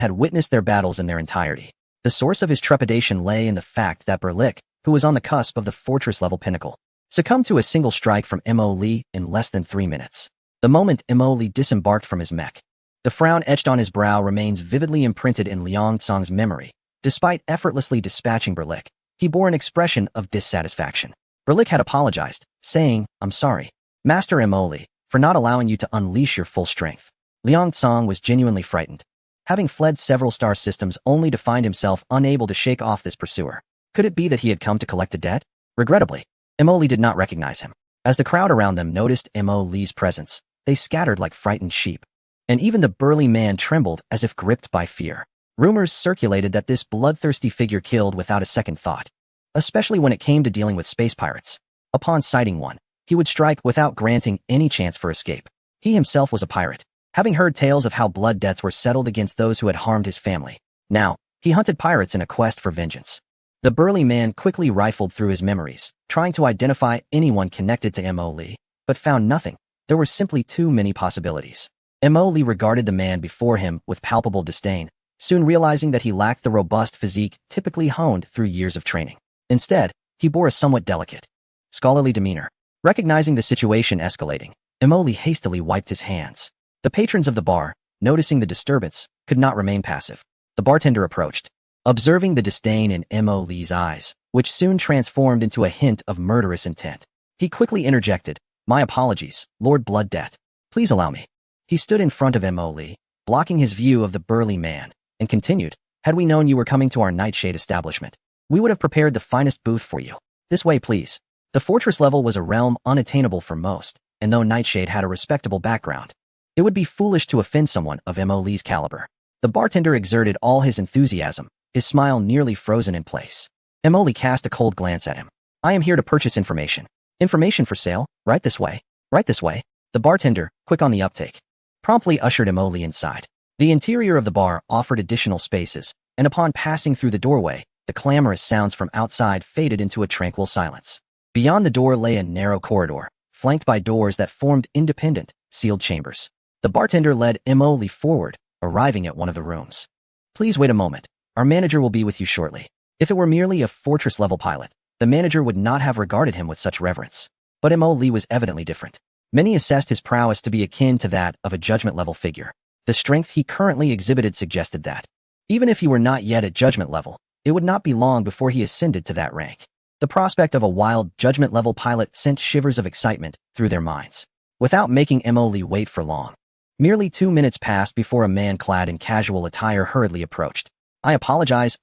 had witnessed their battles in their entirety. The source of his trepidation lay in the fact that Berlick, who was on the cusp of the fortress-level pinnacle, succumbed to a single strike from Mo Li in less than 3 minutes. The moment Mo Li disembarked from his mech, the frown etched on his brow remains vividly imprinted in Liang Tsang's memory. Despite effortlessly dispatching Berlick, he bore an expression of dissatisfaction. Berlick had apologized, saying, "I'm sorry, Master Mo Li, for not allowing you to unleash your full strength." Liang Tsang was genuinely frightened, having fled several star systems only to find himself unable to shake off this pursuer. Could it be that he had come to collect a debt? Regrettably, Mo Li did not recognize him. As the crowd around them noticed Mo Li's presence, they scattered like frightened sheep, and even the burly man trembled as if gripped by fear. Rumors circulated that this bloodthirsty figure killed without a second thought, especially when it came to dealing with space pirates. Upon sighting one, he would strike without granting any chance for escape. He himself was a pirate, having heard tales of how blood debts were settled against those who had harmed his family. Now, he hunted pirates in a quest for vengeance. The burly man quickly rifled through his memories, trying to identify anyone connected to Mo Li, but found nothing. There were simply too many possibilities. Mo Li regarded the man before him with palpable disdain, soon realizing that he lacked the robust physique typically honed through years of training. Instead, he bore a somewhat delicate, scholarly demeanor. Recognizing the situation escalating, Mo Li hastily wiped his hands. The patrons of the bar, noticing the disturbance, could not remain passive. The bartender approached, observing the disdain in Mo Li's eyes, which soon transformed into a hint of murderous intent. He quickly interjected, "My apologies, Lord Blood Debt. Please allow me." He stood in front of Mo Li, blocking his view of the burly man, and continued, "Had we known you were coming to our Nightshade establishment, we would have prepared the finest booth for you. This way, please." The fortress level was a realm unattainable for most, and though Nightshade had a respectable background, it would be foolish to offend someone of Mo Li's caliber. The bartender exerted all his enthusiasm, his smile nearly frozen in place. Mo Li cast a cold glance at him. "I am here to purchase information." "Information for sale? Right this way. Right this way." The bartender, quick on the uptake, promptly ushered Mo Li inside. The interior of the bar offered additional spaces, and upon passing through the doorway, the clamorous sounds from outside faded into a tranquil silence. Beyond the door lay a narrow corridor, flanked by doors that formed independent, sealed chambers. The bartender led Mo Li forward, arriving at one of the rooms. "Please wait a moment. Our manager will be with you shortly." If it were merely a fortress-level pilot, the manager would not have regarded him with such reverence. But Mo Li was evidently different. Many assessed his prowess to be akin to that of a judgment-level figure. The strength he currently exhibited suggested that, even if he were not yet at judgment level, it would not be long before he ascended to that rank. The prospect of a wild judgment-level pilot sent shivers of excitement through their minds. Without making Mo Li wait for long, merely 2 minutes passed before a man clad in casual attire hurriedly approached. I apologize.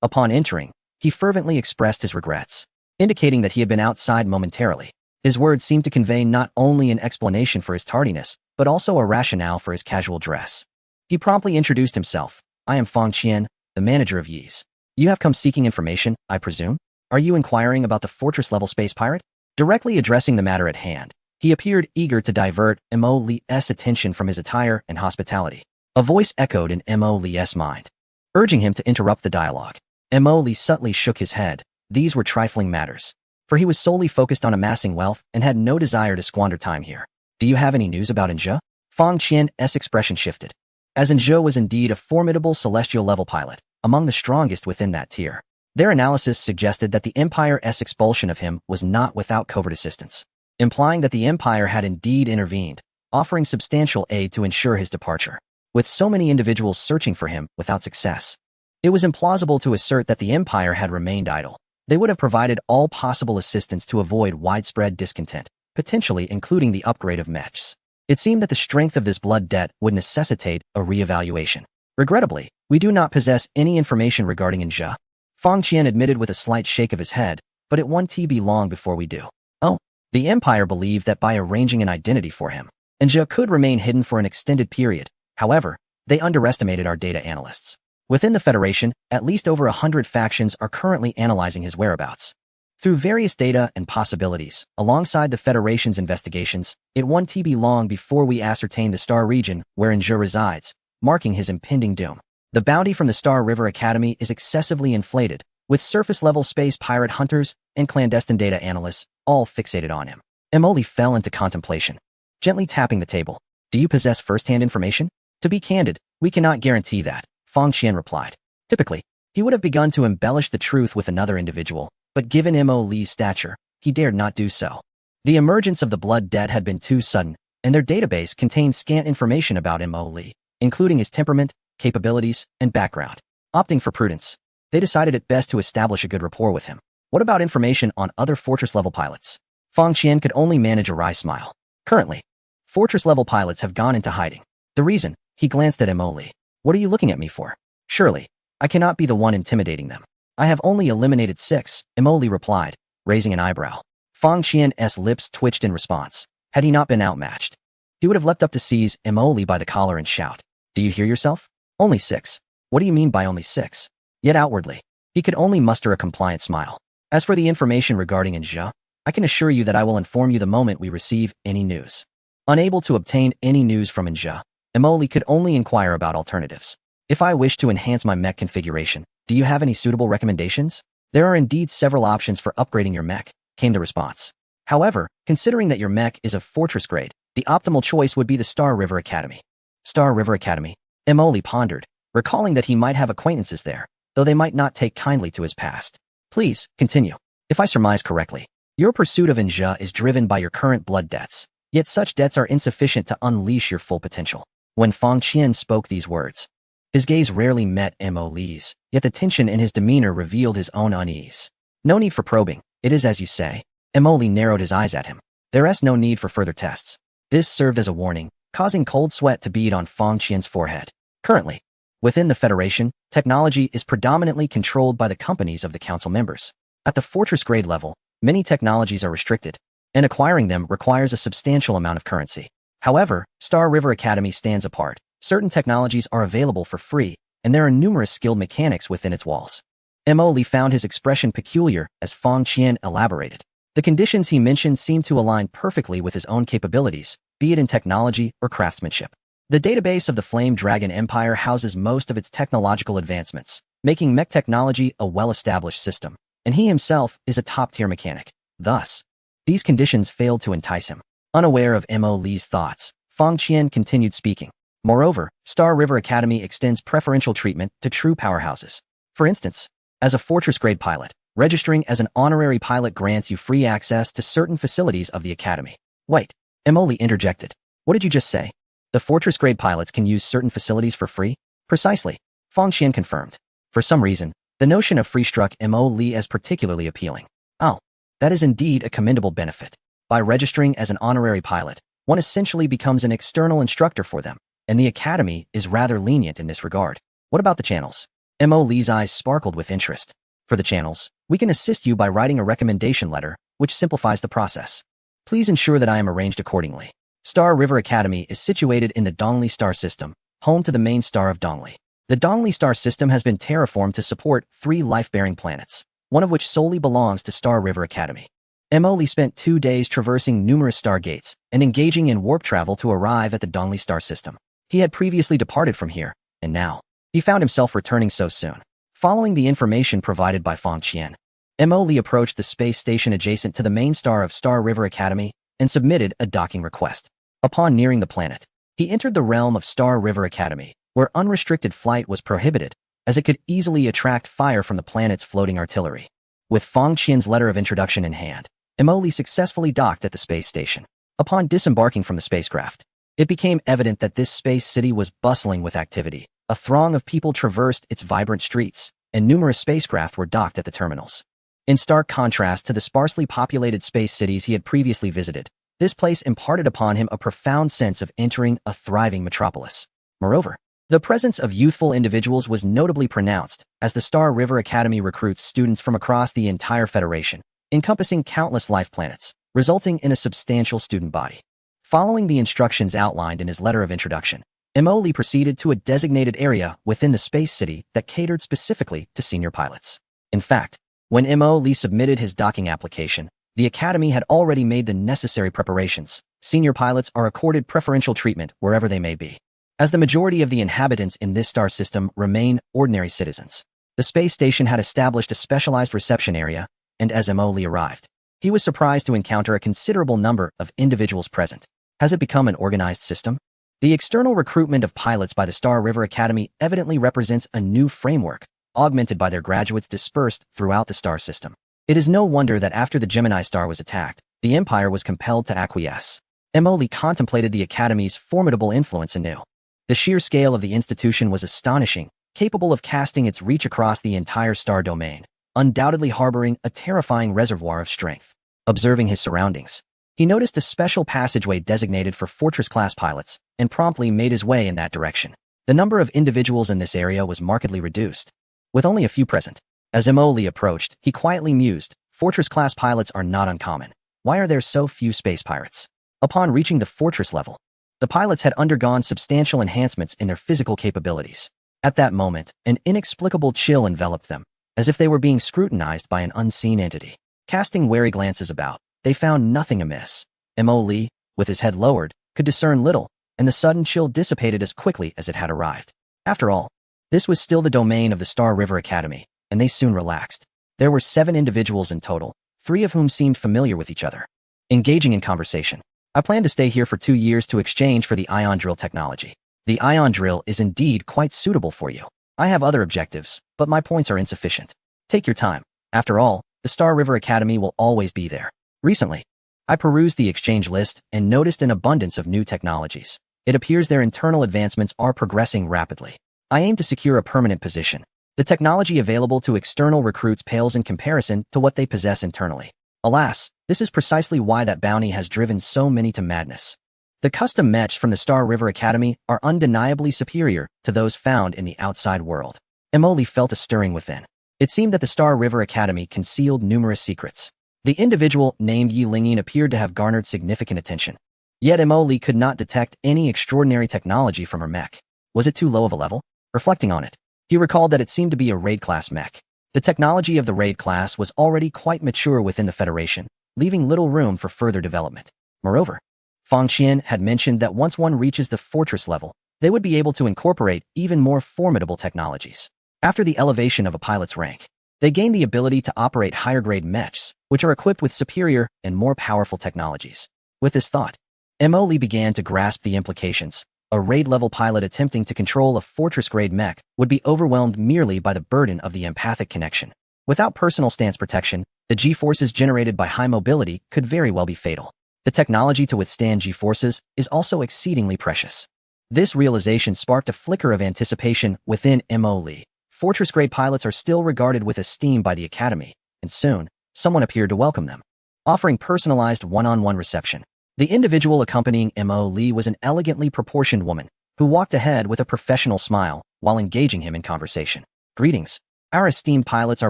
Upon entering, he fervently expressed his regrets, indicating that he had been outside momentarily. His words seemed to convey not only an explanation for his tardiness, but also a rationale for his casual dress. He promptly introduced himself. "I am Fang Qian, the manager of Yi's. You have come seeking information, I presume? Are you inquiring about the fortress-level space pirate?" Directly addressing the matter at hand, he appeared eager to divert Mo Li's attention from his attire and hospitality. A voice echoed in Mo Li's mind, urging him to interrupt the dialogue. Mo Li subtly shook his head. These were trifling matters, for he was solely focused on amassing wealth and had no desire to squander time here. "Do you have any news about Inja?" Fang Qian's expression shifted, as Inja was indeed a formidable celestial-level pilot, among the strongest within that tier. Their analysis suggested that the Empire's expulsion of him was not without covert assistance, implying that the Empire had indeed intervened, offering substantial aid to ensure his departure. With so many individuals searching for him without success, it was implausible to assert that the Empire had remained idle. They would have provided all possible assistance to avoid widespread discontent, potentially including the upgrade of mechs. It seemed that the strength of this blood debt would necessitate a re-evaluation. "Regrettably, we do not possess any information regarding Inja," Fang Qian admitted with a slight shake of his head, "but it won't be long before we do." Oh, the Empire believed that by arranging an identity for him, Inja could remain hidden for an extended period. However, they underestimated our data analysts. Within the Federation, at least over 100 factions are currently analyzing his whereabouts. Through various data and possibilities, alongside the Federation's investigations, it won't be long before we ascertain the Star region where Inja resides, marking his impending doom. The bounty from the Star River Academy is excessively inflated, with surface-level space pirate hunters and clandestine data analysts all fixated on him. Mo Li fell into contemplation, gently tapping the table. "Do you possess first-hand information?" To be candid, we cannot guarantee that, Fong Qian replied. Typically, he would have begun to embellish the truth with another individual, but given Mo Li's stature, he dared not do so. The emergence of the blood debt had been too sudden, and their database contained scant information about Mo Li, including his temperament, capabilities, and background. Opting for prudence, they decided it best to establish a good rapport with him. What about information on other fortress-level pilots? Fong Qian could only manage a wry smile. Currently, fortress-level pilots have gone into hiding. The reason, he glanced at Mo Li. What are you looking at me for? Surely, I cannot be the one intimidating them. I have only eliminated 6, Mo Li replied, raising an eyebrow. Fong Qian's lips twitched in response. Had he not been outmatched, he would have leapt up to seize Mo Li by the collar and shout, "Do you hear yourself? Only 6. What do you mean by only 6? Yet outwardly, he could only muster a compliant smile. As for the information regarding Inja, I can assure you that I will inform you the moment we receive any news. Unable to obtain any news from Inja, Mo Li could only inquire about alternatives. If I wish to enhance my mech configuration, do you have any suitable recommendations? There are indeed several options for upgrading your mech, came the response. However, considering that your mech is of fortress grade, the optimal choice would be the Star River Academy. Star River Academy? Mo Li pondered, recalling that he might have acquaintances there, though they might not take kindly to his past. Please, continue. If I surmise correctly, your pursuit of Inja is driven by your current blood debts, yet such debts are insufficient to unleash your full potential. When Fong Qian spoke these words, his gaze rarely met Mo Li's, yet the tension in his demeanor revealed his own unease. No need for probing, it is as you say. Mo Li narrowed his eyes at him. There is no need for further tests. This served as a warning, causing cold sweat to bead on Fong Qian's forehead. Currently, within the Federation, technology is predominantly controlled by the companies of the council members. At the fortress grade level, many technologies are restricted, and acquiring them requires a substantial amount of currency. However, Star River Academy stands apart. Certain technologies are available for free, and there are numerous skilled mechanics within its walls. Mo Li found his expression peculiar as Fong Qian elaborated. The conditions he mentioned seemed to align perfectly with his own capabilities, be it in technology or craftsmanship. The database of the Flame Dragon Empire houses most of its technological advancements, making mech technology a well-established system, and he himself is a top-tier mechanic. Thus, these conditions failed to entice him. Unaware of Mo Li's thoughts, Fong Qian continued speaking. Moreover, Star River Academy extends preferential treatment to true powerhouses. For instance, as a fortress-grade pilot, registering as an honorary pilot grants you free access to certain facilities of the Academy. Wait, Mo Li interjected. What did you just say? The fortress-grade pilots can use certain facilities for free? Precisely, Fong Qian confirmed. For some reason, the notion of free struck Mo Li as particularly appealing. Oh, that is indeed a commendable benefit. By registering as an honorary pilot, one essentially becomes an external instructor for them, and the Academy is rather lenient in this regard. What about the channels? Mo Li's eyes sparkled with interest. For the channels, we can assist you by writing a recommendation letter, which simplifies the process. Please ensure that I am arranged accordingly. Star River Academy is situated in the Dongli star system, home to the main star of Dongli. The Dongli star system has been terraformed to support 3 life-bearing planets, one of which solely belongs to Star River Academy. Mo Li spent 2 days traversing numerous star gates and engaging in warp travel to arrive at the Dongli star system. He had previously departed from here, and now, he found himself returning so soon. Following the information provided by Fong Qian, Mo Li approached the space station adjacent to the main star of Star River Academy and submitted a docking request. Upon nearing the planet, he entered the realm of Star River Academy, where unrestricted flight was prohibited, as it could easily attract fire from the planet's floating artillery. With Fong Qian's letter of introduction in hand, Mo Li successfully docked at the space station. Upon disembarking from the spacecraft, it became evident that this space city was bustling with activity. A throng of people traversed its vibrant streets, and numerous spacecraft were docked at the terminals. In stark contrast to the sparsely populated space cities he had previously visited, this place imparted upon him a profound sense of entering a thriving metropolis. Moreover, the presence of youthful individuals was notably pronounced, as the Star River Academy recruits students from across the entire Federation, encompassing countless life planets, resulting in a substantial student body. Following the instructions outlined in his letter of introduction, Mo Li proceeded to a designated area within the space city that catered specifically to senior pilots. In fact, when Mo Li submitted his docking application, the Academy had already made the necessary preparations. Senior pilots are accorded preferential treatment wherever they may be, as the majority of the inhabitants in this star system remain ordinary citizens. The space station had established a specialized reception area, and as Mo Li arrived, he was surprised to encounter a considerable number of individuals present. Has it become an organized system? The external recruitment of pilots by the Star River Academy evidently represents a new framework, augmented by their graduates dispersed throughout the star system. It is no wonder that after the Gemini star was attacked, the Empire was compelled to acquiesce. Emily contemplated the Academy's formidable influence anew. The sheer scale of the institution was astonishing, capable of casting its reach across the entire star domain, undoubtedly harboring a terrifying reservoir of strength. Observing his surroundings, he noticed a special passageway designated for Fortress-class pilots and promptly made his way in that direction. The number of individuals in this area was markedly reduced, with only a few present. As Emily approached, he quietly mused, Fortress-class pilots are not uncommon. Why are there so few space pirates? Upon reaching the Fortress level, the pilots had undergone substantial enhancements in their physical capabilities. At that moment, an inexplicable chill enveloped them, as if they were being scrutinized by an unseen entity. Casting wary glances about, they found nothing amiss. Emily, with his head lowered, could discern little, and the sudden chill dissipated as quickly as it had arrived. After all, this was still the domain of the Star River Academy, and they soon relaxed. There were 7 individuals in total, 3 of whom seemed familiar with each other. Engaging in conversation. I plan to stay here for 2 years to exchange for the ion drill technology. The ion drill is indeed quite suitable for you. I have other objectives, but my points are insufficient. Take your time. After all, the Star River Academy will always be there. Recently, I perused the exchange list and noticed an abundance of new technologies. It appears their internal advancements are progressing rapidly. I aim to secure a permanent position. The technology available to external recruits pales in comparison to what they possess internally. Alas, this is precisely why that bounty has driven so many to madness. The custom mechs from the Star River Academy are undeniably superior to those found in the outside world. Emily felt a stirring within. It seemed that the Star River Academy concealed numerous secrets. The individual named Yi Lingyin appeared to have garnered significant attention. Yet Emily could not detect any extraordinary technology from her mech. Was it too low of a level? Reflecting on it, he recalled that it seemed to be a raid-class mech. The technology of the raid class was already quite mature within the Federation, leaving little room for further development. Moreover, Fang Qian had mentioned that once one reaches the fortress level, they would be able to incorporate even more formidable technologies. After the elevation of a pilot's rank, they gain the ability to operate higher-grade mechs, which are equipped with superior and more powerful technologies. With this thought, Emily began to grasp the implications. A raid-level pilot attempting to control a fortress-grade mech would be overwhelmed merely by the burden of the empathic connection. Without personal stance protection, the G-forces generated by high mobility could very well be fatal. The technology to withstand G-forces is also exceedingly precious. This realization sparked a flicker of anticipation within Emily. Fortress-grade pilots are still regarded with esteem by the Academy, and soon, someone appeared to welcome them, offering personalized one-on-one reception. The individual accompanying Emily was an elegantly proportioned woman, who walked ahead with a professional smile while engaging him in conversation. Greetings. Our esteemed pilots are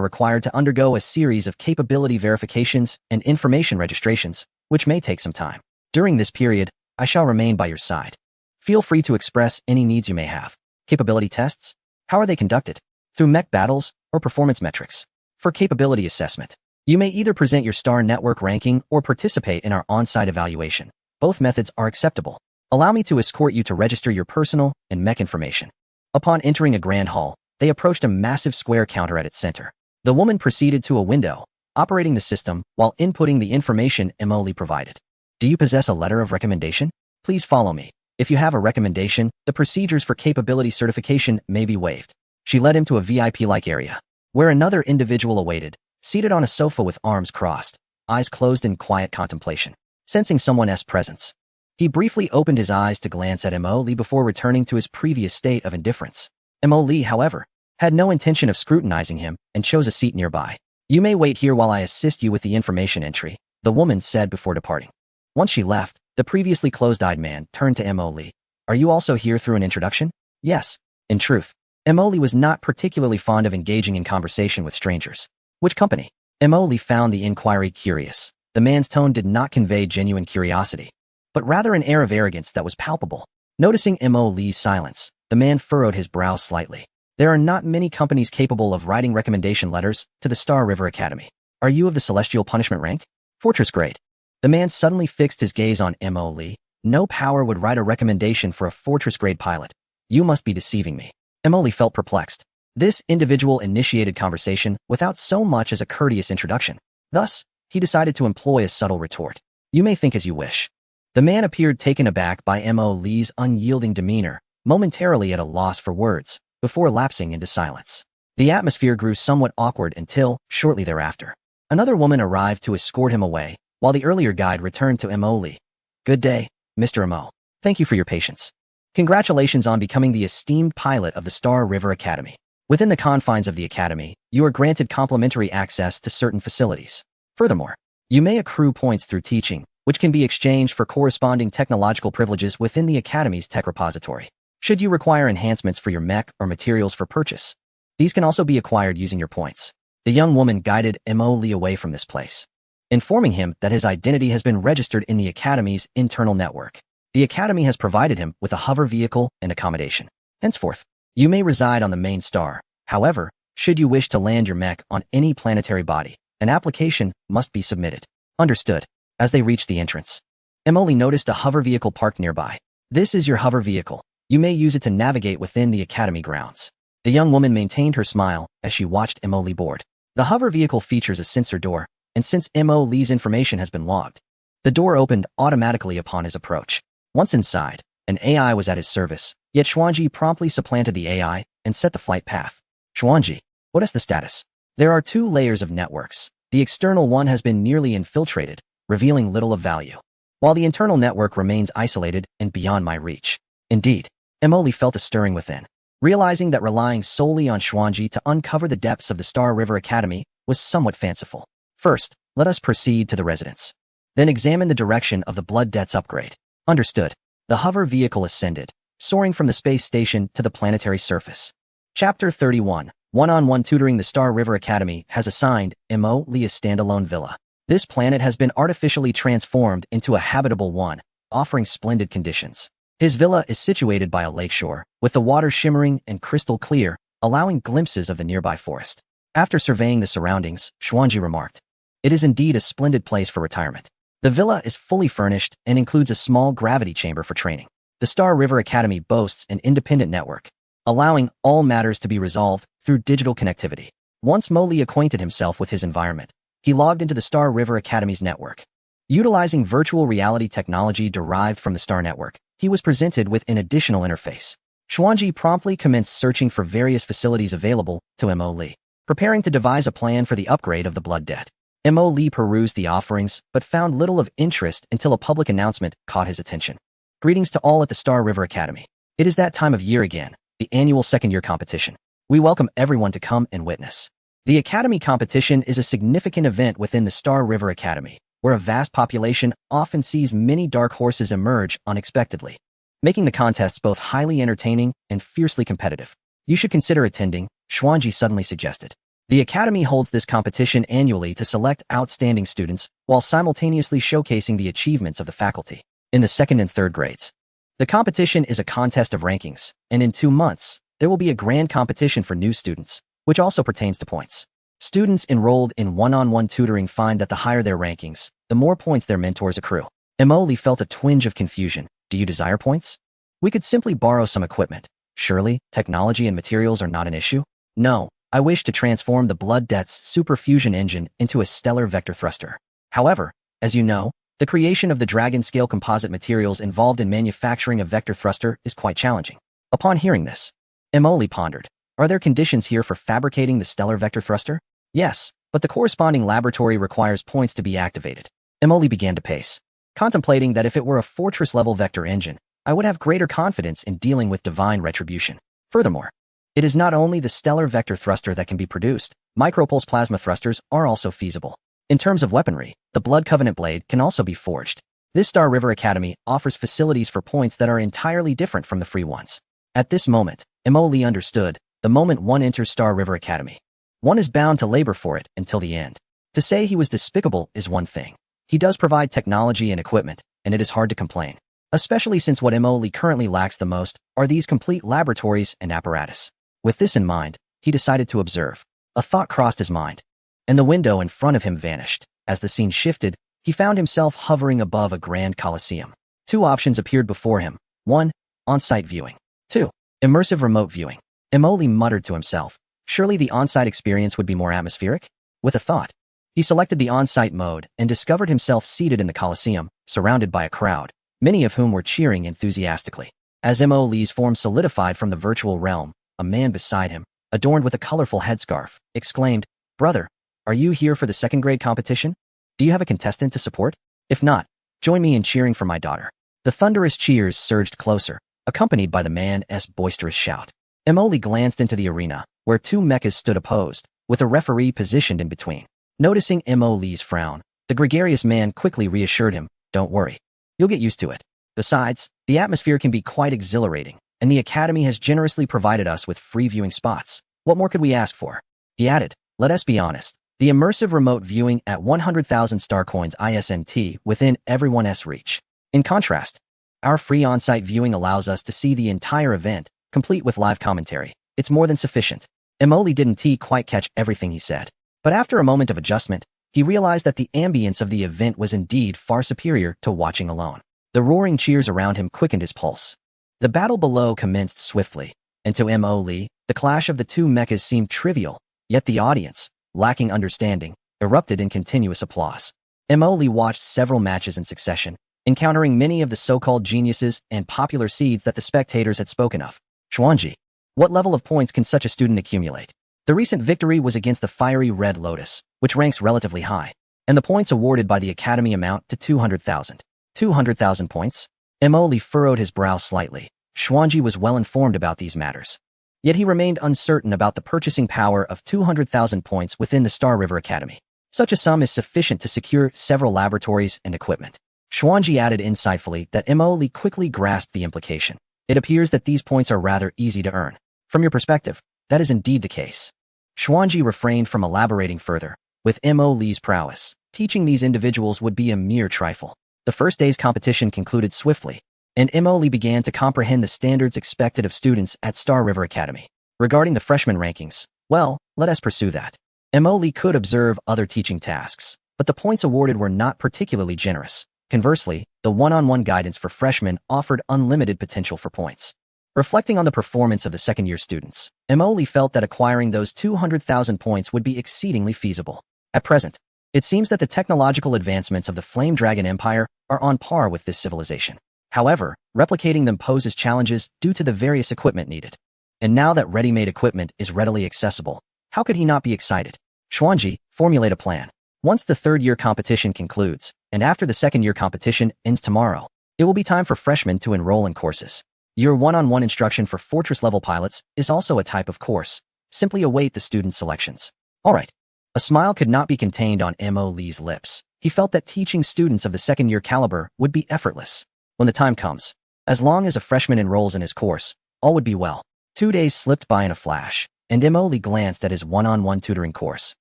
required to undergo a series of capability verifications and information registrations, which may take some time. During this period, I shall remain by your side. Feel free to express any needs you may have. Capability tests? How are they conducted? Through mech battles or performance metrics? For capability assessment, you may either present your star network ranking or participate in our on-site evaluation. Both methods are acceptable. Allow me to escort you to register your personal and mech information. Upon entering a grand hall, they approached a massive square counter at its center. The woman proceeded to a window, operating the system while inputting the information Emily provided. Do you possess a letter of recommendation? Please follow me. If you have a recommendation, the procedures for capability certification may be waived. She led him to a VIP-like area, where another individual awaited, seated on a sofa with arms crossed, eyes closed in quiet contemplation. Sensing someone's presence, he briefly opened his eyes to glance at Emily before returning to his previous state of indifference. Emily, however, had no intention of scrutinizing him and chose a seat nearby. You may wait here while I assist you with the information entry, the woman said before departing. Once she left, the previously closed-eyed man turned to Emily. Are you also here through an introduction? Yes. In truth, Emily was not particularly fond of engaging in conversation with strangers. Which company? Emily found the inquiry curious. The man's tone did not convey genuine curiosity, but rather an air of arrogance that was palpable. Noticing Emily's silence, the man furrowed his brow slightly. There are not many companies capable of writing recommendation letters to the Star River Academy. Are you of the Celestial Punishment rank? Fortress grade. The man suddenly fixed his gaze on Emily. No power would write a recommendation for a Fortress grade pilot. You must be deceiving me. Emily felt perplexed. This individual initiated conversation without so much as a courteous introduction. Thus, he decided to employ a subtle retort. You may think as you wish. The man appeared taken aback by Mo Lee's unyielding demeanor, momentarily at a loss for words, before lapsing into silence. The atmosphere grew somewhat awkward until, shortly thereafter, another woman arrived to escort him away, while the earlier guide returned to Mo Lee. "Good day, Mr. Mo. Thank you for your patience. Congratulations on becoming the esteemed pilot of the Star River Academy. Within the confines of the Academy, you are granted complimentary access to certain facilities. Furthermore, you may accrue points through teaching, which can be exchanged for corresponding technological privileges within the Academy's tech repository. Should you require enhancements for your mech or materials for purchase, these can also be acquired using your points." The young woman guided Mo Lee away from this place, informing him that his identity has been registered in the Academy's internal network. The Academy has provided him with a hover vehicle and accommodation. Henceforth, you may reside on the main star. However, should you wish to land your mech on any planetary body, an application must be submitted. Understood. As they reached the entrance, Emily noticed a hover vehicle parked nearby. "This is your hover vehicle. You may use it to navigate within the Academy grounds." The young woman maintained her smile as she watched Emily board. The hover vehicle features a sensor door, and since Mo Lee's information has been logged, the door opened automatically upon his approach. Once inside, an AI was at his service, yet Xuanji promptly supplanted the AI and set the flight path. "Xuanji, what is the status?" There are 2 layers of networks. The external one has been nearly infiltrated, revealing little of value, while the internal network remains isolated and beyond my reach. Indeed, Emily felt a stirring within, realizing that relying solely on Xuanji to uncover the depths of the Star River Academy was somewhat fanciful. "First, let us proceed to the residence. Then examine the direction of the blood debts upgrade." Understood. The hover vehicle ascended, soaring from the space station to the planetary surface. Chapter 31. One-on-one tutoring. The Star River Academy has assigned Mo Lee a standalone villa. This planet has been artificially transformed into a habitable one, offering splendid conditions. His villa is situated by a lakeshore, with the water shimmering and crystal clear, allowing glimpses of the nearby forest. After surveying the surroundings, Xuanji remarked, "It is indeed a splendid place for retirement." The villa is fully furnished and includes a small gravity chamber for training. The Star River Academy boasts an independent network, allowing all matters to be resolved through digital connectivity. Once Mo Lee acquainted himself with his environment, he logged into the Star River Academy's network. Utilizing virtual reality technology derived from the Star Network, he was presented with an additional interface. Xuanji promptly commenced searching for various facilities available to Mo Lee, preparing to devise a plan for the upgrade of the blood debt. Mo Lee perused the offerings, but found little of interest until a public announcement caught his attention. "Greetings to all at the Star River Academy. It is that time of year again, the annual second-year competition. We welcome everyone to come and witness. The Academy competition is a significant event within the Star River Academy, where a vast population often sees many dark horses emerge unexpectedly, making the contests both highly entertaining and fiercely competitive. You should consider attending," Xuanji suddenly suggested. The Academy holds this competition annually to select outstanding students while simultaneously showcasing the achievements of the faculty in the 2nd and 3rd grades. The competition is a contest of rankings, and in 2 months, there will be a grand competition for new students, which also pertains to points. Students enrolled in one-on-one tutoring find that the higher their rankings, the more points their mentors accrue. Mo Lee felt a twinge of confusion. "Do you desire points? We could simply borrow some equipment. Surely, technology and materials are not an issue?" "No. I wish to transform the Blood Debt's super fusion engine into a stellar vector thruster. However, as you know, the creation of the dragon-scale composite materials involved in manufacturing a vector thruster is quite challenging." Upon hearing this, Mo Lee pondered, "Are there conditions here for fabricating the stellar vector thruster?" "Yes, but the corresponding laboratory requires points to be activated." Mo Lee began to pace, contemplating that if it were a fortress-level vector engine, I would have greater confidence in dealing with divine retribution. Furthermore, it is not only the stellar vector thruster that can be produced, micropulse plasma thrusters are also feasible. In terms of weaponry, the Blood Covenant blade can also be forged. This Star River Academy offers facilities for points that are entirely different from the free ones. At this moment, Mo Lee understood, the moment one enters Star River Academy, one is bound to labor for it until the end. To say he was despicable is one thing. He does provide technology and equipment, and it is hard to complain, especially since what Mo Lee currently lacks the most are these complete laboratories and apparatus. With this in mind, he decided to observe. A thought crossed his mind, and the window in front of him vanished. As the scene shifted, he found himself hovering above a grand coliseum. 2 options appeared before him. 1. On-site viewing. 2. Immersive remote viewing. Mo Lee muttered to himself, surely the on-site experience would be more atmospheric? With a thought, he selected the on-site mode and discovered himself seated in the coliseum, surrounded by a crowd, many of whom were cheering enthusiastically. As Mo Lee's form solidified from the virtual realm, a man beside him, adorned with a colorful headscarf, exclaimed, "Brother, are you here for the second-grade competition? Do you have a contestant to support? If not, join me in cheering for my daughter." The thunderous cheers surged closer, accompanied by the man's boisterous shout. Emoli glanced into the arena, where two mechas stood opposed, with a referee positioned in between. Noticing Emoli's frown, the gregarious man quickly reassured him, "Don't worry. You'll get used to it. Besides, the atmosphere can be quite exhilarating, and the Academy has generously provided us with free viewing spots. What more could we ask for?" He added, "Let us be honest. The immersive remote viewing at 100,000 star coins ISNT within everyone's reach. In contrast, our free on-site viewing allows us to see the entire event, complete with live commentary. It's more than sufficient." Emoli didn't quite catch everything he said, but after a moment of adjustment, he realized that the ambience of the event was indeed far superior to watching alone. The roaring cheers around him quickened his pulse. The battle below commenced swiftly, and to Emoli, the clash of the two mechas seemed trivial, yet the audience, lacking understanding, erupted in continuous applause. Emoli watched several matches in succession, encountering many of the so-called geniuses and popular seeds that the spectators had spoken of. Xuanji. What level of points can such a student accumulate? The recent victory was against the fiery Red Lotus, which ranks relatively high, and the points awarded by the Academy amount to 200,000. 200,000 points? Emoli furrowed his brow slightly. Xuanji was well informed about these matters. Yet he remained uncertain about the purchasing power of 200,000 points within the Star River Academy. Such a sum is sufficient to secure several laboratories and equipment. Xuanji added insightfully that Emoli quickly grasped the implication. It appears that these points are rather easy to earn. From your perspective, that is indeed the case. Xuanji refrained from elaborating further. With Emoli's prowess, teaching these individuals would be a mere trifle. The first day's competition concluded swiftly, and Emoli began to comprehend the standards expected of students at Star River Academy. Regarding the freshman rankings, well, let us pursue that. Emoli could observe other teaching tasks, but the points awarded were not particularly generous. Conversely, the one-on-one guidance for freshmen offered unlimited potential for points. Reflecting on the performance of the second-year students, Emoli felt that acquiring those 200,000 points would be exceedingly feasible. At present, it seems that the technological advancements of the Flame Dragon Empire are on par with this civilization. However, replicating them poses challenges due to the various equipment needed. And now that ready-made equipment is readily accessible, how could he not be excited? Xuanji, formulate a plan. Once the third-year competition concludes, and after the second-year competition ends tomorrow, it will be time for freshmen to enroll in courses. Your one-on-one instruction for Fortress-level pilots is also a type of course. Simply await the student selections. All right. A smile could not be contained on Emoli's lips. He felt that teaching students of the second-year caliber would be effortless. When the time comes, as long as a freshman enrolls in his course, all would be well. 2 days slipped by in a flash, and Emoli glanced at his one-on-one tutoring course,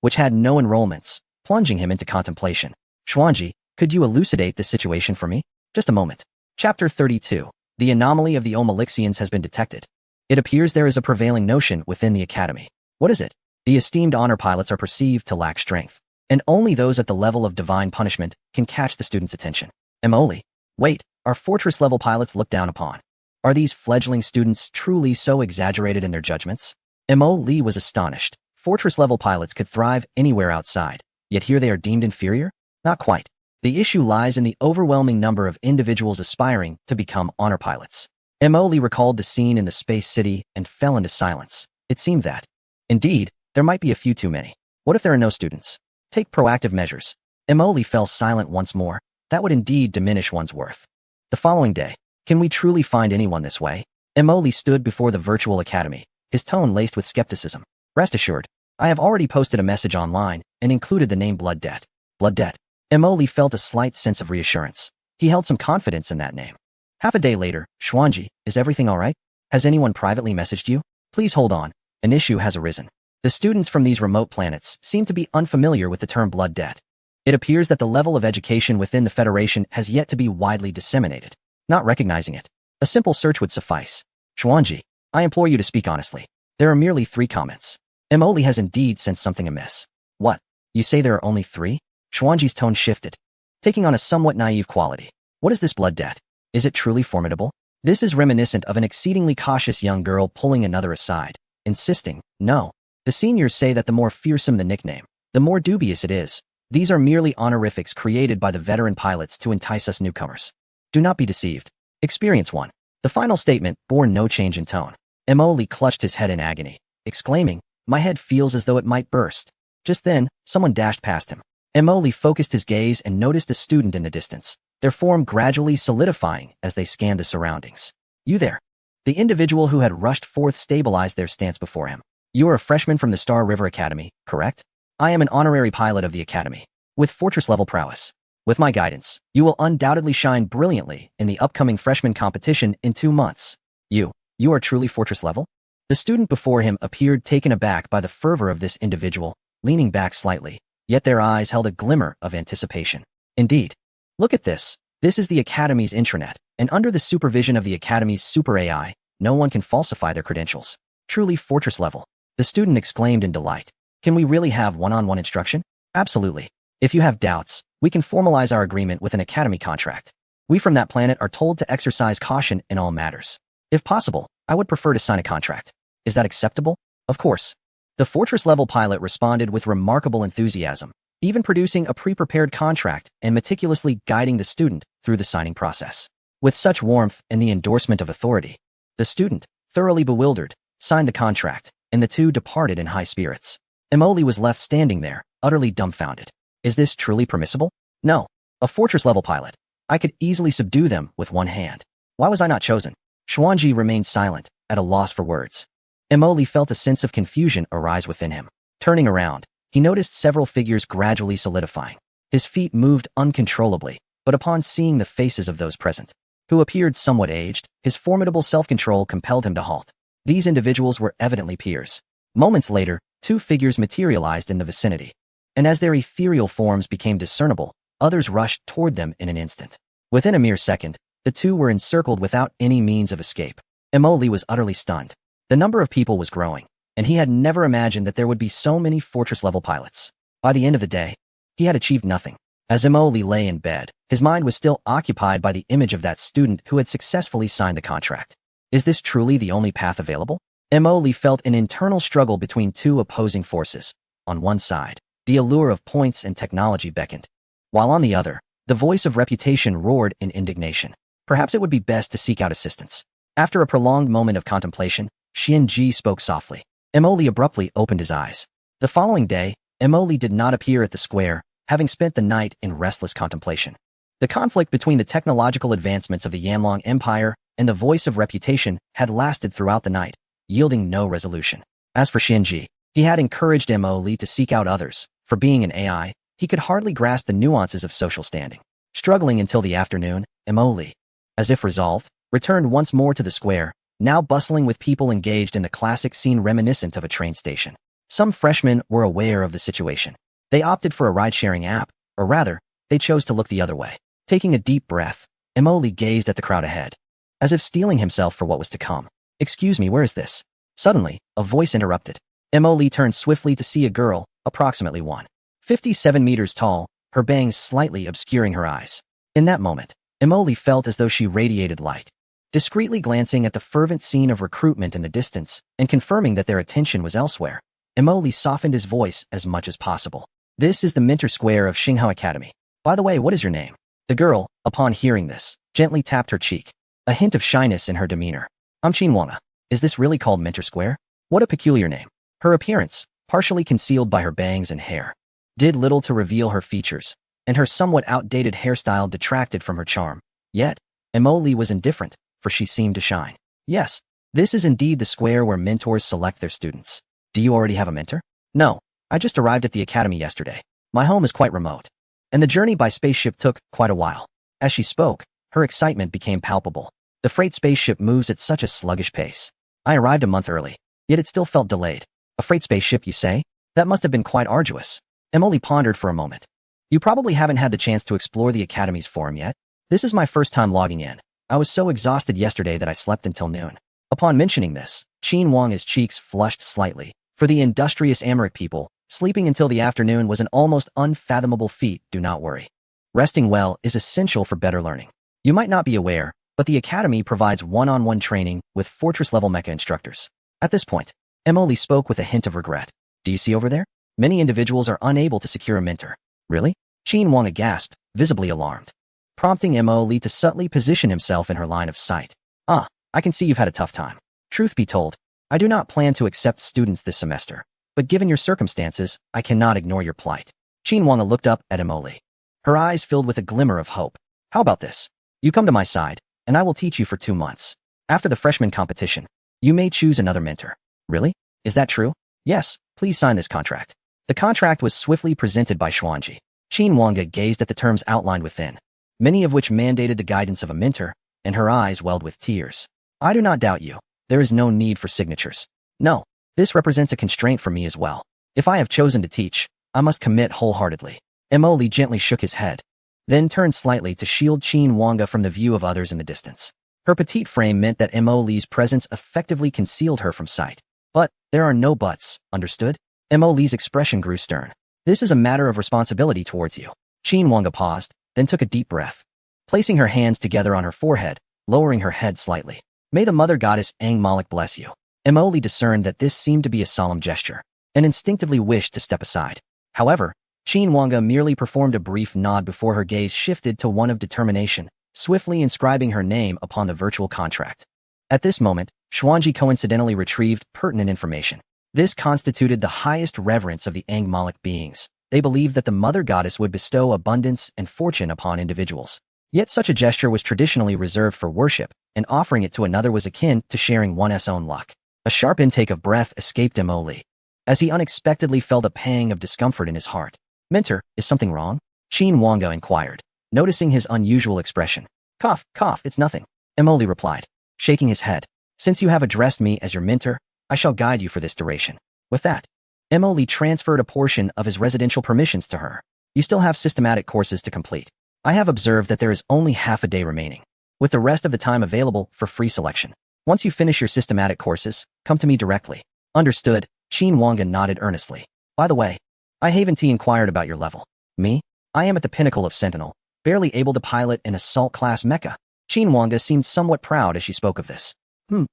which had no enrollments, plunging him into contemplation. Xuanji, could you elucidate this situation for me? Just a moment. Chapter 32. The anomaly of the Omalixians has been detected. It appears there is a prevailing notion within the Academy. What is it? The esteemed honor pilots are perceived to lack strength, and only those at the level of divine punishment can catch the student's attention. Emoli, wait, are fortress-level pilots looked down upon? Are these fledgling students truly so exaggerated in their judgments? Emoli was astonished. Fortress-level pilots could thrive anywhere outside, yet here they are deemed inferior? Not quite. The issue lies in the overwhelming number of individuals aspiring to become honor pilots. Emoli recalled the scene in the space city and fell into silence. It seemed that, indeed, there might be a few too many. What if there are no students? Take proactive measures. Emoli fell silent once more. That would indeed diminish one's worth. The following day, can we truly find anyone this way? Emoli stood before the virtual academy, his tone laced with skepticism. Rest assured, I have already posted a message online and included the name Blood Debt. Blood Debt. Emoli felt a slight sense of reassurance. He held some confidence in that name. Half a day later, Xuanji, is everything all right? Has anyone privately messaged you? Please hold on. An issue has arisen. The students from these remote planets seem to be unfamiliar with the term blood debt. It appears that the level of education within the Federation has yet to be widely disseminated. Not recognizing it, a simple search would suffice. Xuanji, I implore you to speak honestly. There are merely 3 comments. Emoli has indeed sensed something amiss. What? You say there are only 3? Xuanji's tone shifted, taking on a somewhat naive quality. What is this blood debt? Is it truly formidable? This is reminiscent of an exceedingly cautious young girl pulling another aside, insisting, no. The seniors say that the more fearsome the nickname, the more dubious it is. These are merely honorifics created by the veteran pilots to entice us newcomers. Do not be deceived. Experience 1. The final statement bore no change in tone. Emily clutched his head in agony, exclaiming, "My head feels as though it might burst." Just then, someone dashed past him. Emily focused his gaze and noticed a student in the distance, their form gradually solidifying as they scanned the surroundings. "You there?" The individual who had rushed forth stabilized their stance before him. "You are a freshman from the Star River Academy, correct?" "I am an honorary pilot of the Academy, with fortress-level prowess. With my guidance, you will undoubtedly shine brilliantly in the upcoming freshman competition in 2 months. You are truly fortress-level?" The student before him appeared taken aback by the fervor of this individual, leaning back slightly, yet their eyes held a glimmer of anticipation. "Indeed. Look at this. This is the Academy's intranet, and under the supervision of the Academy's super AI, no one can falsify their credentials. Truly fortress-level." The student exclaimed in delight. "Can we really have one-on-one instruction?" "Absolutely. If you have doubts, we can formalize our agreement with an Academy contract. We from that planet are told to exercise caution in all matters. If possible, I would prefer to sign a contract. Is that acceptable?" "Of course." The fortress-level pilot responded with remarkable enthusiasm, even producing a pre-prepared contract and meticulously guiding the student through the signing process. With such warmth and the endorsement of authority, the student, thoroughly bewildered, signed the contract, and the two departed in high spirits. Emily was left standing there, utterly dumbfounded. Is this truly permissible? No. A fortress-level pilot. I could easily subdue them with one hand. Why was I not chosen? Xuanji remained silent, at a loss for words. Emily felt a sense of confusion arise within him. Turning around, he noticed several figures gradually solidifying. His feet moved uncontrollably, but upon seeing the faces of those present, who appeared somewhat aged, his formidable self-control compelled him to halt. These individuals were evidently peers. Moments later, 2 figures materialized in the vicinity, and as their ethereal forms became discernible, others rushed toward them in an instant. Within a mere second, the 2 were encircled without any means of escape. Emoli was utterly stunned. The number of people was growing, and he had never imagined that there would be so many fortress-level pilots. By the end of the day, he had achieved nothing. As Emoli lay in bed, his mind was still occupied by the image of that student who had successfully signed the contract. Is this truly the only path available? Emoli felt an internal struggle between 2 opposing forces. On one side, the allure of points and technology beckoned, while on the other, the voice of reputation roared in indignation. Perhaps it would be best to seek out assistance. After a prolonged moment of contemplation, Xianji spoke softly. Emoli abruptly opened his eyes. The following day, Emoli did not appear at the square, having spent the night in restless contemplation. The conflict between the technological advancements of the Yanlong Empire and the voice of reputation had lasted throughout the night, yielding no resolution. As for Xianji, he had encouraged Emoli to seek out others. For being an AI, he could hardly grasp the nuances of social standing. Struggling until the afternoon, Emoli, as if resolved, returned once more to the square, now bustling with people engaged in the classic scene reminiscent of a train station. Some freshmen were aware of the situation. They opted for a ride-sharing app, or rather, they chose to look the other way. Taking a deep breath, Emoli gazed at the crowd ahead, as if steeling himself for what was to come. "Excuse me, where is this?" Suddenly, a voice interrupted. Emoli turned swiftly to see a girl, approximately 157 meters tall, her bangs slightly obscuring her eyes. In that moment, Emoli felt as though she radiated light. Discreetly glancing at the fervent scene of recruitment in the distance and confirming that their attention was elsewhere, Emoli softened his voice as much as possible. "This is the Minter Square of Xinghao Academy. By the way, what is your name?" The girl, upon hearing this, gently tapped her cheek, a hint of shyness in her demeanor. "I'm Qinwanga. Is this really called Minter Square? What a peculiar name." Her appearance, partially concealed by her bangs and hair, did little to reveal her features, and her somewhat outdated hairstyle detracted from her charm. Yet, Emoli was indifferent, for she seemed to shine. "Yes, this is indeed the square where mentors select their students. Do you already have a mentor?" "No, I just arrived at the academy yesterday. My home is quite remote, and the journey by spaceship took quite a while." As she spoke, her excitement became palpable. The freight spaceship moves at such a sluggish pace. "I arrived a month early, yet it still felt delayed." "A freight spaceship, you say? That must have been quite arduous." Emily pondered for a moment. "You probably haven't had the chance to explore the academy's forum yet. This is my first time logging in. I was so exhausted yesterday that I slept until noon." Upon mentioning this, Qin Wang's cheeks flushed slightly. For the industrious Amrit people, sleeping until the afternoon was an almost unfathomable feat. Do not worry. Resting well is essential for better learning. You might not be aware, but the academy provides one-on-one training with fortress-level mecha instructors. At this point, Emily spoke with a hint of regret. "Do you see over there? Many individuals are unable to secure a mentor." "Really?" Qin Wang gasped, visibly alarmed. prompting Mo Lee to subtly position himself in her line of sight. "Ah, I can see you've had a tough time. Truth be told, I do not plan to accept students this semester, but given your circumstances, I cannot ignore your plight." Qin Wanga looked up at Mo Lee. Her eyes filled with a glimmer of hope. "How about this? You come to my side, and I will teach you for 2 months. After the freshman competition, you may choose another mentor." "Really? Is that true?" "Yes, please sign this contract." The contract was swiftly presented by Xuanji. Qin Wanga gazed at the terms outlined within, many of which mandated the guidance of a mentor, and her eyes welled with tears. "I do not doubt you. There is no need for signatures. No, this represents a constraint for me as well. If I have chosen to teach, I must commit wholeheartedly." Mo Lee gently shook his head, then turned slightly to shield Qin Wanga from the view of others in the distance. Her petite frame meant that Mo Lee's presence effectively concealed her from sight. "But there are no buts, understood?" Mo Lee's expression grew stern. "This is a matter of responsibility towards you." Qin Wanga paused, then took a deep breath, placing her hands together on her forehead, lowering her head slightly. "May the mother goddess Aang Malik bless you." Mo Lee discerned that this seemed to be a solemn gesture, and instinctively wished to step aside. However, Qin Wanga merely performed a brief nod before her gaze shifted to one of determination, swiftly inscribing her name upon the virtual contract. At this moment, Xuanji coincidentally retrieved pertinent information. This constituted the highest reverence of the Aang Malik beings. They believed that the mother goddess would bestow abundance and fortune upon individuals. Yet such a gesture was traditionally reserved for worship, and offering it to another was akin to sharing one's own luck. A sharp intake of breath escaped Mo Lee, as he unexpectedly felt a pang of discomfort in his heart. "Mentor, is something wrong?" Qin Wanga inquired, noticing his unusual expression. Cough, it's nothing," Mo Lee replied, shaking his head. "Since you have addressed me as your mentor, I shall guide you for this duration." With that, Mo Lee transferred a portion of his residential permissions to her. "You still have systematic courses to complete. I have observed that there is only half a day remaining, with the rest of the time available for free selection. Once you finish your systematic courses, come to me directly." "Understood," Qin Wanga nodded earnestly. "By the way, I haven't inquired about your level." "Me? I am at the pinnacle of Sentinel, barely able to pilot an assault-class mecha." Qin Wanga seemed somewhat proud as she spoke of this.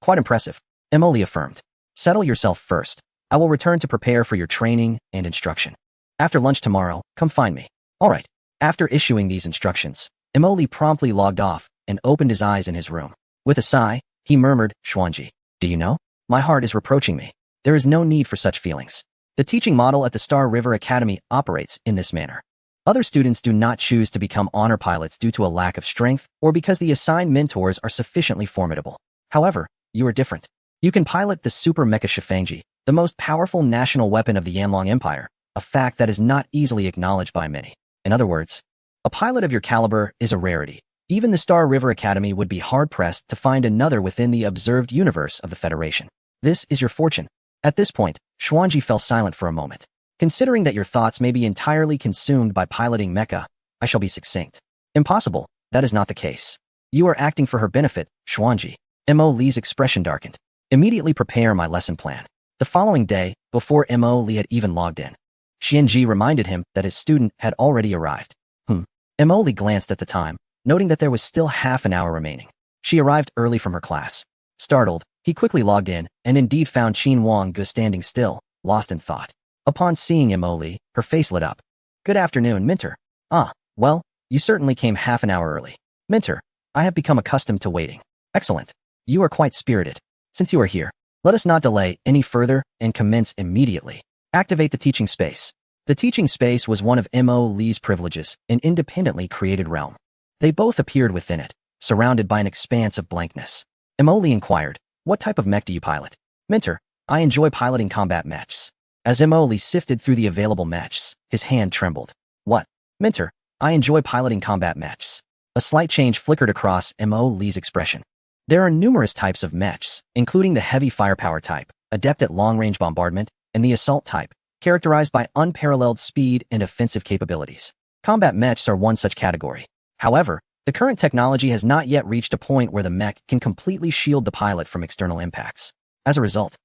Quite impressive," Mo Lee affirmed. "Settle yourself first. I will return to prepare for your training and instruction. After lunch tomorrow, come find me." "All right." After issuing these instructions, Mo Lee promptly logged off and opened his eyes in his room. With a sigh, he murmured, "Xuanji, do you know? My heart is reproaching me. There is no need for such feelings. The teaching model at the Star River Academy operates in this manner. Other students do not choose to become honor pilots due to a lack of strength or because the assigned mentors are sufficiently formidable. However, you are different. You can pilot the Super Mecha Shifangji, the most powerful national weapon of the Yanlong Empire, a fact that is not easily acknowledged by many. In other words, a pilot of your caliber is a rarity. Even the Star River Academy would be hard-pressed to find another within the observed universe of the Federation. This is your fortune." At this point, Xuanji fell silent for a moment. "Considering that your thoughts may be entirely consumed by piloting mecha, I shall be succinct. Impossible, that is not the case. You are acting for her benefit, Xuanji." Mo Lee's expression darkened. "Immediately prepare my lesson plan." The following day, before Mo Lee had even logged in, Xianji reminded him that his student had already arrived. Mo Lee glanced at the time, noting that there was still half an hour remaining. She arrived early from her class. Startled, he quickly logged in and indeed found Qin Wanga standing still, lost in thought. Upon seeing Mo Lee, her face lit up. "Good afternoon, Mentor." "Ah, well, you certainly came half an hour early." "Mentor, I have become accustomed to waiting." "Excellent. You are quite spirited. Since you are here, let us not delay any further and commence immediately. Activate the teaching space." The teaching space was one of Mo Lee's privileges, an independently created realm. They both appeared within it, surrounded by an expanse of blankness. Mo Lee inquired, "What type of mech do you pilot?" "Mentor, I enjoy piloting combat mechs." As Mo Lee sifted through the available mechs, his hand trembled. "What?" "Mentor, I enjoy piloting combat mechs." A slight change flickered across Mo Lee's expression. There are numerous types of mechs, including the heavy firepower type, adept at long-range bombardment, and the assault type, characterized by unparalleled speed and offensive capabilities. Combat mechs are one such category. However, the current technology has not yet reached a point where the mech can completely shield the pilot from external impacts. As a result,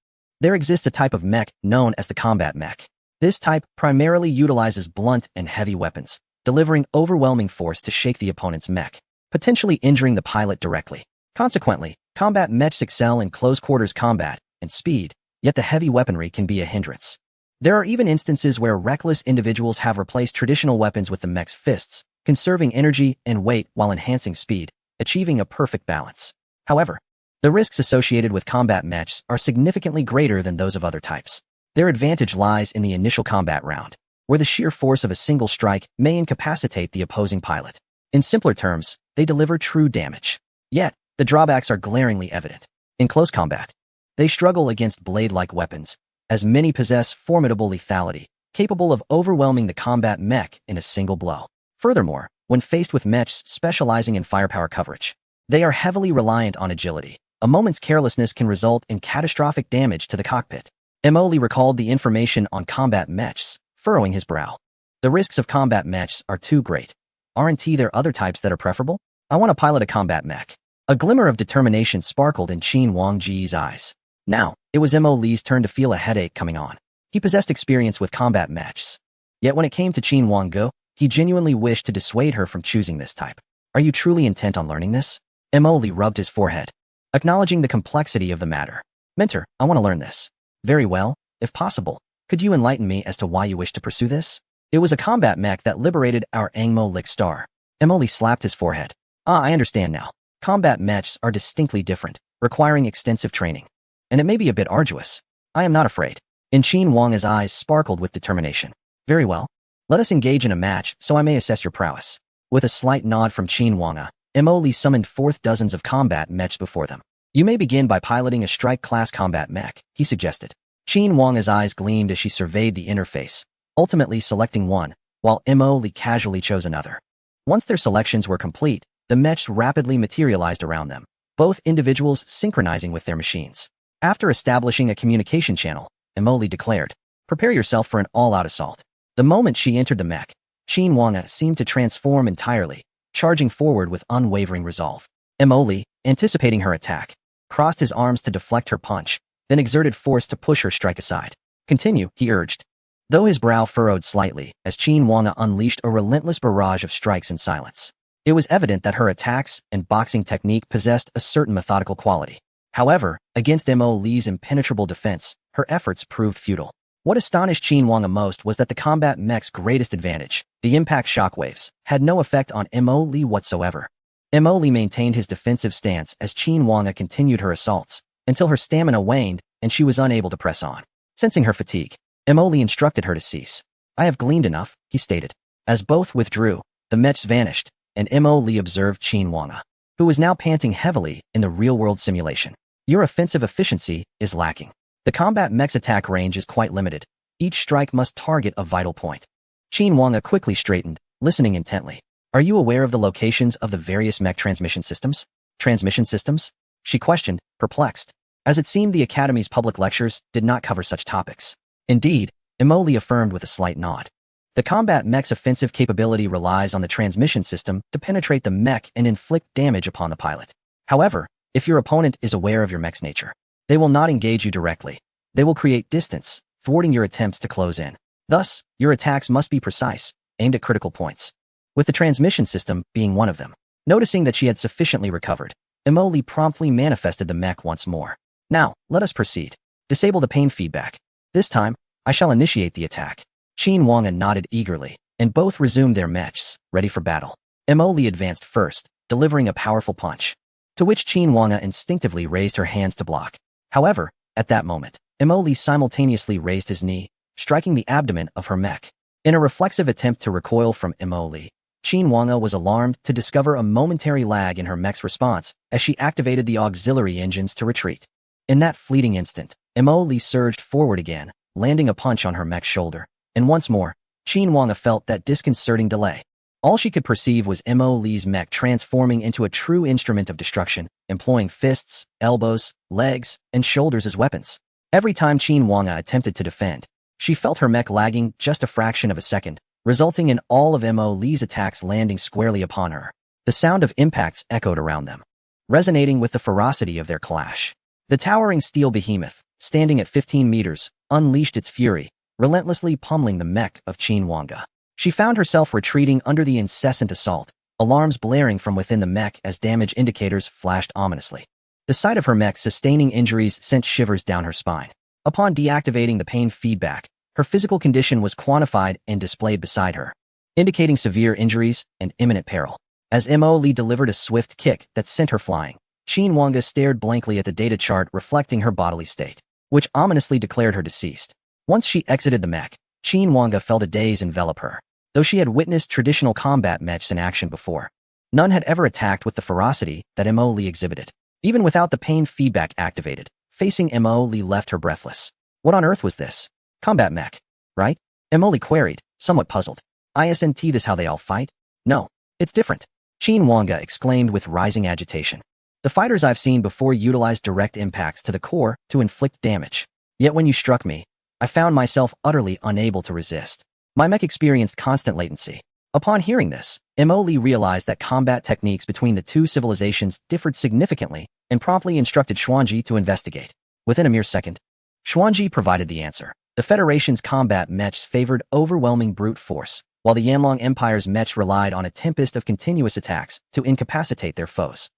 there exists a type of mech known as the combat mech. This type primarily utilizes blunt and heavy weapons, delivering overwhelming force to shake the opponent's mech, potentially injuring the pilot directly. Consequently, combat mechs excel in close-quarters combat and speed, yet the heavy weaponry can be a hindrance. There are even instances where reckless individuals have replaced traditional weapons with the mech's fists, conserving energy and weight while enhancing speed, achieving a perfect balance. However, the risks associated with combat mechs are significantly greater than those of other types. Their advantage lies in the initial combat round, where the sheer force of a single strike may incapacitate the opposing pilot. In simpler terms, they deliver true damage. Yet, the drawbacks are glaringly evident. In close combat, they struggle against blade-like weapons, as many possess formidable lethality, capable of overwhelming the combat mech in a single blow. Furthermore, when faced with mechs specializing in firepower coverage, they are heavily reliant on agility. A moment's carelessness can result in catastrophic damage to the cockpit. Emily recalled the information on combat mechs, furrowing his brow. The risks of combat mechs are too great. Aren't there other types that are preferable? I want to pilot a combat mech. A glimmer of determination sparkled in Qin Wangji's eyes. Now, it was Emily's turn to feel a headache coming on. He possessed experience with combat mechs. Yet when it came to Qin Wanggu, he genuinely wished to dissuade her from choosing this type. Are you truly intent on learning this? Emily rubbed his forehead, acknowledging the complexity of the matter. Mentor, I want to learn this. Very well, if possible. Could you enlighten me as to why you wish to pursue this? It was a combat mech that liberated our Angmo Lick star. Emily slapped his forehead. I understand now. Combat mechs are distinctly different, requiring extensive training. And it may be a bit arduous. I am not afraid. In Qin Wang's eyes sparkled with determination. Very well. Let us engage in a match so I may assess your prowess. With a slight nod from Qin Wang, Emily summoned forth dozens of combat mechs before them. You may begin by piloting a strike-class combat mech, he suggested. Qin Wang's eyes gleamed as she surveyed the interface, ultimately selecting one, while Emily casually chose another. Once their selections were complete, the mechs rapidly materialized around them, both individuals synchronizing with their machines. After establishing a communication channel, Emily declared, "Prepare yourself for an all-out assault." The moment she entered the mech, Qin Wang seemed to transform entirely, charging forward with unwavering resolve. Emily, anticipating her attack, crossed his arms to deflect her punch, then exerted force to push her strike aside. Continue, he urged. Though his brow furrowed slightly as Qin Wang unleashed a relentless barrage of strikes in silence, it was evident that her attacks and boxing technique possessed a certain methodical quality. However, against Emily's impenetrable defense, her efforts proved futile. What astonished Qin Wang most was that the combat mech's greatest advantage, the impact shockwaves, had no effect on Emily whatsoever. Emily maintained his defensive stance as Qin Wang continued her assaults, until her stamina waned and she was unable to press on. Sensing her fatigue, Emily instructed her to cease. I have gleaned enough, he stated. As both withdrew, the mechs vanished, and Emily observed Qin Wang, who was now panting heavily in the real-world simulation. Your offensive efficiency is lacking. The combat mech's attack range is quite limited. Each strike must target a vital point. Qin Wang quickly straightened, listening intently. Are you aware of the locations of the various mech transmission systems? Transmission systems? She questioned, perplexed, as it seemed the Academy's public lectures did not cover such topics. Indeed, Emily affirmed with a slight nod. The combat mech's offensive capability relies on the transmission system to penetrate the mech and inflict damage upon the pilot. However, if your opponent is aware of your mech's nature, they will not engage you directly. They will create distance, thwarting your attempts to close in. Thus, your attacks must be precise, aimed at critical points, with the transmission system being one of them. Noticing that she had sufficiently recovered, Emily promptly manifested the mech once more. Now, let us proceed. Disable the pain feedback. This time, I shall initiate the attack. Qin Wang nodded eagerly, and both resumed their mechs, ready for battle. Emily advanced first, delivering a powerful punch, to which Qin Wang instinctively raised her hands to block. However, at that moment, Emily simultaneously raised his knee, striking the abdomen of her mech. In a reflexive attempt to recoil from Emily, Qin Wang was alarmed to discover a momentary lag in her mech's response as she activated the auxiliary engines to retreat. In that fleeting instant, Emily surged forward again, landing a punch on her mech's shoulder. And once more, Qin Wang felt that disconcerting delay. All she could perceive was Emily's mech transforming into a true instrument of destruction, employing fists, elbows, legs, and shoulders as weapons. Every time Qin Wang attempted to defend, she felt her mech lagging just a fraction of a second, resulting in all of Emily's attacks landing squarely upon her. The sound of impacts echoed around them, resonating with the ferocity of their clash. The towering steel behemoth, standing at 15 meters, unleashed its fury, relentlessly pummeling the mech of Qin Wang. She found herself retreating under the incessant assault, alarms blaring from within the mech as damage indicators flashed ominously. The sight of her mech sustaining injuries sent shivers down her spine. Upon deactivating the pain feedback, her physical condition was quantified and displayed beside her. indicating severe injuries and imminent peril. As Mo Li delivered a swift kick that sent her flying, Qin Wanga stared blankly at the data chart reflecting her bodily state, which ominously declared her deceased. Once she exited the mech, Qin Wanga felt a daze envelop her. Though she had witnessed traditional combat mechs in action before, none had ever attacked with the ferocity that Mo Li exhibited. Even without the pain feedback activated, facing Mo Li left her breathless. What on earth was this? Combat mech, right? Mo Li queried, somewhat puzzled. Isn't this how they all fight? No, it's different. Qin Wanga exclaimed with rising agitation. The fighters I've seen before utilized direct impacts to the core to inflict damage. Yet when you struck me, I found myself utterly unable to resist. My mech experienced constant latency. Upon hearing this, Mo Li realized that combat techniques between the two civilizations differed significantly and promptly instructed Xuanji to investigate. Within a mere second, Xuanji provided the answer. The Federation's combat mechs favored overwhelming brute force, while the Yanlong Empire's mechs relied on a tempest of continuous attacks to incapacitate their foes.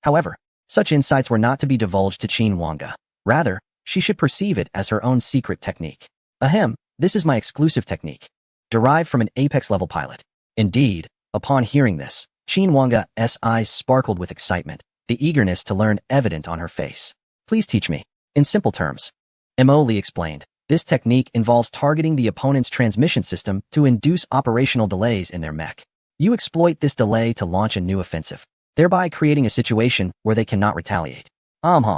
However, such insights were not to be divulged to Qin Wanga. Rather, she should perceive it as her own secret technique. This is my exclusive technique, derived from an Apex-level pilot. Indeed, upon hearing this, Qin Wanga's eyes sparkled with excitement, the eagerness to learn evident on her face. Please teach me. In simple terms, Mo Li explained, this technique involves targeting the opponent's transmission system to induce operational delays in their mech. You exploit this delay to launch a new offensive, thereby creating a situation where they cannot retaliate. Qin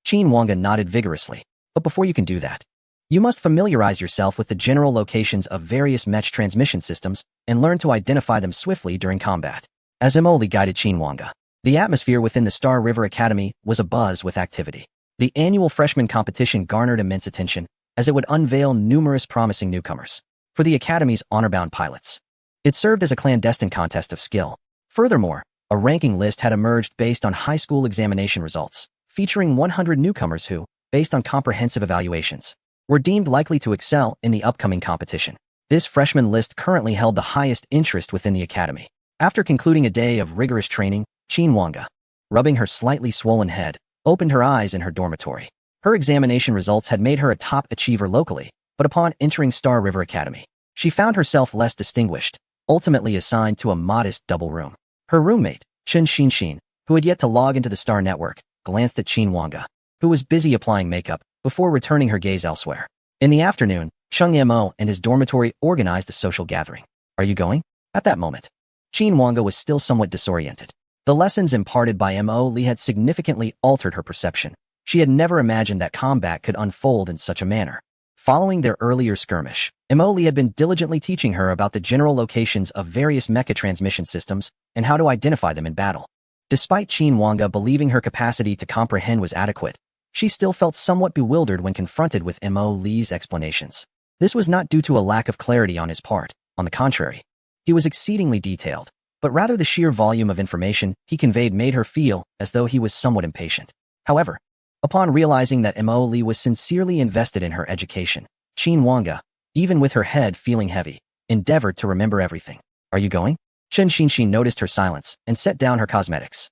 Wanga nodded vigorously. But before you can do that, you must familiarize yourself with the general locations of various mech transmission systems and learn to identify them swiftly during combat. As Mo Li guided Qin Wanga, the atmosphere within the Star River Academy was abuzz with activity. The annual freshman competition garnered immense attention, as it would unveil numerous promising newcomers for the Academy's honor-bound pilots. It served as a clandestine contest of skill. Furthermore, a ranking list had emerged based on high school examination results, featuring 100 newcomers who, based on comprehensive evaluations, were deemed likely to excel in the upcoming competition. This freshman list currently held the highest interest within the Academy. After concluding a day of rigorous training, Qin Wanga, rubbing her slightly swollen head, opened her eyes in her dormitory. Her examination results had made her a top achiever locally, but upon entering Star River Academy, she found herself less distinguished, ultimately assigned to a modest double room. Her roommate, Chen Xinxin, who had yet to log into the Star Network, glanced at Qin Wanga, who was busy applying makeup, before returning her gaze elsewhere. In the afternoon, Cheng Mo and his dormitory organized a social gathering. Are you going? At that moment, Qin Wanga was still somewhat disoriented. The lessons imparted by Mo Li had significantly altered her perception. She had never imagined that combat could unfold in such a manner. Following their earlier skirmish, Mo Li had been diligently teaching her about the general locations of various mecha transmission systems and how to identify them in battle. Despite Qin Wanga believing her capacity to comprehend was adequate, she still felt somewhat bewildered when confronted with Mo Li's explanations. This was not due to a lack of clarity on his part. On the contrary, he was exceedingly detailed, but rather the sheer volume of information he conveyed made her feel as though he was somewhat impatient. However, upon realizing that Mo Li was sincerely invested in her education, Qin Wanga, even with her head feeling heavy, endeavored to remember everything. Are you going? Chen Xinxin noticed her silence and set down her cosmetics.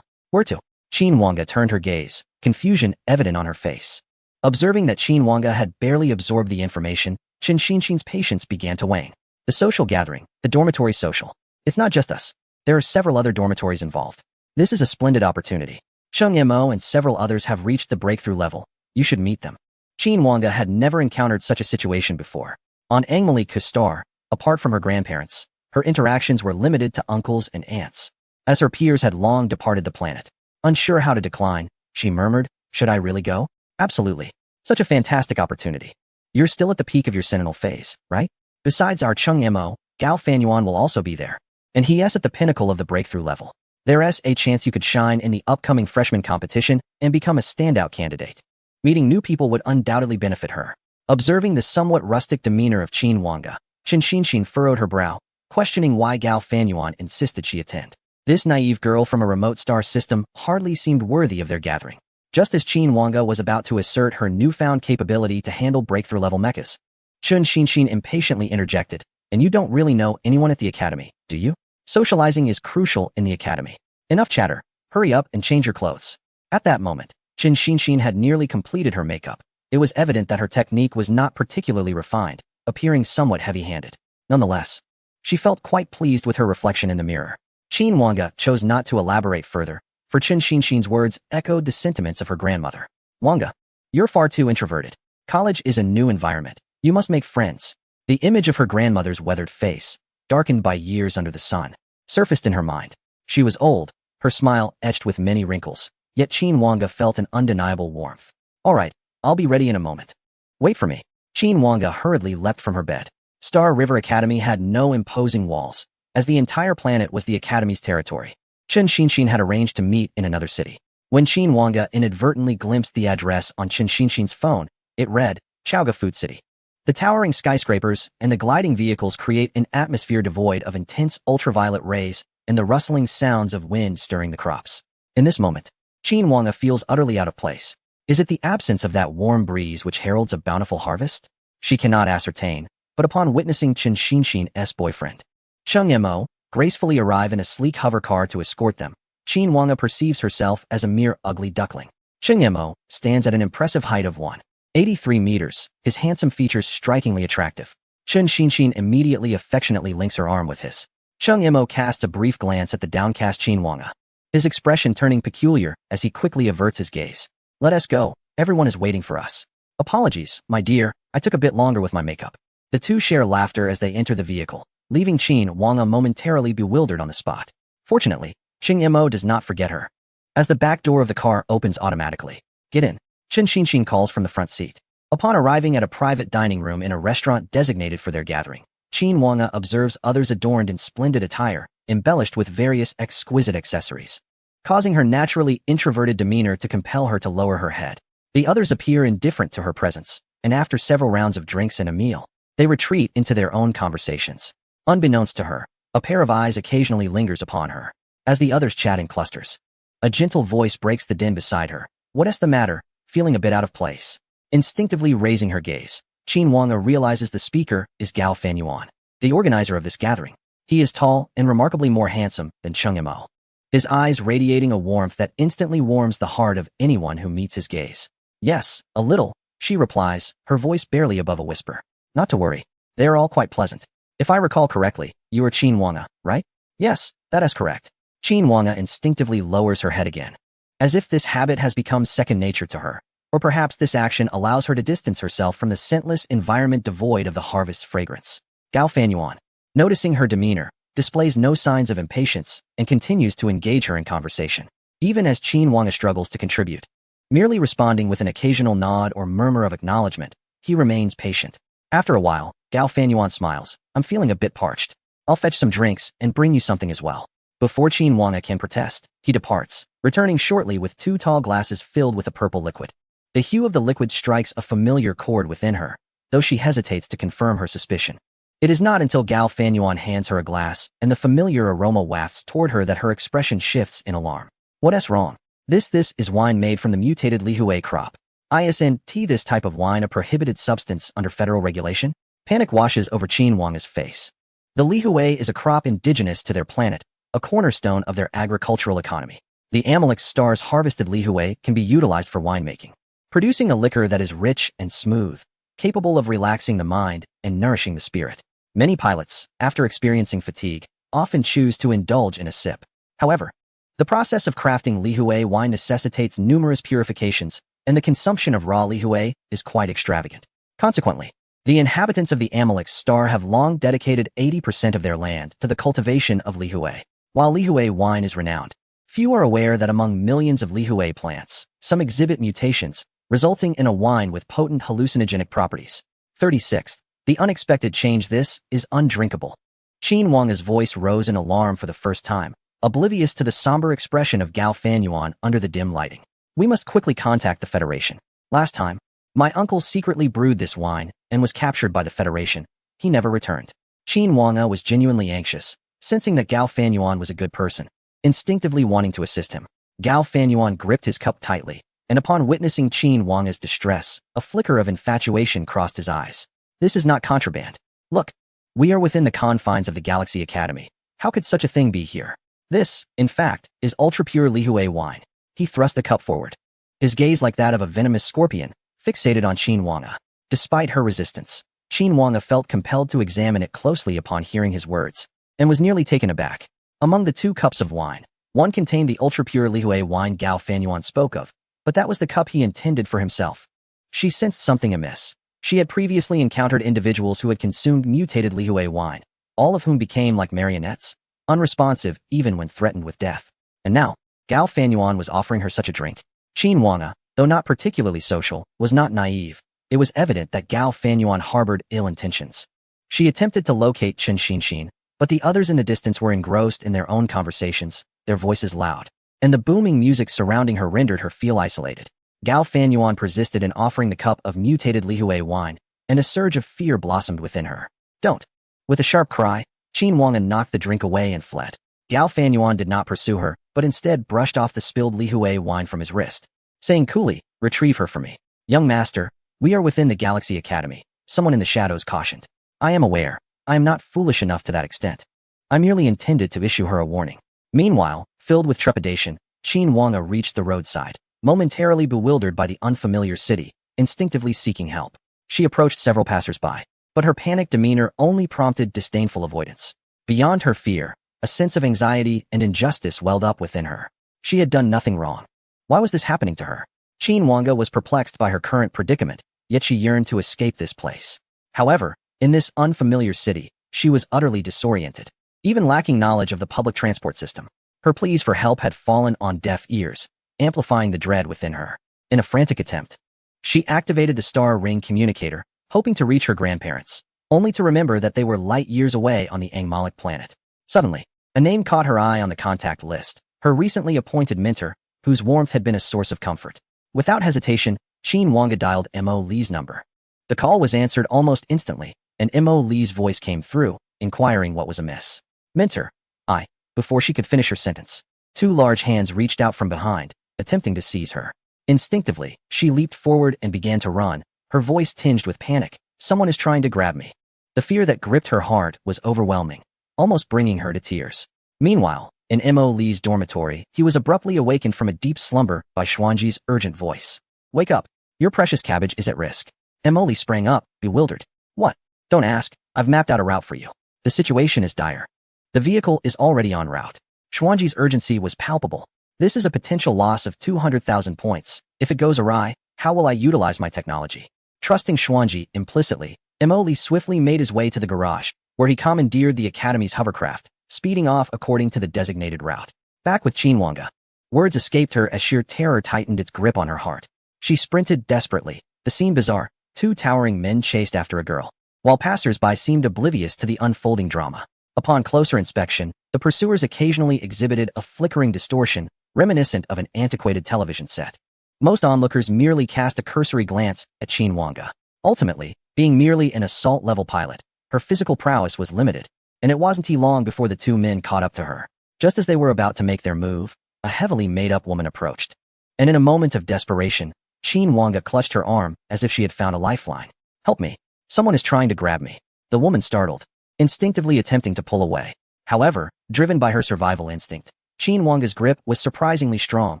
Where to? Qin Wanga turned her gaze, confusion evident on her face. Observing that Qin Wanga had barely absorbed the information, Chen Xinxin's patience began to wane. The social gathering, the dormitory social. It's not just us. There are several other dormitories involved. This is a splendid opportunity. Cheng Mo and several others have reached the breakthrough level. You should meet them. Qin Wanga had never encountered such a situation before. On Angmali Kustar, apart from her grandparents, her interactions were limited to uncles and aunts, as her peers had long departed the planet. Unsure how to decline, she murmured, should I really go? Absolutely. Such a fantastic opportunity. You're still at the peak of your seminal phase, right? Besides our Cheng Mo, Gao Fanyuan will also be there. And he is at the pinnacle of the breakthrough level. There's a chance you could shine in the upcoming freshman competition and become a standout candidate. Meeting new people would undoubtedly benefit her. Observing the somewhat rustic demeanor of Qin Wanga, Chen Xinxin furrowed her brow, questioning why Gao Fanyuan insisted she attend. This naive girl from a remote star system hardly seemed worthy of their gathering. Just as Qin Wanga was about to assert her newfound capability to handle breakthrough-level mechas, Chen Xinxin impatiently interjected, and you don't really know anyone at the academy, do you? Socializing is crucial in the academy. Enough chatter. Hurry up and change your clothes. At that moment, Chen Xinxin had nearly completed her makeup. It was evident that her technique was not particularly refined, appearing somewhat heavy-handed. Nonetheless, She felt quite pleased with her reflection in the mirror. Qin Wanga chose not to elaborate further, for Chen Xinxin's words echoed the sentiments of her grandmother. Wanga, you're far too introverted. College is a new environment. You must make friends. The image of her grandmother's weathered face, darkened by years under the sun, surfaced in her mind. She was old, her smile etched with many wrinkles, yet Qin Wanga felt an undeniable warmth. All right, I'll be ready in a moment. Wait for me. Qin Wanga hurriedly leapt from her bed. Star River Academy had no imposing walls, as the entire planet was the Academy's territory. Chen Xinxin had arranged to meet in another city. When Qin Wanga inadvertently glimpsed the address on Chen Xinxin's phone, it read, Chaoga Food City. The towering skyscrapers and the gliding vehicles create an atmosphere devoid of intense ultraviolet rays and the rustling sounds of wind stirring the crops. In this moment, Qin Wanga feels utterly out of place. Is it the absence of that warm breeze which heralds a bountiful harvest? She cannot ascertain, but upon witnessing Chen Xinxin's boyfriend, Cheng Mo, gracefully arrive in a sleek hover car to escort them, Qin Wanga perceives herself as a mere ugly duckling. Cheng Mo stands at an impressive height of 183 meters, his handsome features strikingly attractive. Chen Xinxin immediately affectionately links her arm with his. Cheng Mo casts a brief glance at the downcast Qin Wanga, his expression turning peculiar as he quickly averts his gaze. Let us go, everyone is waiting for us. Apologies, my dear, I took a bit longer with my makeup. The two share laughter as they enter the vehicle, leaving Qin Wanga momentarily bewildered on the spot. Fortunately, Cheng Mo does not forget her. As the back door of the car opens automatically, get in, Chen Xinxin calls from the front seat. Upon arriving at a private dining room in a restaurant designated for their gathering, Qin Wanga observes others adorned in splendid attire, embellished with various exquisite accessories, causing her naturally introverted demeanor to compel her to lower her head. The others appear indifferent to her presence, and after several rounds of drinks and a meal, they retreat into their own conversations. Unbeknownst to her, a pair of eyes occasionally lingers upon her, as the others chat in clusters. A gentle voice breaks the din beside her. What's the matter? Feeling a bit out of place. Instinctively raising her gaze, Qin Wanga realizes the speaker is Gao Fanyuan, the organizer of this gathering. He is tall and remarkably more handsome than Cheng Mo, his eyes radiating a warmth that instantly warms the heart of anyone who meets his gaze. Yes, a little, she replies, her voice barely above a whisper. Not to worry. They are all quite pleasant. If I recall correctly, you are Qin Wanga, right? Yes, that is correct. Qin Wanga instinctively lowers her head again, as if this habit has become second nature to her, or perhaps this action allows her to distance herself from the scentless environment devoid of the harvest's fragrance. Gao Fanyuan, noticing her demeanor, displays no signs of impatience and continues to engage her in conversation, even as Qin Wanga struggles to contribute. Merely responding with an occasional nod or murmur of acknowledgement, he remains patient. After a while, Gao Fanyuan smiles. I'm feeling a bit parched. I'll fetch some drinks and bring you something as well. Before Qin Wanga can protest, he departs, returning shortly with 2 tall glasses filled with a purple liquid. The hue of the liquid strikes a familiar chord within her, though she hesitates to confirm her suspicion. It is not until Gao Fanyuan hands her a glass and the familiar aroma wafts toward her that her expression shifts in alarm. What's wrong? This is wine made from the mutated Lihui crop. Isn't this type of wine a prohibited substance under federal regulation? Panic washes over Qin Wanga's face. The Lihui is a crop indigenous to their planet, a cornerstone of their agricultural economy. The Amalek Star's harvested Lihui can be utilized for winemaking, producing a liquor that is rich and smooth, capable of relaxing the mind and nourishing the spirit. Many pilots, after experiencing fatigue, often choose to indulge in a sip. However, the process of crafting Lihui wine necessitates numerous purifications, and the consumption of raw Lihui is quite extravagant. Consequently, the inhabitants of the Amalek Star have long dedicated 80% of their land to the cultivation of Lihui. While Lihui wine is renowned, few are aware that among millions of Lihui plants, some exhibit mutations, resulting in a wine with potent hallucinogenic properties. 36. The unexpected change. This is undrinkable. Qin Wanga's voice rose in alarm for the first time, oblivious to the somber expression of Gao Fanyuan under the dim lighting. We must quickly contact the Federation. Last time, my uncle secretly brewed this wine and was captured by the Federation. He never returned. Qin Wanga was genuinely anxious, sensing that Gao Fanyuan was a good person, instinctively wanting to assist him. Gao Fanyuan gripped his cup tightly, and upon witnessing Qin Wanga's distress, a flicker of infatuation crossed his eyes. This is not contraband. Look, we are within the confines of the Galaxy Academy. How could such a thing be here? This, in fact, is ultra-pure Lihui wine. He thrust the cup forward, his gaze like that of a venomous scorpion, fixated on Qin Wanga. Despite her resistance, Qin Wanga felt compelled to examine it closely upon hearing his words, and was nearly taken aback. Among the 2 cups of wine, one contained the ultra-pure Lihue wine Gao Fanyuan spoke of, but that was the cup he intended for himself. She sensed something amiss. She had previously encountered individuals who had consumed mutated Lihue wine, all of whom became like marionettes, unresponsive even when threatened with death. And now, Gao Fanyuan was offering her such a drink. Qin Wanga, though not particularly social, was not naive. It was evident that Gao Fanyuan harbored ill intentions. She attempted to locate Chen Xinxin, but the others in the distance were engrossed in their own conversations, their voices loud, and the booming music surrounding her rendered her feel isolated. Gao Fanyuan persisted in offering the cup of mutated Lihue wine, and a surge of fear blossomed within her. Don't! With a sharp cry, Qin Wanga knocked the drink away and fled. Gao Fanyuan did not pursue her, but instead brushed off the spilled Lihue wine from his wrist, saying coolly, "Retrieve her for me." "Young master, we are within the Galaxy Academy," someone in the shadows cautioned. "I am aware. I am not foolish enough to that extent. I merely intended to issue her a warning." Meanwhile, filled with trepidation, Qin Wanga reached the roadside, momentarily bewildered by the unfamiliar city, instinctively seeking help. She approached several passers-by, but her panicked demeanor only prompted disdainful avoidance. Beyond her fear, a sense of anxiety and injustice welled up within her. She had done nothing wrong. Why was this happening to her? Qin Wanga was perplexed by her current predicament, yet she yearned to escape this place. However, in this unfamiliar city, she was utterly disoriented, even lacking knowledge of the public transport system. Her pleas for help had fallen on deaf ears, amplifying the dread within her. In a frantic attempt, she activated the star ring communicator, hoping to reach her grandparents, only to remember that they were light years away on the Angmalic planet. Suddenly, a name caught her eye on the contact list, her recently appointed mentor, whose warmth had been a source of comfort. Without hesitation, Qin Wanga dialed Mo Li's number. The call was answered almost instantly, and Mo Li's voice came through, inquiring what was amiss. "Mentor, I." Before she could finish her sentence, 2 large hands reached out from behind, attempting to seize her. Instinctively, she leaped forward and began to run, her voice tinged with panic. "Someone is trying to grab me." The fear that gripped her heart was overwhelming, almost bringing her to tears. Meanwhile, in Mo Li's dormitory, he was abruptly awakened from a deep slumber by Xuanji's urgent voice. "Wake up! Your precious cabbage is at risk." Mo Li sprang up, bewildered. "What?" "Don't ask. I've mapped out a route for you. The situation is dire. The vehicle is already en route." Xuanji's urgency was palpable. "This is a potential loss of 200,000 points. If it goes awry, how will I utilize my technology?" Trusting Xuanji implicitly, Mo Li swiftly made his way to the garage, where he commandeered the Academy's hovercraft, speeding off according to the designated route. Back with Qin Wanga, words escaped her as sheer terror tightened its grip on her heart. She sprinted desperately, the scene bizarre. 2 towering men chased after a girl, while passers-by seemed oblivious to the unfolding drama. Upon closer inspection, the pursuers occasionally exhibited a flickering distortion, reminiscent of an antiquated television set. Most onlookers merely cast a cursory glance at Qin Wanga. Ultimately, being merely an assault-level pilot, her physical prowess was limited, and it wasn't long before the 2 men caught up to her. Just as they were about to make their move, a heavily made-up woman approached. And in a moment of desperation, Qin Wanga clutched her arm as if she had found a lifeline. "Help me. Someone is trying to grab me." The woman startled, instinctively attempting to pull away. However, driven by her survival instinct, Qin Wanga's grip was surprisingly strong,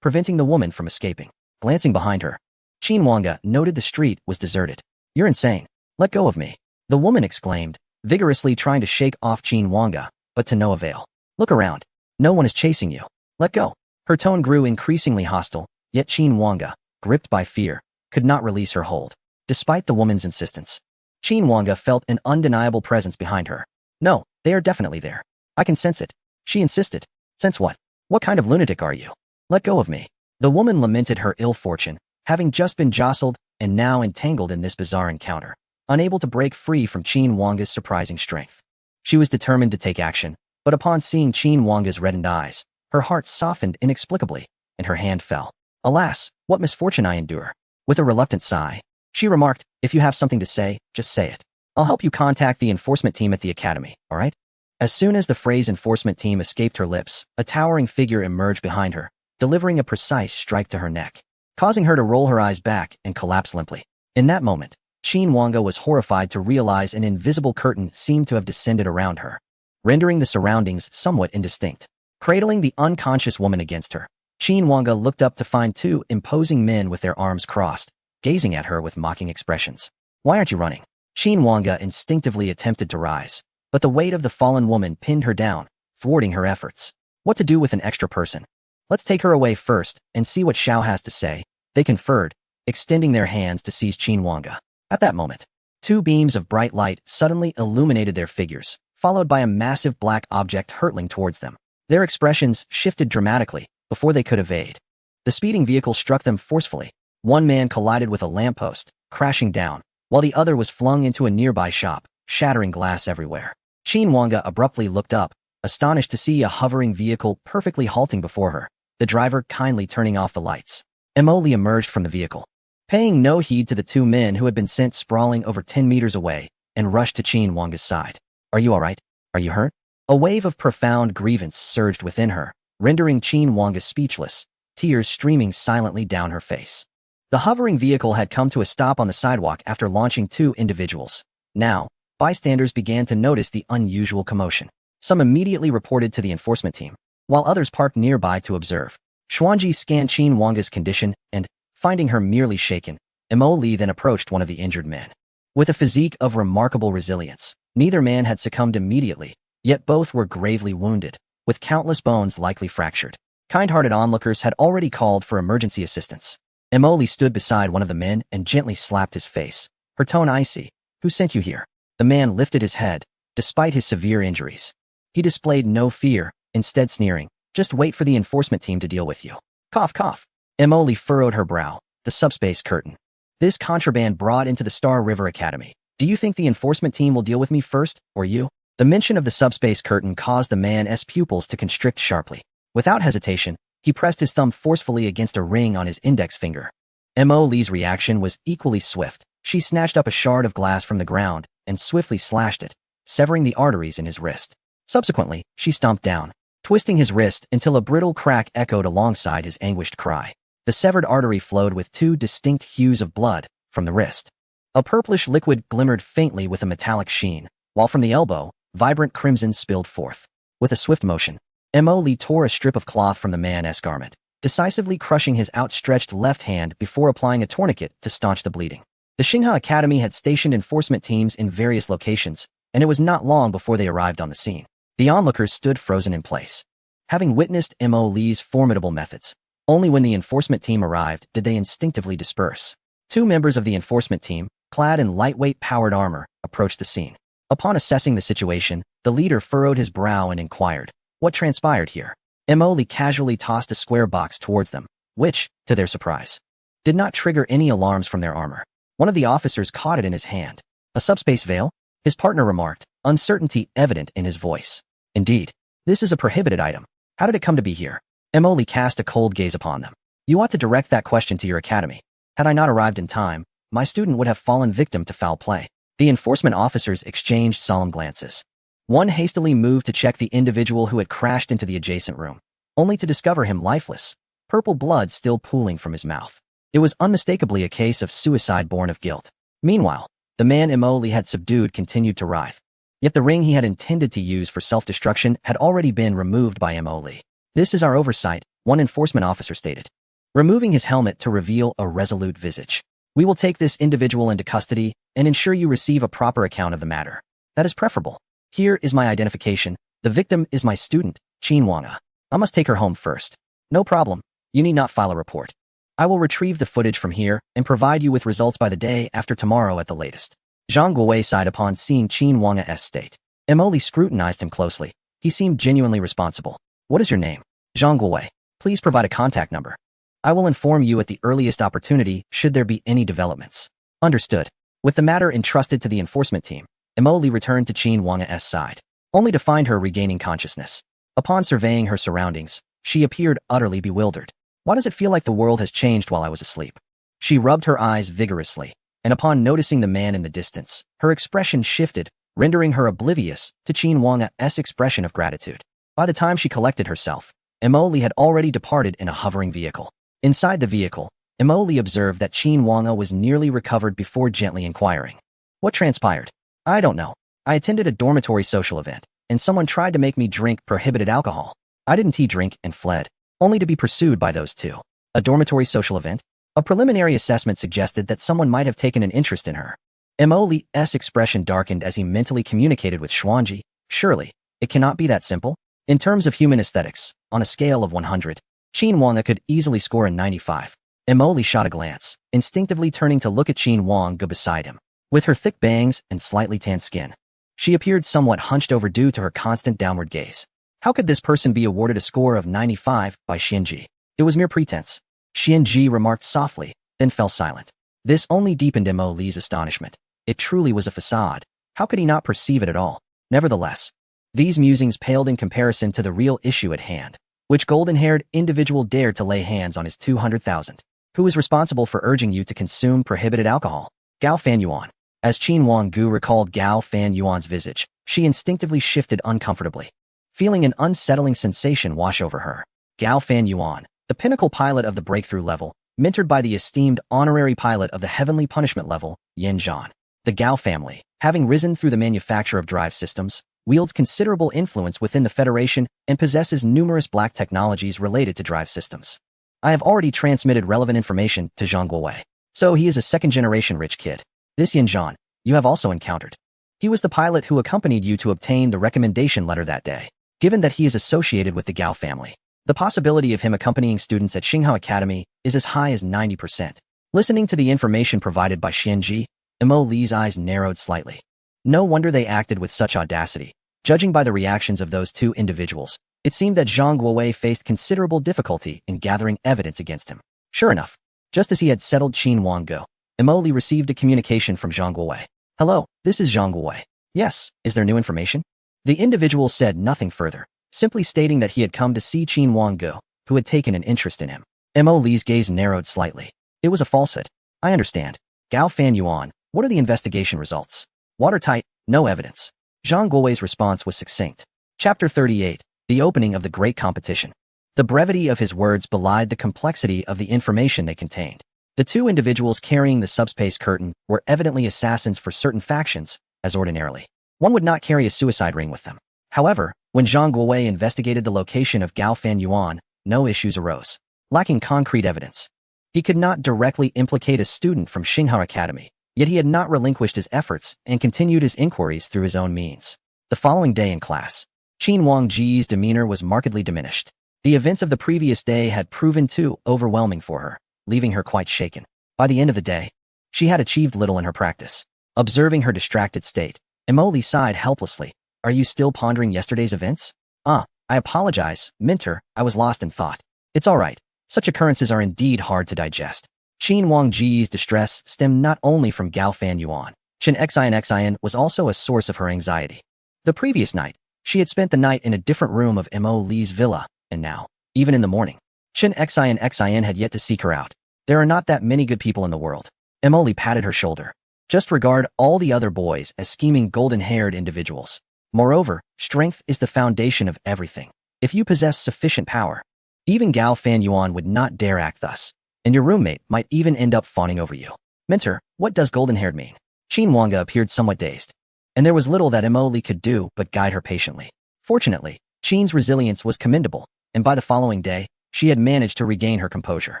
preventing the woman from escaping. Glancing behind her, Qin Wanga noted the street was deserted. "You're insane. Let go of me," the woman exclaimed, vigorously trying to shake off Qin Wanga, but to no avail. "Look around. No one is chasing you. Let go." Her tone grew increasingly hostile, yet Qin Wanga, gripped by fear, could not release her hold. Despite the woman's insistence, Qin Wanga felt an undeniable presence behind her. "No, they are definitely there. I can sense it," she insisted. "Sense what? What kind of lunatic are you? Let go of me." The woman lamented her ill fortune, having just been jostled and now entangled in this bizarre encounter, unable to break free from Qin Wanga's surprising strength. She was determined to take action, but upon seeing Qin Wanga's reddened eyes, her heart softened inexplicably, and her hand fell. "Alas, what misfortune I endure." With a reluctant sigh, she remarked, "If you have something to say, just say it. I'll help you contact the enforcement team at the academy, all right?" As soon as the phrase enforcement team escaped her lips, a towering figure emerged behind her, delivering a precise strike to her neck, causing her to roll her eyes back and collapse limply. In that moment, Qin Wanga was horrified to realize an invisible curtain seemed to have descended around her, rendering the surroundings somewhat indistinct. Cradling the unconscious woman against her, Qin Wanga looked up to find 2 imposing men with their arms crossed, gazing at her with mocking expressions. "Why aren't you running?" Qin Wanga instinctively attempted to rise, but the weight of the fallen woman pinned her down, thwarting her efforts. What to do with an extra person? Let's take her away first and see what Xiao has to say, they conferred, extending their hands to seize Qin Wanga. At that moment, two beams of bright light suddenly illuminated their figures, followed by a massive black object hurtling towards them. Their expressions shifted dramatically before they could evade. The speeding vehicle struck them forcefully. One man collided with a lamppost, crashing down, while the other was flung into a nearby shop, shattering glass everywhere. Qin Wanga abruptly looked up, astonished to see a hovering vehicle perfectly halting before her, the driver kindly turning off the lights. Emily emerged from the vehicle, paying no heed to the two men who had been sent sprawling over 10 meters away, and rushed to Qin Wanga's side. Are you all right? Are you hurt? A wave of profound grievance surged within her, rendering Qin Wanga speechless, tears streaming silently down her face. The hovering vehicle had come to a stop on the sidewalk after launching two individuals. Now, bystanders began to notice the unusual commotion. Some immediately reported to the enforcement team, while others parked nearby to observe. Xuanji scanned Qin Wanga's condition and, finding her merely shaken, Emily then approached one of the injured men. With a physique of remarkable resilience, neither man had succumbed immediately, yet both were gravely wounded, with countless bones likely fractured. Kind-hearted onlookers had already called for emergency assistance. Emily stood beside one of the men and gently slapped his face, her tone icy. Who sent you here? The man lifted his head, despite his severe injuries. He displayed no fear, instead sneering, just wait for the enforcement team to deal with you. Cough, cough. Emily furrowed her brow, the subspace curtain. This contraband brought into the Star River Academy. Do you think the enforcement team will deal with me first, or you? The mention of the subspace curtain caused the man's pupils to constrict sharply. Without hesitation, he pressed his thumb forcefully against a ring on his index finger. Emily's reaction was equally swift. She snatched up a shard of glass from the ground and swiftly slashed it, severing the arteries in his wrist. Subsequently, she stomped down, twisting his wrist until a brittle crack echoed alongside his anguished cry. The severed artery flowed with two distinct hues of blood from the wrist. A purplish liquid glimmered faintly with a metallic sheen, while from the elbow, vibrant crimson spilled forth. With a swift motion, Emily tore a strip of cloth from the man's garment, decisively crushing his outstretched left hand before applying a tourniquet to staunch the bleeding. The Xinghe Academy had stationed enforcement teams in various locations, and it was not long before they arrived on the scene. The onlookers stood frozen in place. Having witnessed Emily's formidable methods, only when the enforcement team arrived did they instinctively disperse. Two members of the enforcement team, clad in lightweight powered armor, approached the scene. Upon assessing the situation, the leader furrowed his brow and inquired, what transpired here? Emily casually tossed a square box towards them, which, to their surprise, did not trigger any alarms from their armor. One of the officers caught it in his hand. A subspace veil? His partner remarked, uncertainty evident in his voice. Indeed, this is a prohibited item. How did it come to be here? Emily cast a cold gaze upon them. You ought to direct that question to your academy. Had I not arrived in time, my student would have fallen victim to foul play. The enforcement officers exchanged solemn glances. One hastily moved to check the individual who had crashed into the adjacent room, only to discover him lifeless, purple blood still pooling from his mouth. It was unmistakably a case of suicide born of guilt. Meanwhile, the man Emily had subdued continued to writhe. Yet the ring he had intended to use for self-destruction had already been removed by Emily. This is our oversight, one enforcement officer stated, removing his helmet to reveal a resolute visage. We will take this individual into custody and ensure you receive a proper account of the matter. That is preferable. Here is my identification. The victim is my student, Qin Wanga. I must take her home first. No problem. You need not file a report. I will retrieve the footage from here and provide you with results by the day after tomorrow at the latest. Zhang Guowei sighed upon seeing Qin Wanga's state. Emily scrutinized him closely. He seemed genuinely responsible. What is your name? Zhang Guowei. Please provide a contact number. I will inform you at the earliest opportunity should there be any developments. Understood. With the matter entrusted to the enforcement team, Emily returned to Qin Wanga's side, only to find her regaining consciousness. Upon surveying her surroundings, she appeared utterly bewildered. Why does it feel like the world has changed while I was asleep? She rubbed her eyes vigorously, and upon noticing the man in the distance, her expression shifted, rendering her oblivious to Qin Wanga's expression of gratitude. By the time she collected herself, Emily had already departed in a hovering vehicle. Inside the vehicle, Emily observed that Qin Wanga was nearly recovered before gently inquiring. What transpired? I don't know. I attended a dormitory social event, and someone tried to make me drink prohibited alcohol. I didn't drink and fled, only to be pursued by those two. A dormitory social event? A preliminary assessment suggested that someone might have taken an interest in her. Mo Li's expression darkened as he mentally communicated with Xuanji. Surely, it cannot be that simple? In terms of human aesthetics, on a scale of 100, Qin Wang could easily score a 95. Mo Li shot a glance, instinctively turning to look at Qin Wang beside him. With her thick bangs and slightly tanned skin, she appeared somewhat hunched over due to her constant downward gaze. How could this person be awarded a score of 95 by Xianji? It was mere pretense. Xianji remarked softly, then fell silent. This only deepened Mo Li's astonishment. It truly was a facade. How could he not perceive it at all? Nevertheless, these musings paled in comparison to the real issue at hand. Which golden-haired individual dared to lay hands on his 200,000? Who was responsible for urging you to consume prohibited alcohol? Gao Fanyuan. As Qin Wanggu recalled Gao Fanyuan's visage, she instinctively shifted uncomfortably, feeling an unsettling sensation wash over her. Gao Fanyuan, the pinnacle pilot of the breakthrough level, mentored by the esteemed honorary pilot of the heavenly punishment level, Yin Zhan. The Gao family, having risen through the manufacture of drive systems, wields considerable influence within the Federation and possesses numerous black technologies related to drive systems. I have already transmitted relevant information to Zhang Guowei, so he is a second-generation rich kid. This Yin Zhan, you have also encountered. He was the pilot who accompanied you to obtain the recommendation letter that day. Given that he is associated with the Gao family, the possibility of him accompanying students at Xinghao Academy is as high as 90%. Listening to the information provided by Xianji, Mo Li's eyes narrowed slightly. No wonder they acted with such audacity. Judging by the reactions of those two individuals, it seemed that Zhang Guowei faced considerable difficulty in gathering evidence against him. Sure enough, just as he had settled Qin Wanggu, Mo Li received a communication from Zhang Guowei. Hello, this is Zhang Guowei. Yes, is there new information? The individual said nothing further, simply stating that he had come to see Qin Wanggu, who had taken an interest in him. Mo Li's gaze narrowed slightly. It was a falsehood. I understand. Gao Fanyuan, what are the investigation results? Watertight, no evidence. Zhang Guowei's response was succinct. Chapter 38, The Opening of the Great Competition. The brevity of his words belied the complexity of the information they contained. The two individuals carrying the subspace curtain were evidently assassins for certain factions, as ordinarily one would not carry a suicide ring with them. However, when Zhang Guowei investigated the location of Gao Fanyuan, no issues arose. Lacking concrete evidence, he could not directly implicate a student from Xinghao Academy, yet he had not relinquished his efforts and continued his inquiries through his own means. The following day in class, Qin Wangji's demeanor was markedly diminished. The events of the previous day had proven too overwhelming for her, leaving her quite shaken. By the end of the day, she had achieved little in her practice. Observing her distracted state, Mo Li sighed helplessly. Are you still pondering yesterday's events? I apologize, Mentor, I was lost in thought. It's all right. Such occurrences are indeed hard to digest. Qin Wangji's distress stemmed not only from Gao Fanyuan. Chen Xin was also a source of her anxiety. The previous night, she had spent the night in a different room of Mo Li's villa, and now, even in the morning, Chen Xin had yet to seek her out. There are not that many good people in the world. Mo Li patted her shoulder. Just regard all the other boys as scheming golden-haired individuals. Moreover, strength is the foundation of everything. If you possess sufficient power, even Gao Fanyuan would not dare act thus, and your roommate might even end up fawning over you. Mentor, what does golden-haired mean? Qin Wanggu appeared somewhat dazed, and there was little that Mo Li could do but guide her patiently. Fortunately, Qin's resilience was commendable, and by the following day, she had managed to regain her composure.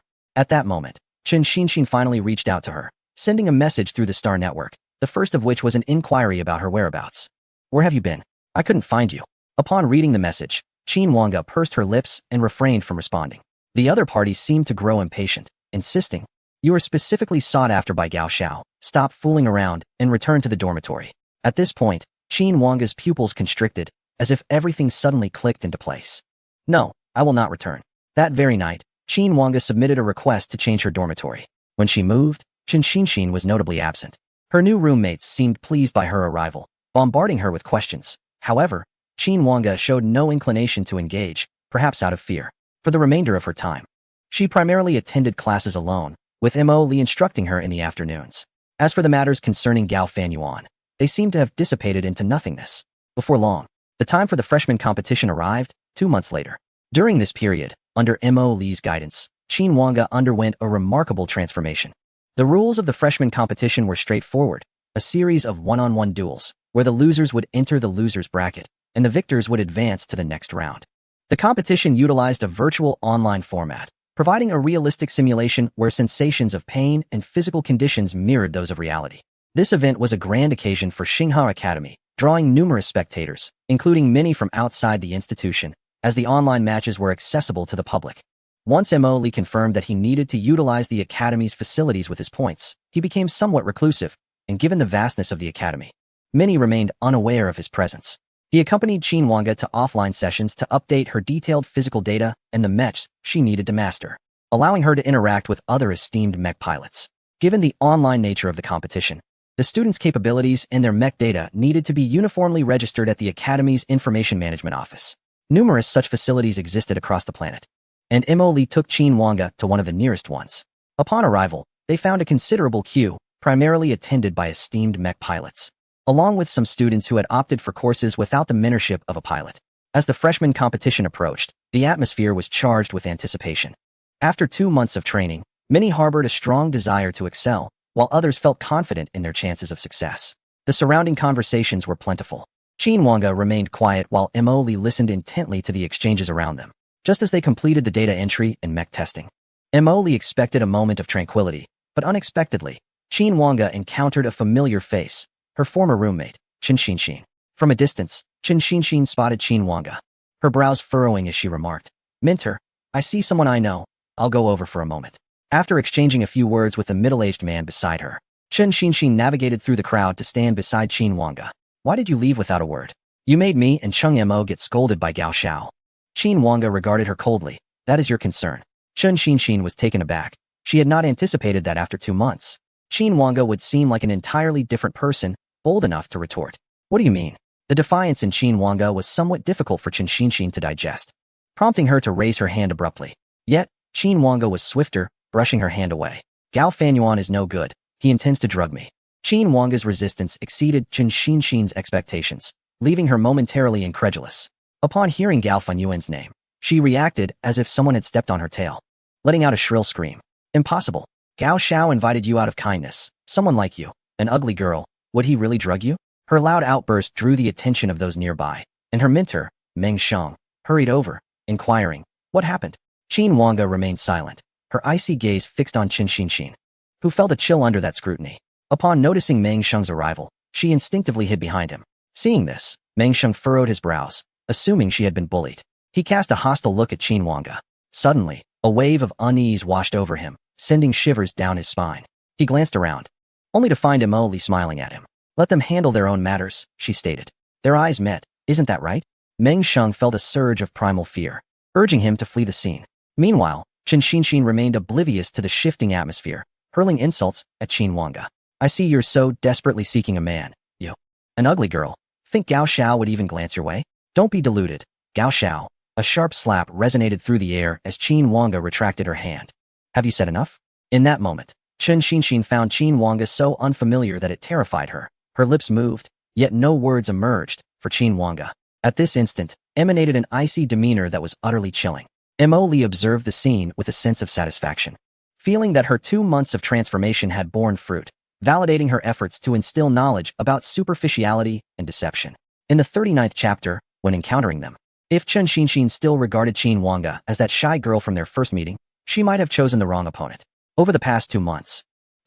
At that moment, Chen Xinxin finally reached out to her, sending a message through the Star Network, the first of which was an inquiry about her whereabouts. Where have you been? I couldn't find you. Upon reading the message, Qin Wanggu pursed her lips and refrained from responding. The other party seemed to grow impatient, insisting, you are specifically sought after by Gao Xiao. Stop fooling around and return to the dormitory. At this point, Qin Wanggu's pupils constricted, as if everything suddenly clicked into place. No, I will not return. That very night, Qin Wanggu submitted a request to change her dormitory. When she moved, Chen Xinxin was notably absent. Her new roommates seemed pleased by her arrival, bombarding her with questions. However, Qin Wanggu showed no inclination to engage, perhaps out of fear. For the remainder of her time, she primarily attended classes alone, with Mo Li instructing her in the afternoons. As for the matters concerning Gao Fanyuan, they seemed to have dissipated into nothingness. Before long, the time for the freshman competition arrived, 2 months later. During this period, under Mo Li's guidance, Qin Wanggu underwent a remarkable transformation. The rules of the freshman competition were straightforward, a series of one-on-one duels, where the losers would enter the losers bracket, and the victors would advance to the next round. The competition utilized a virtual online format, providing a realistic simulation where sensations of pain and physical conditions mirrored those of reality. This event was a grand occasion for Xinghua Academy, drawing numerous spectators, including many from outside the institution, as the online matches were accessible to the public. Once Mo Li confirmed that he needed to utilize the academy's facilities with his points, he became somewhat reclusive, and given the vastness of the academy, many remained unaware of his presence. He accompanied Qin Wanga to offline sessions to update her detailed physical data and the mechs she needed to master, allowing her to interact with other esteemed mech pilots. Given the online nature of the competition, the students' capabilities and their mech data needed to be uniformly registered at the Academy's Information Management Office. Numerous such facilities existed across the planet, and Mo Li took Qin Wanga to one of the nearest ones. Upon arrival, they found a considerable queue, primarily attended by esteemed mech pilots, along with some students who had opted for courses without the mentorship of a pilot. As the freshman competition approached, the atmosphere was charged with anticipation. After 2 months of training, many harbored a strong desire to excel, while others felt confident in their chances of success. The surrounding conversations were plentiful. Qin Wanga remained quiet while Mo Li listened intently to the exchanges around them. Just as they completed the data entry and mech testing, Mo Li expected a moment of tranquility, but unexpectedly, Qin Wanga encountered a familiar face, her former roommate, Chen Xinxin. From a distance, Chen Xinxin spotted Qin Wanga, her brows furrowing as she remarked, "Mentor, I see someone I know. I'll go over for a moment." After exchanging a few words with the middle-aged man beside her, Chen Xinxin navigated through the crowd to stand beside Qin Wanga. "Why did you leave without a word? You made me and Chung Mo get scolded by Gao Xiao." Qin Wanga regarded her coldly. "That is your concern." Chen Xinxin was taken aback. She had not anticipated that after 2 months, Qin Wanga would seem like an entirely different person, bold enough to retort. "What do you mean?" The defiance in Qin Wanga was somewhat difficult for Chen Xinxin to digest, prompting her to raise her hand abruptly. Yet, Qin Wanga was swifter, brushing her hand away. "Gao Fanyuan is no good. He intends to drug me." Qin Wanga's resistance exceeded Chen Xinxin's expectations, leaving her momentarily incredulous. Upon hearing Gao Fanyuan's name, she reacted as if someone had stepped on her tail, letting out a shrill scream. "Impossible. Gao Xiao invited you out of kindness. Someone like you, an ugly girl, would he really drug you?" Her loud outburst drew the attention of those nearby, and her mentor, Meng Sheng, hurried over, inquiring, "What happened?" Qin Wanga remained silent, her icy gaze fixed on Chen Xinxin, who felt a chill under that scrutiny. Upon noticing Meng Sheng's arrival, she instinctively hid behind him. Seeing this, Meng Sheng furrowed his brows, assuming she had been bullied. He cast a hostile look at Qin Wanga. Suddenly, a wave of unease washed over him, sending shivers down his spine. He glanced around, only to find Mo Li smiling at him. "Let them handle their own matters," she stated. Their eyes met. "Isn't that right?" Meng Sheng felt a surge of primal fear, urging him to flee the scene. Meanwhile, Chen Xinxin remained oblivious to the shifting atmosphere, hurling insults at Qin Wanga. "I see you're so desperately seeking a man, you. An ugly girl. Think Gao Xiao would even glance your way? Don't be deluded, Gao Xiao." A sharp slap resonated through the air as Qin Wanga retracted her hand. "Have you said enough?" In that moment, Chen Xinxin found Qin Wanga so unfamiliar that it terrified her. Her lips moved, yet no words emerged, for Qin Wanga, at this instant, emanated an icy demeanor that was utterly chilling. Mo Li observed the scene with a sense of satisfaction, feeling that her 2 months of transformation had borne fruit, validating her efforts to instill knowledge about superficiality and deception. In the 39th chapter, when encountering them, if Chen Xinxin still regarded Qin Wanga as that shy girl from their first meeting, she might have chosen the wrong opponent. Over the past 2 months,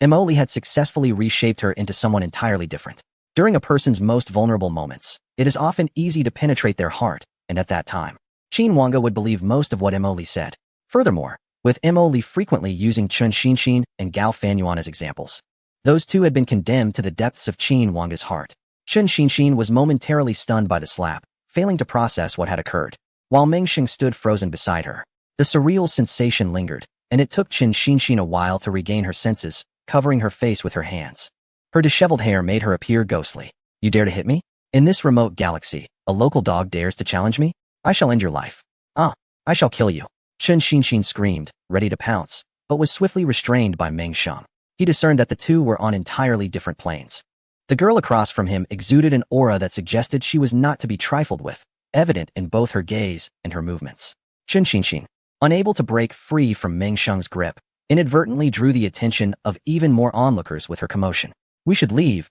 Mo Li had successfully reshaped her into someone entirely different. During a person's most vulnerable moments, it is often easy to penetrate their heart, and at that time, Qin Wanga would believe most of what Mo Li said. Furthermore, with Mo Li frequently using Chen Xinxin and Gao Fanyuan as examples, those two had been condemned to the depths of Qin Wanga's heart. Chen Xinxin was momentarily stunned by the slap, failing to process what had occurred, while Meng Sheng stood frozen beside her. The surreal sensation lingered, and it took Chen Xinxin a while to regain her senses, covering her face with her hands. Her disheveled hair made her appear ghostly. "You dare to hit me? In this remote galaxy, a local dog dares to challenge me? I shall end your life. Ah, I shall kill you." Chen Xinxin screamed, ready to pounce, but was swiftly restrained by Meng Sheng. He discerned that the two were on entirely different planes. The girl across from him exuded an aura that suggested she was not to be trifled with, evident in both her gaze and her movements. Chen Xinxin, unable to break free from Meng Sheng's grip, inadvertently drew the attention of even more onlookers with her commotion. We should leave,"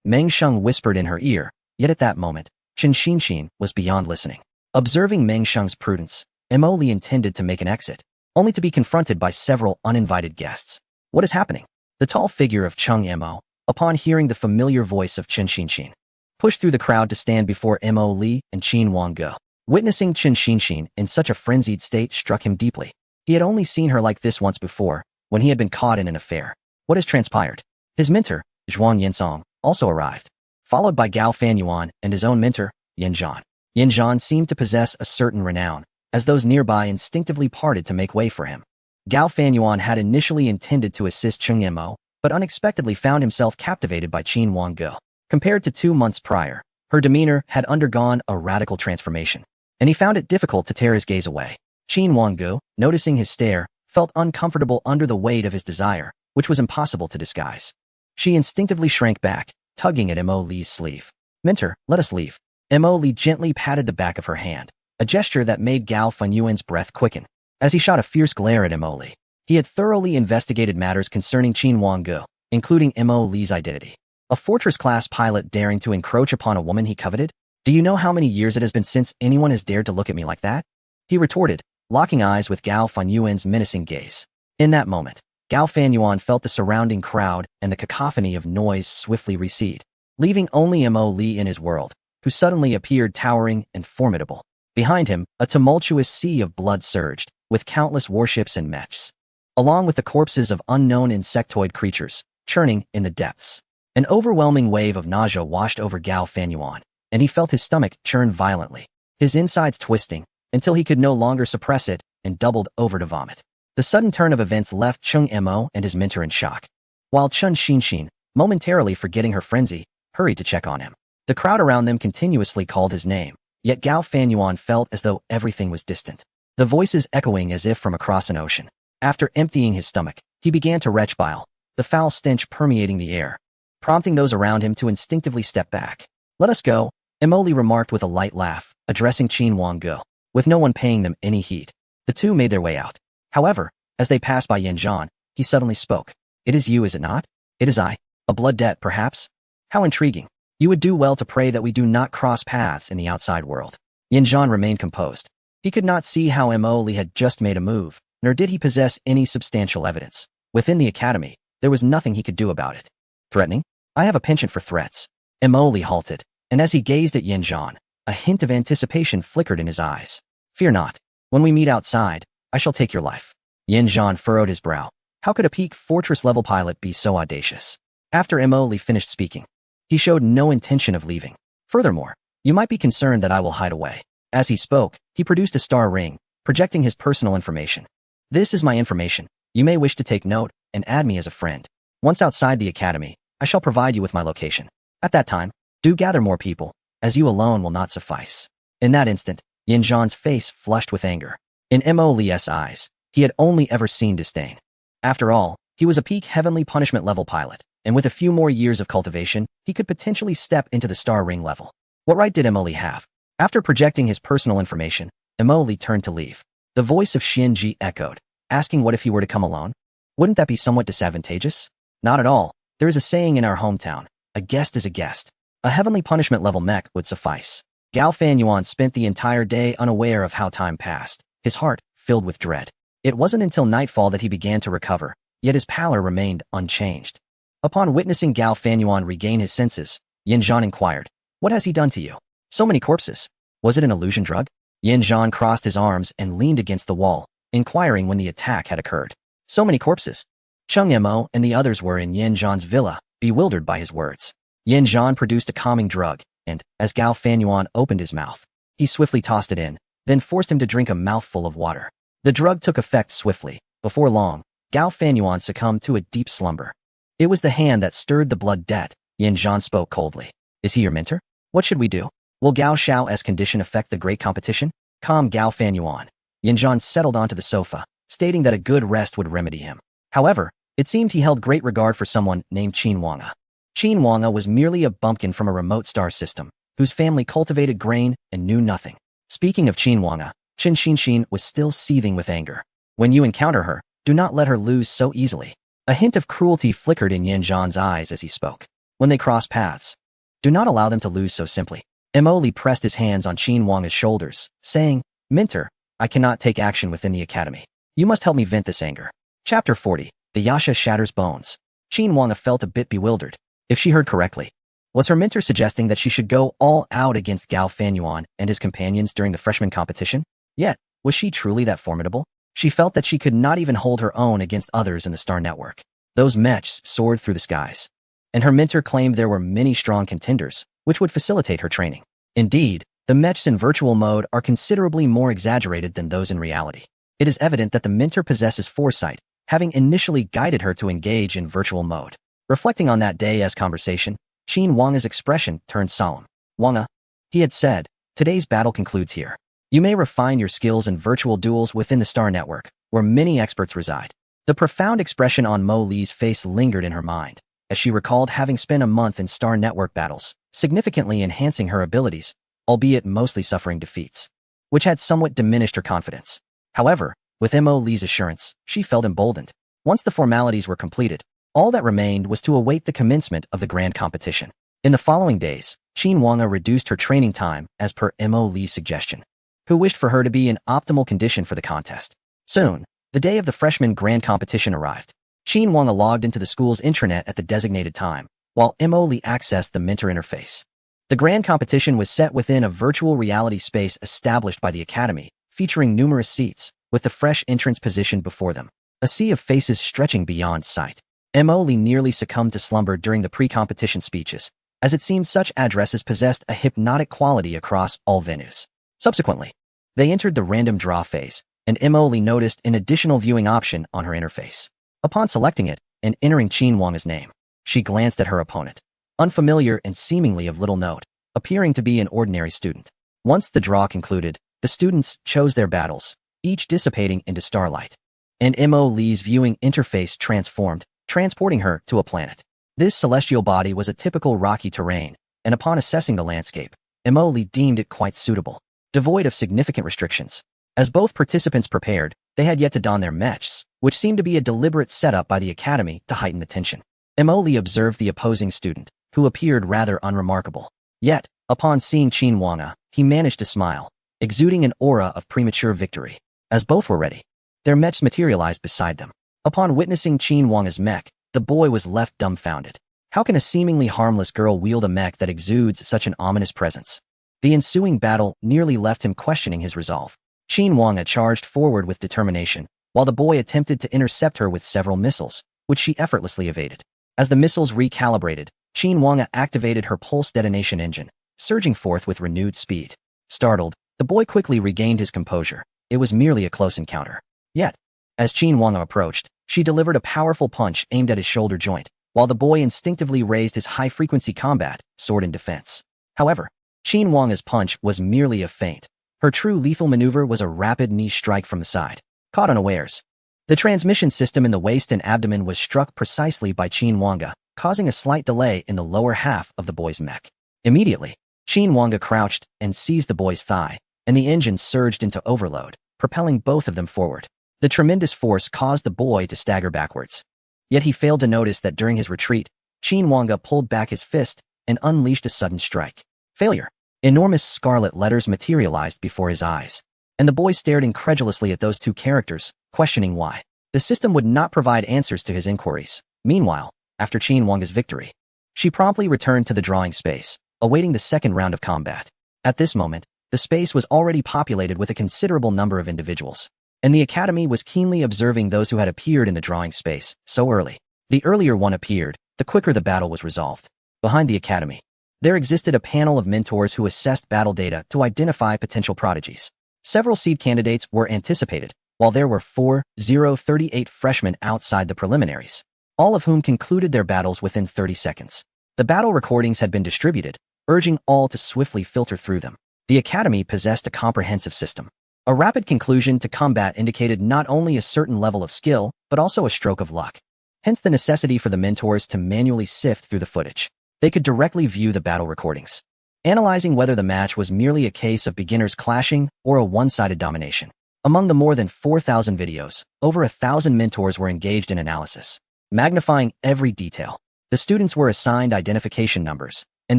Meng Sheng whispered in her ear, yet at that moment, Chen Xinxin was beyond listening. Observing Meng Sheng's prudence, Mo Li intended to make an exit, only to be confronted by several uninvited guests. "What is happening?" The tall figure of Chung Mo, upon hearing the familiar voice of Chen Xinxin. Pushed through the crowd to stand before Mo Li and Qin Wangge. Witnessing Chen Xinxin in such a frenzied state struck him deeply. He had only seen her like this once before, when he had been caught in an affair. What has transpired? His mentor, Zhuang Yinsong, also arrived, followed by Gao Fanyuan and his own mentor, Yin Zhan. Yin Zhan seemed to possess a certain renown, as those nearby instinctively parted to make way for him. Gao Fanyuan had initially intended to assist Cheng Mo, but unexpectedly found himself captivated by Qin Wangge. Compared to 2 months prior, her demeanor had undergone a radical transformation, and he found it difficult to tear his gaze away. Qin Wangge, noticing his stare, felt uncomfortable under the weight of his desire, which was impossible to disguise. She instinctively shrank back, tugging at Mo Li's sleeve. "Mentor, let us leave." Mo Li gently patted the back of her hand, a gesture that made Gao Fenyuan's breath quicken. As he shot a fierce glare at Mo Li, he had thoroughly investigated matters concerning Qin Wangge, including Mo Li's identity. A fortress-class pilot daring to encroach upon a woman he coveted? "Do you know how many years it has been since anyone has dared to look at me like that?" he retorted, locking eyes with Gao Fenyuan's menacing gaze. In that moment, Gao Fanyuan felt the surrounding crowd and the cacophony of noise swiftly recede, leaving only Mo Li in his world, who suddenly appeared towering and formidable. Behind him, a tumultuous sea of blood surged, with countless warships and mechs, along with the corpses of unknown insectoid creatures, churning in the depths. An overwhelming wave of nausea washed over Gao Fanyuan, and he felt his stomach churn violently, his insides twisting, until he could no longer suppress it and doubled over to vomit. The sudden turn of events left Cheng Mo and his mentor in shock, while Chen Xinxin, momentarily forgetting her frenzy, hurried to check on him. The crowd around them continuously called his name, yet Gao Fanyuan felt as though everything was distant, the voices echoing as if from across an ocean. After emptying his stomach, he began to retch bile, the foul stench permeating the air, prompting those around him to instinctively step back. "Let us go," Mo Li remarked with a light laugh, addressing Qin Wangge. With no one paying them any heed, the two made their way out. However, as they passed by Yin Zhan, he suddenly spoke. "It is you, is it not?" "It is I. A blood debt, perhaps?" "How intriguing. You would do well to pray that we do not cross paths in the outside world." Yin Zhan remained composed. He could not see how Mo Li had just made a move, nor did he possess any substantial evidence. Within the academy, there was nothing he could do about it. "Threatening? I have a penchant for threats." Mo Li halted, and as he gazed at Yin Zhan, a hint of anticipation flickered in his eyes. "Fear not. When we meet outside, I shall take your life." Yin Zhan furrowed his brow. How could a peak fortress-level pilot be so audacious? After Mo Li finished speaking, he showed no intention of leaving. "Furthermore, you might be concerned that I will hide away." As he spoke, he produced a star ring, projecting his personal information. "This is my information. You may wish to take note and add me as a friend. Once outside the academy, I shall provide you with my location. At that time, do gather more people, as you alone will not suffice." In that instant, Yin Zhan's face flushed with anger. In Mo Li's eyes, he had only ever seen disdain. After all, he was a peak heavenly punishment level pilot, and with a few more years of cultivation, he could potentially step into the star ring level. What right did Mo Li have? After projecting his personal information, Mo Li turned to leave. The voice of Xianji echoed, asking what if he were to come alone? Wouldn't that be somewhat disadvantageous? Not at all. There is a saying in our hometown, a guest is a guest. A heavenly punishment level mech would suffice. Gao Fanyuan spent the entire day unaware of how time passed, his heart filled with dread. It wasn't until nightfall that he began to recover, yet his pallor remained unchanged. Upon witnessing Gao Fanyuan regain his senses, Yin Zhan inquired, "What has he done to you? So many corpses. Was it an illusion drug?" Yin Zhan crossed his arms and leaned against the wall, inquiring when the attack had occurred. "So many corpses." Cheng Mo and the others were in Yin Zhan's villa, bewildered by his words. Yin Zhan produced a calming drug, and, as Gao Fanyuan opened his mouth, he swiftly tossed it in, then forced him to drink a mouthful of water. The drug took effect swiftly. Before long, Gao Fanyuan succumbed to a deep slumber. "It was the hand that stirred the blood debt," Yin Zhan spoke coldly. "Is he your mentor? What should we do? Will Gao Xiao's condition affect the great competition?" Calm Gao Fanyuan. Yin Zhan settled onto the sofa, stating that a good rest would remedy him. However, it seemed he held great regard for someone named Qin Wangge. Qin Wangge was merely a bumpkin from a remote star system, whose family cultivated grain and knew nothing. Speaking of Qin Wangge, Chen Xinxin was still seething with anger. "When you encounter her, do not let her lose so easily." A hint of cruelty flickered in Yin Zhan's eyes as he spoke. "When they cross paths, do not allow them to lose so simply." Mo Li pressed his hands on Qin Wangge's shoulders, saying, "Mentor, I cannot take action within the academy. You must help me vent this anger." Chapter 40. The Yasha Shatters Bones. Qin Wangge felt a bit bewildered. If she heard correctly, was her mentor suggesting that she should go all out against Gao Fanyuan and his companions during the freshman competition? Yet, was she truly that formidable? She felt that she could not even hold her own against others in the Star Network. Those mechs soared through the skies, and her mentor claimed there were many strong contenders, which would facilitate her training. Indeed, the mechs in virtual mode are considerably more exaggerated than those in reality. It is evident that the mentor possesses foresight, having initially guided her to engage in virtual mode. Reflecting on that day as conversation, Qin Wanga's expression turned solemn. Wanga, he had said, today's battle concludes here. You may refine your skills in virtual duels within the Star Network, where many experts reside. The profound expression on Mo Li's face lingered in her mind, as she recalled having spent a month in Star Network battles, significantly enhancing her abilities, albeit mostly suffering defeats, which had somewhat diminished her confidence. However, with Mo Li's assurance, she felt emboldened. Once the formalities were completed, all that remained was to await the commencement of the grand competition. In the following days, Qin Wanga reduced her training time as per Mo Li's suggestion, who wished for her to be in optimal condition for the contest. Soon, the day of the freshman grand competition arrived. Qin Wanga logged into the school's intranet at the designated time, while Mo Li accessed the mentor interface. The grand competition was set within a virtual reality space established by the academy, featuring numerous seats, with the fresh entrance positioned before them, a sea of faces stretching beyond sight. Mo Li nearly succumbed to slumber during the pre-competition speeches, as it seemed such addresses possessed a hypnotic quality across all venues. Subsequently, they entered the random draw phase, and Mo Li noticed an additional viewing option on her interface. Upon selecting it and entering Qin Wanga's name, she glanced at her opponent, unfamiliar and seemingly of little note, appearing to be an ordinary student. Once the draw concluded, the students chose their battles, each dissipating into starlight, and Mo Li's viewing interface transformed, transporting her to a planet. This celestial body was a typical rocky terrain, and upon assessing the landscape, Mo Li deemed it quite suitable, devoid of significant restrictions. As both participants prepared, they had yet to don their mechs, which seemed to be a deliberate setup by the academy to heighten the tension. Mo Li observed the opposing student, who appeared rather unremarkable. Yet, upon seeing Qin Wanga, he managed to smile, exuding an aura of premature victory. As both were ready, their mechs materialized beside them. Upon witnessing Qin Wanga's mech, the boy was left dumbfounded. How can a seemingly harmless girl wield a mech that exudes such an ominous presence? The ensuing battle nearly left him questioning his resolve. Qin Wanga charged forward with determination, while the boy attempted to intercept her with several missiles, which she effortlessly evaded. As the missiles recalibrated, Qin Wanga activated her pulse detonation engine, surging forth with renewed speed. Startled, the boy quickly regained his composure. It was merely a close encounter. Yet, as Qin Wanga approached, she delivered a powerful punch aimed at his shoulder joint, while the boy instinctively raised his high-frequency combat sword in defense. However, Qin Wanga's punch was merely a feint. Her true lethal maneuver was a rapid knee strike from the side. Caught unawares, the transmission system in the waist and abdomen was struck precisely by Qin Wanga, causing a slight delay in the lower half of the boy's mech. Immediately, Qin Wanga crouched and seized the boy's thigh, and the engine surged into overload, propelling both of them forward. The tremendous force caused the boy to stagger backwards. Yet he failed to notice that during his retreat, Qin Wanga pulled back his fist and unleashed a sudden strike. Failure. Enormous scarlet letters materialized before his eyes, and the boy stared incredulously at those two characters, questioning why. The system would not provide answers to his inquiries. Meanwhile, after Qin Wanga's victory, she promptly returned to the drawing space, awaiting the second round of combat. At this moment, the space was already populated with a considerable number of individuals, and the academy was keenly observing those who had appeared in the drawing space so early. The earlier one appeared, the quicker the battle was resolved. Behind the academy, there existed a panel of mentors who assessed battle data to identify potential prodigies. Several seed candidates were anticipated, while there were 38 freshmen outside the preliminaries, all of whom concluded their battles within 30 seconds. The battle recordings had been distributed, urging all to swiftly filter through them. The academy possessed a comprehensive system. A rapid conclusion to combat indicated not only a certain level of skill, but also a stroke of luck. Hence the necessity for the mentors to manually sift through the footage. They could directly view the battle recordings, analyzing whether the match was merely a case of beginners clashing or a one-sided domination. Among the more than 4,000 videos, over 1,000 mentors were engaged in analysis, magnifying every detail. The students were assigned identification numbers, and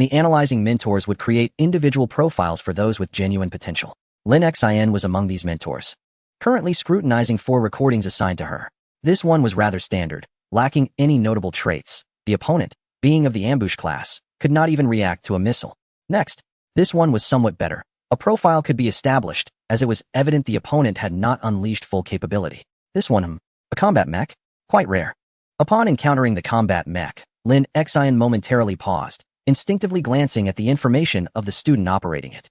the analyzing mentors would create individual profiles for those with genuine potential. Lin Xin was among these mentors, currently scrutinizing 4 recordings assigned to her. This one was rather standard, lacking any notable traits. The opponent, being of the ambush class, could not even react to a missile. Next, this one was somewhat better. A profile could be established, as it was evident the opponent had not unleashed full capability. This one, a combat mech? Quite rare. Upon encountering the combat mech, Lin Xian momentarily paused, instinctively glancing at the information of the student operating it.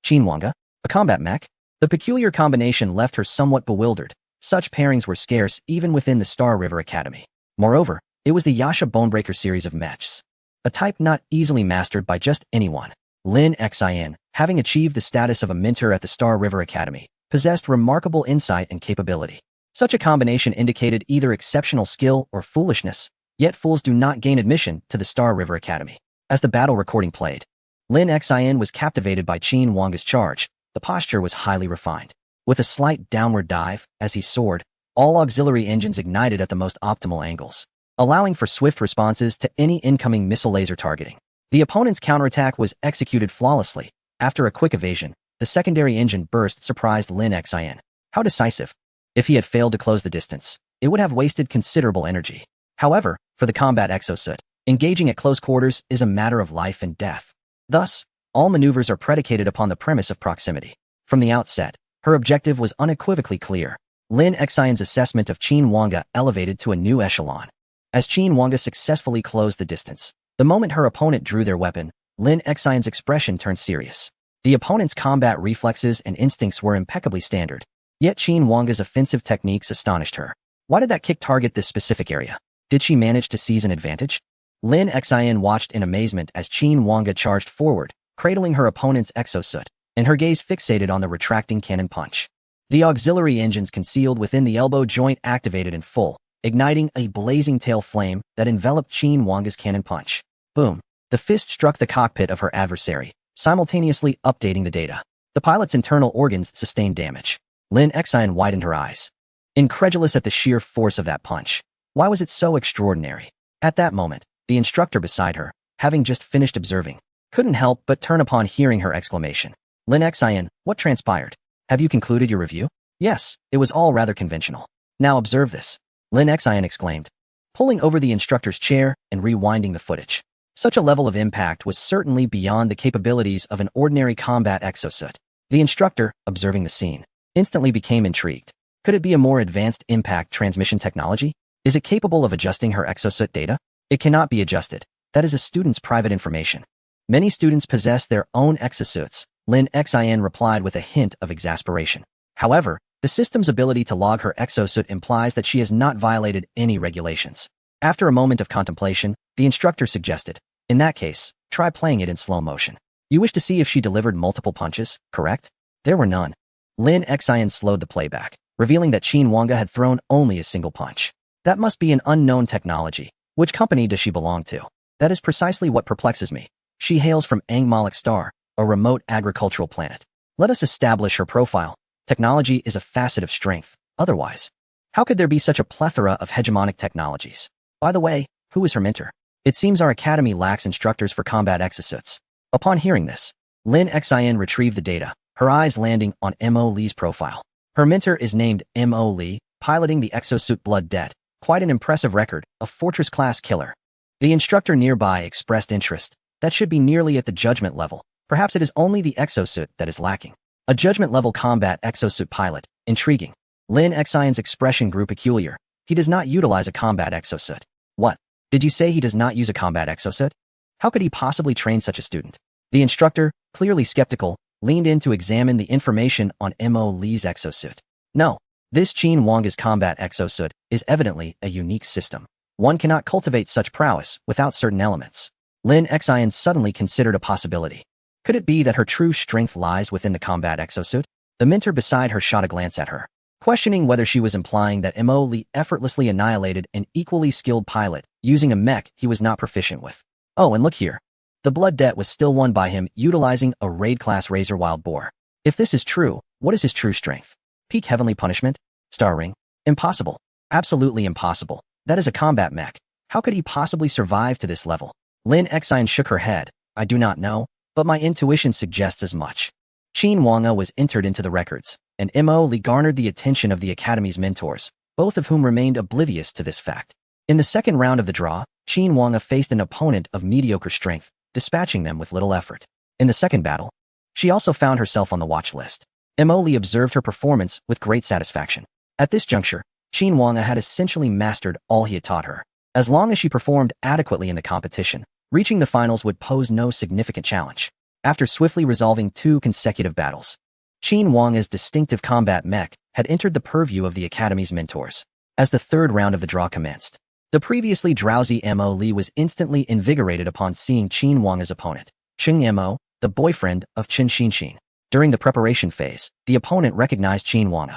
Qinhuanga? A combat mech? The peculiar combination left her somewhat bewildered. Such pairings were scarce even within the Star River Academy. Moreover, it was the Yasha Bonebreaker series of mechs, a type not easily mastered by just anyone. Lin Xian, having achieved the status of a mentor at the Star River Academy, possessed remarkable insight and capability. Such a combination indicated either exceptional skill or foolishness, yet fools do not gain admission to the Star River Academy. As the battle recording played, Lin Xian was captivated by Qinhuanga's charge. The posture was highly refined. With a slight downward dive, as he soared, all auxiliary engines ignited at the most optimal angles, allowing for swift responses to any incoming missile laser targeting. The opponent's counterattack was executed flawlessly. After a quick evasion, the secondary engine burst surprised Lin Xian. How decisive! If he had failed to close the distance, it would have wasted considerable energy. However, for the combat exosuit, engaging at close quarters is a matter of life and death. Thus, all maneuvers are predicated upon the premise of proximity. From the outset, her objective was unequivocally clear. Lin Xian's assessment of Qinhuanga elevated to a new echelon. As Qinhuanga successfully closed the distance, the moment her opponent drew their weapon, Lin Xian's expression turned serious. The opponent's combat reflexes and instincts were impeccably standard, yet Qinhuanga's offensive techniques astonished her. Why did that kick target this specific area? Did she manage to seize an advantage? Lin Xian watched in amazement as Qinhuanga charged forward, cradling her opponent's exosuit, and her gaze fixated on the retracting cannon punch. The auxiliary engines concealed within the elbow joint activated in full, igniting a blazing tail flame that enveloped Qinhuanga's cannon punch. Boom! The fist struck the cockpit of her adversary, simultaneously updating the data. The pilot's internal organs sustained damage. Lin Xian widened her eyes, incredulous at the sheer force of that punch. Why was it so extraordinary? At that moment, the instructor beside her, having just finished observing, couldn't help but turn upon hearing her exclamation. Lin Xian, what transpired? Have you concluded your review? Yes, it was all rather conventional. Now observe this, Lin Xian exclaimed, pulling over the instructor's chair and rewinding the footage. Such a level of impact was certainly beyond the capabilities of an ordinary combat exosuit. The instructor, observing the scene, instantly became intrigued. Could it be a more advanced impact transmission technology? Is it capable of adjusting her exosuit data? It cannot be adjusted. That is a student's private information. Many students possess their own exosuits, Lin Xian replied with a hint of exasperation. However, the system's ability to log her exosuit implies that she has not violated any regulations. After a moment of contemplation, the instructor suggested, in that case, try playing it in slow motion. You wish to see if she delivered multiple punches, correct? There were none. Lin Xian slowed the playback, revealing that Qinhuanga had thrown only a single punch. That must be an unknown technology. Which company does she belong to? That is precisely what perplexes me. She hails from Angmalic Star, a remote agricultural planet. Let us establish her profile. Technology is a facet of strength. Otherwise, how could there be such a plethora of hegemonic technologies? By the way, who is her mentor? It seems our academy lacks instructors for combat exosuits. Upon hearing this, Lin Xian retrieved the data, her eyes landing on Mo Li's profile. Her mentor is named Mo Li, piloting the exosuit Blood Debt. Quite an impressive record, a fortress-class killer. The instructor nearby expressed interest. That should be nearly at the judgment level. Perhaps it is only the exosuit that is lacking. A judgment-level combat exosuit pilot. Intriguing. Lin Xian's expression grew peculiar. He does not utilize a combat exosuit. What? Did you say he does not use a combat exosuit? How could he possibly train such a student? The instructor, clearly skeptical, leaned in to examine the information on Mo Li's exosuit. No. This Qinhuanga's combat exosuit is evidently a unique system. One cannot cultivate such prowess without certain elements. Lin Xian suddenly considered a possibility. Could it be that her true strength lies within the combat exosuit? The mentor beside her shot a glance at her, questioning whether she was implying that Mo Li effortlessly annihilated an equally skilled pilot using a mech he was not proficient with. Oh, and look here. The Blood Debt was still won by him utilizing a raid-class Razor Wild Boar. If this is true, what is his true strength? Peak Heavenly Punishment? Star Ring? Impossible. Absolutely impossible. That is a combat mech. How could he possibly survive to this level? Lin Xian shook her head. I do not know, but my intuition suggests as much. Qinhuanga was entered into the records, and Mo Li garnered the attention of the Academy's mentors, both of whom remained oblivious to this fact. In the second round of the draw, Qin Wang faced an opponent of mediocre strength, dispatching them with little effort. In the second battle, she also found herself on the watch list. Mo Li observed her performance with great satisfaction. At this juncture, Qin Wang had essentially mastered all he had taught her. As long as she performed adequately in the competition, reaching the finals would pose no significant challenge. After swiftly resolving 2 consecutive battles, Qin Wang's distinctive combat mech had entered the purview of the Academy's mentors. As the third round of the draw commenced, the previously drowsy Mo Li was instantly invigorated upon seeing Qin Wang's opponent, Cheng Mo, the boyfriend of Chen Xinxin. During the preparation phase, the opponent recognized Qin Wang.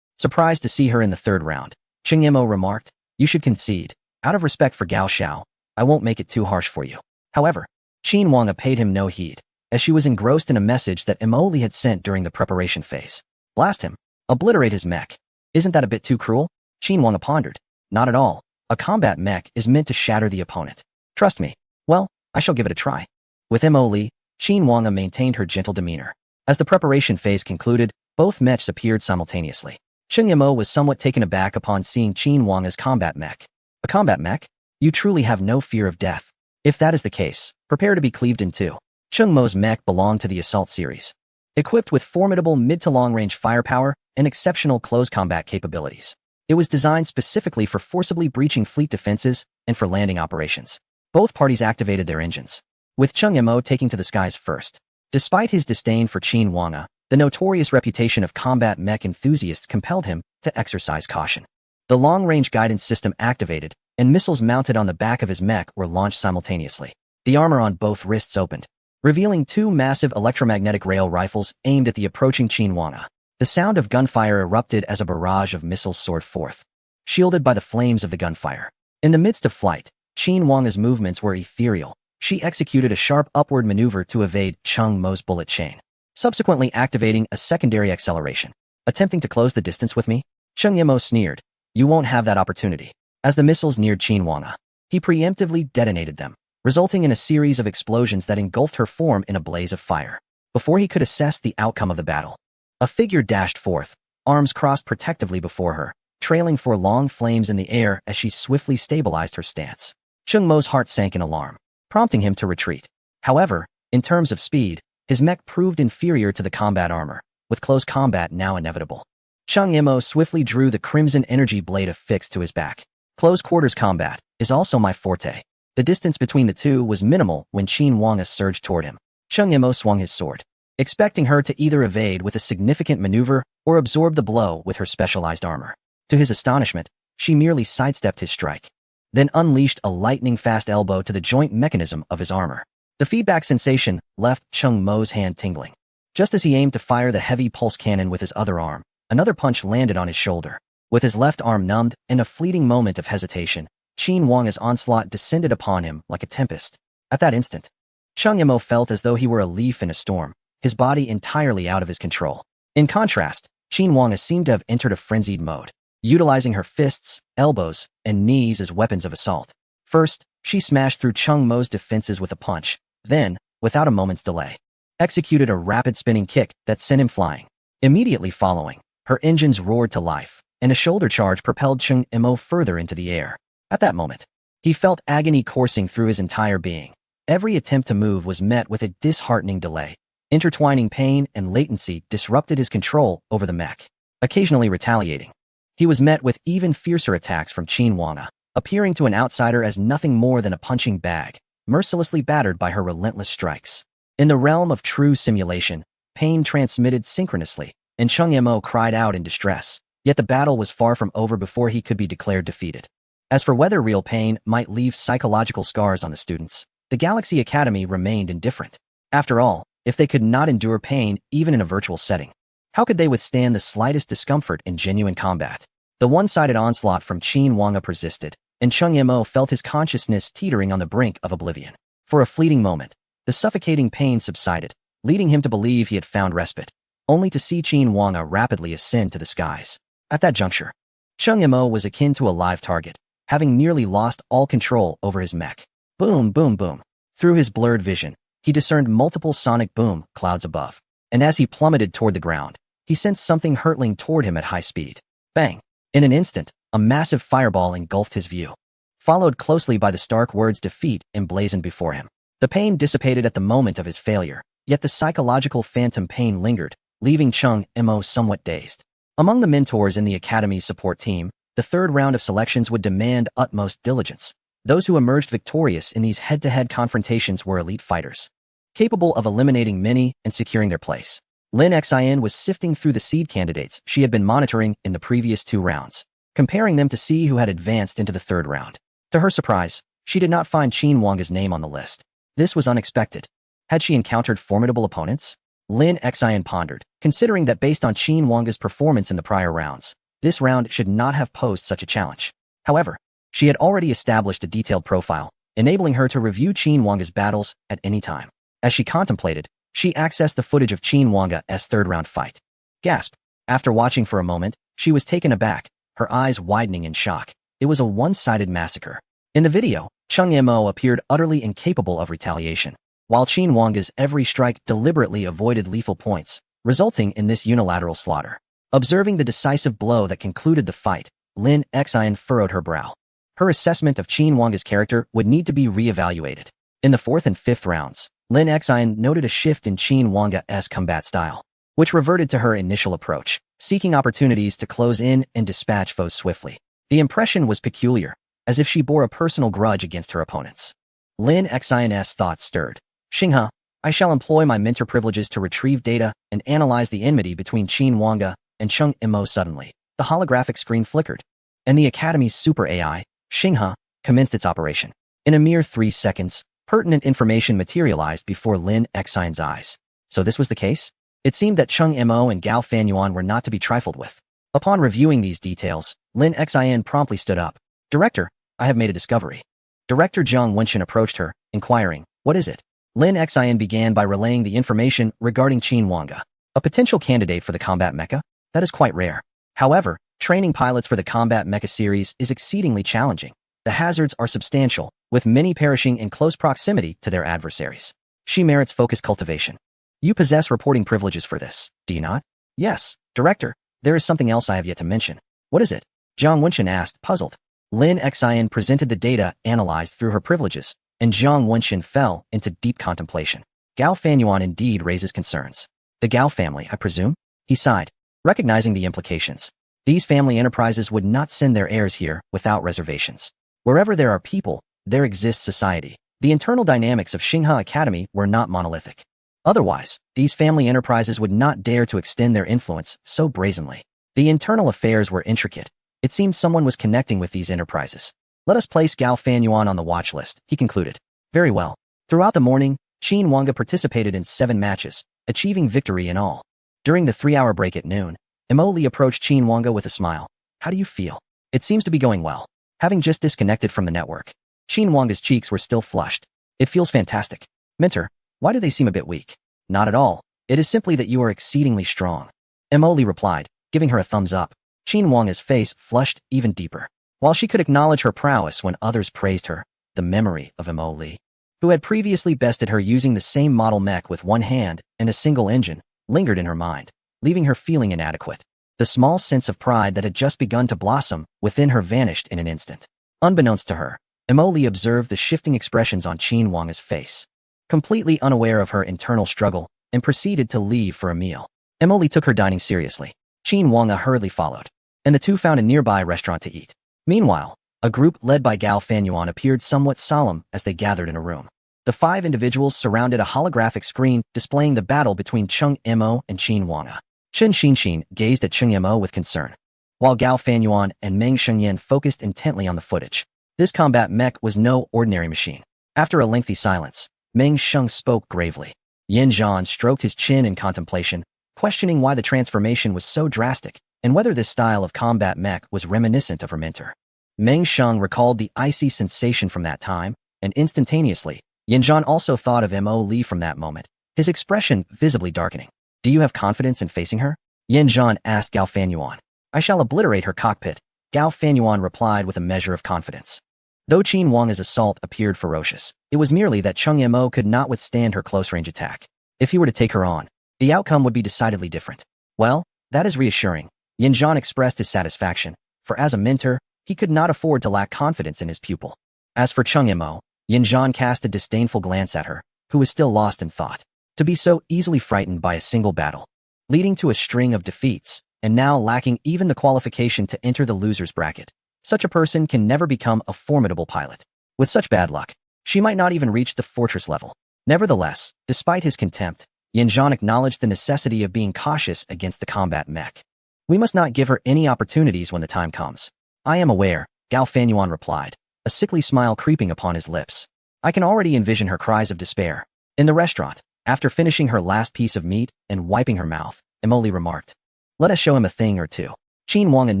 Surprised to see her in the third round, Cheng Mo remarked, "You should concede. Out of respect for Gao Xiao, I won't make it too harsh for you." However, Qin Wang paid him no heed, as she was engrossed in a message that Mo Li had sent during the preparation phase. Blast him. Obliterate his mech. Isn't that a bit too cruel? Qin Wang pondered. Not at all. A combat mech is meant to shatter the opponent. Trust me. Well, I shall give it a try. With Mo Li, Qin Wang maintained her gentle demeanor. As the preparation phase concluded, both mechs appeared simultaneously. Cheng Mo was somewhat taken aback upon seeing Qin Wang's combat mech. A combat mech? You truly have no fear of death. If that is the case, prepare to be cleaved in two. Cheng Mo's mech belonged to the Assault series. Equipped with formidable mid to long-range firepower and exceptional close combat capabilities, it was designed specifically for forcibly breaching fleet defenses and for landing operations. Both parties activated their engines, with Cheng Mo taking to the skies first. Despite his disdain for Qin Wang, the notorious reputation of combat mech enthusiasts compelled him to exercise caution. The long-range guidance system activated, and missiles mounted on the back of his mech were launched simultaneously. The armor on both wrists opened, revealing 2 massive electromagnetic rail rifles aimed at the approaching Qin Wang. The sound of gunfire erupted as a barrage of missiles soared forth, shielded by the flames of the gunfire. In the midst of flight, Qin Wang's movements were ethereal. She executed a sharp upward maneuver to evade Cheng Mo's bullet chain, subsequently activating a secondary acceleration. Attempting to close the distance with me? Cheng Mo sneered. You won't have that opportunity. As the missiles neared Qin Wang, he preemptively detonated them, resulting in a series of explosions that engulfed her form in a blaze of fire. Before he could assess the outcome of the battle, a figure dashed forth, arms crossed protectively before her, trailing 4 long flames in the air as she swiftly stabilized her stance. Cheng Mo's heart sank in alarm, prompting him to retreat. However, in terms of speed, his mech proved inferior to the combat armor, with close combat now inevitable. Cheng Mo swiftly drew the crimson energy blade affixed to his back. Close quarters combat is also my forte. The distance between the two was minimal when Qin Wang surged toward him. Cheng Mo swung his sword, expecting her to either evade with a significant maneuver or absorb the blow with her specialized armor. To his astonishment, she merely sidestepped his strike, then unleashed a lightning-fast elbow to the joint mechanism of his armor. The feedback sensation left Cheng Mo's hand tingling. Just as he aimed to fire the heavy pulse cannon with his other arm, another punch landed on his shoulder. With his left arm numbed and a fleeting moment of hesitation, Qin Wang's onslaught descended upon him like a tempest. At that instant, Cheng Mo felt as though he were a leaf in a storm, his body entirely out of his control. In contrast, Qin Wang seemed to have entered a frenzied mode, utilizing her fists, elbows, and knees as weapons of assault. First, she smashed through Cheng Mo's defenses with a punch, then, without a moment's delay, executed a rapid spinning kick that sent him flying. Immediately following, her engines roared to life, and a shoulder charge propelled Cheng Mo further into the air. At that moment, he felt agony coursing through his entire being. Every attempt to move was met with a disheartening delay. Intertwining pain and latency disrupted his control over the mech. Occasionally retaliating, he was met with even fiercer attacks from Qin Wang, appearing to an outsider as nothing more than a punching bag, mercilessly battered by her relentless strikes. In the realm of true simulation, pain transmitted synchronously, and Cheng Mo cried out in distress. Yet the battle was far from over before he could be declared defeated. As for whether real pain might leave psychological scars on the students, the Galaxy Academy remained indifferent. After all, if they could not endure pain even in a virtual setting, how could they withstand the slightest discomfort in genuine combat? The one-sided onslaught from Qin Wang persisted, and Cheng Mo felt his consciousness teetering on the brink of oblivion. For a fleeting moment, the suffocating pain subsided, leading him to believe he had found respite, only to see Qin Wang rapidly ascend to the skies. At that juncture, Cheng Mo was akin to a live target, having nearly lost all control over his mech. Boom, boom, boom. Through his blurred vision, he discerned multiple sonic boom clouds above, and as he plummeted toward the ground, he sensed something hurtling toward him at high speed. Bang! In an instant, a massive fireball engulfed his view. followed closely by the stark words defeat emblazoned before him. The pain dissipated at the moment of his failure, yet the psychological phantom pain lingered, leaving Chung Mo somewhat dazed. Among the mentors in the Academy's support team, the third round of selections would demand utmost diligence. Those who emerged victorious in these head-to-head confrontations were elite fighters, capable of eliminating many and securing their place. Lin Xin was sifting through the seed candidates she had been monitoring in the previous 2 rounds, comparing them to see who had advanced into the third round. To her surprise, she did not find Qin Wanga's name on the list. This was unexpected. Had she encountered formidable opponents? Lin Xin pondered, considering that based on Qin Wanga's performance in the prior rounds, this round should not have posed such a challenge. However, she had already established a detailed profile, enabling her to review Qin Wanga's battles at any time. As she contemplated, she accessed the footage of Qin Wanga's third-round fight. Gasp! After watching for a moment, she was taken aback, her eyes widening in shock. It was a one-sided massacre. In the video, Chung Mo appeared utterly incapable of retaliation, while Qin Wanga's every strike deliberately avoided lethal points, resulting in this unilateral slaughter. Observing the decisive blow that concluded the fight, Lin Xin furrowed her brow. Her assessment of Qin Wanga's character would need to be re-evaluated. In the 4th and 5th rounds, Lin Xin noted a shift in Qin Wanga's combat style, which reverted to her initial approach, seeking opportunities to close in and dispatch foes swiftly. The impression was peculiar, as if she bore a personal grudge against her opponents. Lin Xin's thoughts stirred. Xinghe, I shall employ my mentor privileges to retrieve data and analyze the enmity between Qin Wanga and Chung Mo. Suddenly, the holographic screen flickered, and the Academy's super AI, Xinghe, commenced its operation. In a mere 3 seconds, pertinent information materialized before Lin Xin's eyes. So this was the case? It seemed that Chung Mo and Gao Fanyuan were not to be trifled with. Upon reviewing these details, Lin Xin promptly stood up. Director, I have made a discovery. Director Jiang Wenshin approached her, inquiring, what is it? Lin Xin began by relaying the information regarding Qin Wanga, a potential candidate for the combat mecha. That is quite rare. However, training pilots for the combat mecha series is exceedingly challenging. The hazards are substantial, with many perishing in close proximity to their adversaries. She merits focused cultivation. You possess reporting privileges for this, do you not? Yes, Director. There is something else I have yet to mention. What is it? Jiang Wenshin asked, puzzled. Lin Xin presented the data analyzed through her privileges, and Jiang Wenshin fell into deep contemplation. Gao Fanyuan indeed raises concerns. The Gao family, I presume? He sighed, recognizing the implications. These family enterprises would not send their heirs here without reservations. Wherever there are people, there exists society. The internal dynamics of Xinghe Academy were not monolithic. Otherwise, these family enterprises would not dare to extend their influence so brazenly. The internal affairs were intricate. It seemed someone was connecting with these enterprises. Let us place Gao Fanyuan on the watch list, he concluded. Very well. Throughout the morning, Qin Wanga participated in 7 matches, achieving victory in all. During the 3-hour break at noon, Mo Li approached Qin Wanga with a smile. How do you feel? It seems to be going well. Having just disconnected from the network, Qin Wanga's cheeks were still flushed. It feels fantastic. Mentor, why do they seem a bit weak? Not at all. It is simply that you are exceedingly strong. Mo Li replied, giving her a thumbs up. Qin Wanga's face flushed even deeper. While she could acknowledge her prowess when others praised her, the memory of Mo Li, who had previously bested her using the same model mech with 1 hand and a single engine, lingered in her mind, leaving her feeling inadequate. The small sense of pride that had just begun to blossom within her vanished in an instant. Unbeknownst to her, Mo Li observed the shifting expressions on Qin Wanga's face, completely unaware of her internal struggle, and proceeded to leave for a meal. Mo Li took her dining seriously. Qin Wanga hurriedly followed, and the two found a nearby restaurant to eat. Meanwhile, a group led by Gao Fanyuan appeared somewhat solemn as they gathered in a room. The 5 individuals surrounded a holographic screen displaying the battle between Chung Mo and Qin Wanga. Chen Xinxin gazed at Chung Mo with concern, while Gao Fanyuan and Meng Shengyan focused intently on the footage. This combat mech was no ordinary machine. After a lengthy silence, Meng Sheng spoke gravely. Yin Zhan stroked his chin in contemplation, questioning why the transformation was so drastic and whether this style of combat mech was reminiscent of her mentor. Meng Sheng recalled the icy sensation from that time, and instantaneously, Yin Zhan also thought of Mo Li from that moment, his expression visibly darkening. Do you have confidence in facing her? Yin Zhan asked Gao Fanyuan. I shall obliterate her cockpit, Gao Fanyuan replied with a measure of confidence. Though Qin Wanga's assault appeared ferocious, it was merely that Chung Mo could not withstand her close-range attack. If he were to take her on, the outcome would be decidedly different. Well, that is reassuring. Yin Zhan expressed his satisfaction, for as a mentor, He could not afford to lack confidence in his pupil. As for Chung Imo, Yinzhan cast a disdainful glance at her, who was still lost in thought. To be so easily frightened by a single battle, leading to a string of defeats, and now lacking even the qualification to enter the loser's bracket. Such a person can never become a formidable pilot. With such bad luck, she might not even reach the fortress level. Nevertheless, despite his contempt, Yinzhan acknowledged the necessity of being cautious against the combat mech. We must not give her any opportunities when the time comes. I am aware, Gao Fanyuan replied, a sickly smile creeping upon his lips. I can already envision her cries of despair. In the restaurant, after finishing her last piece of meat and wiping her mouth, Emily remarked, "Let us show him a thing or two." Qin Wang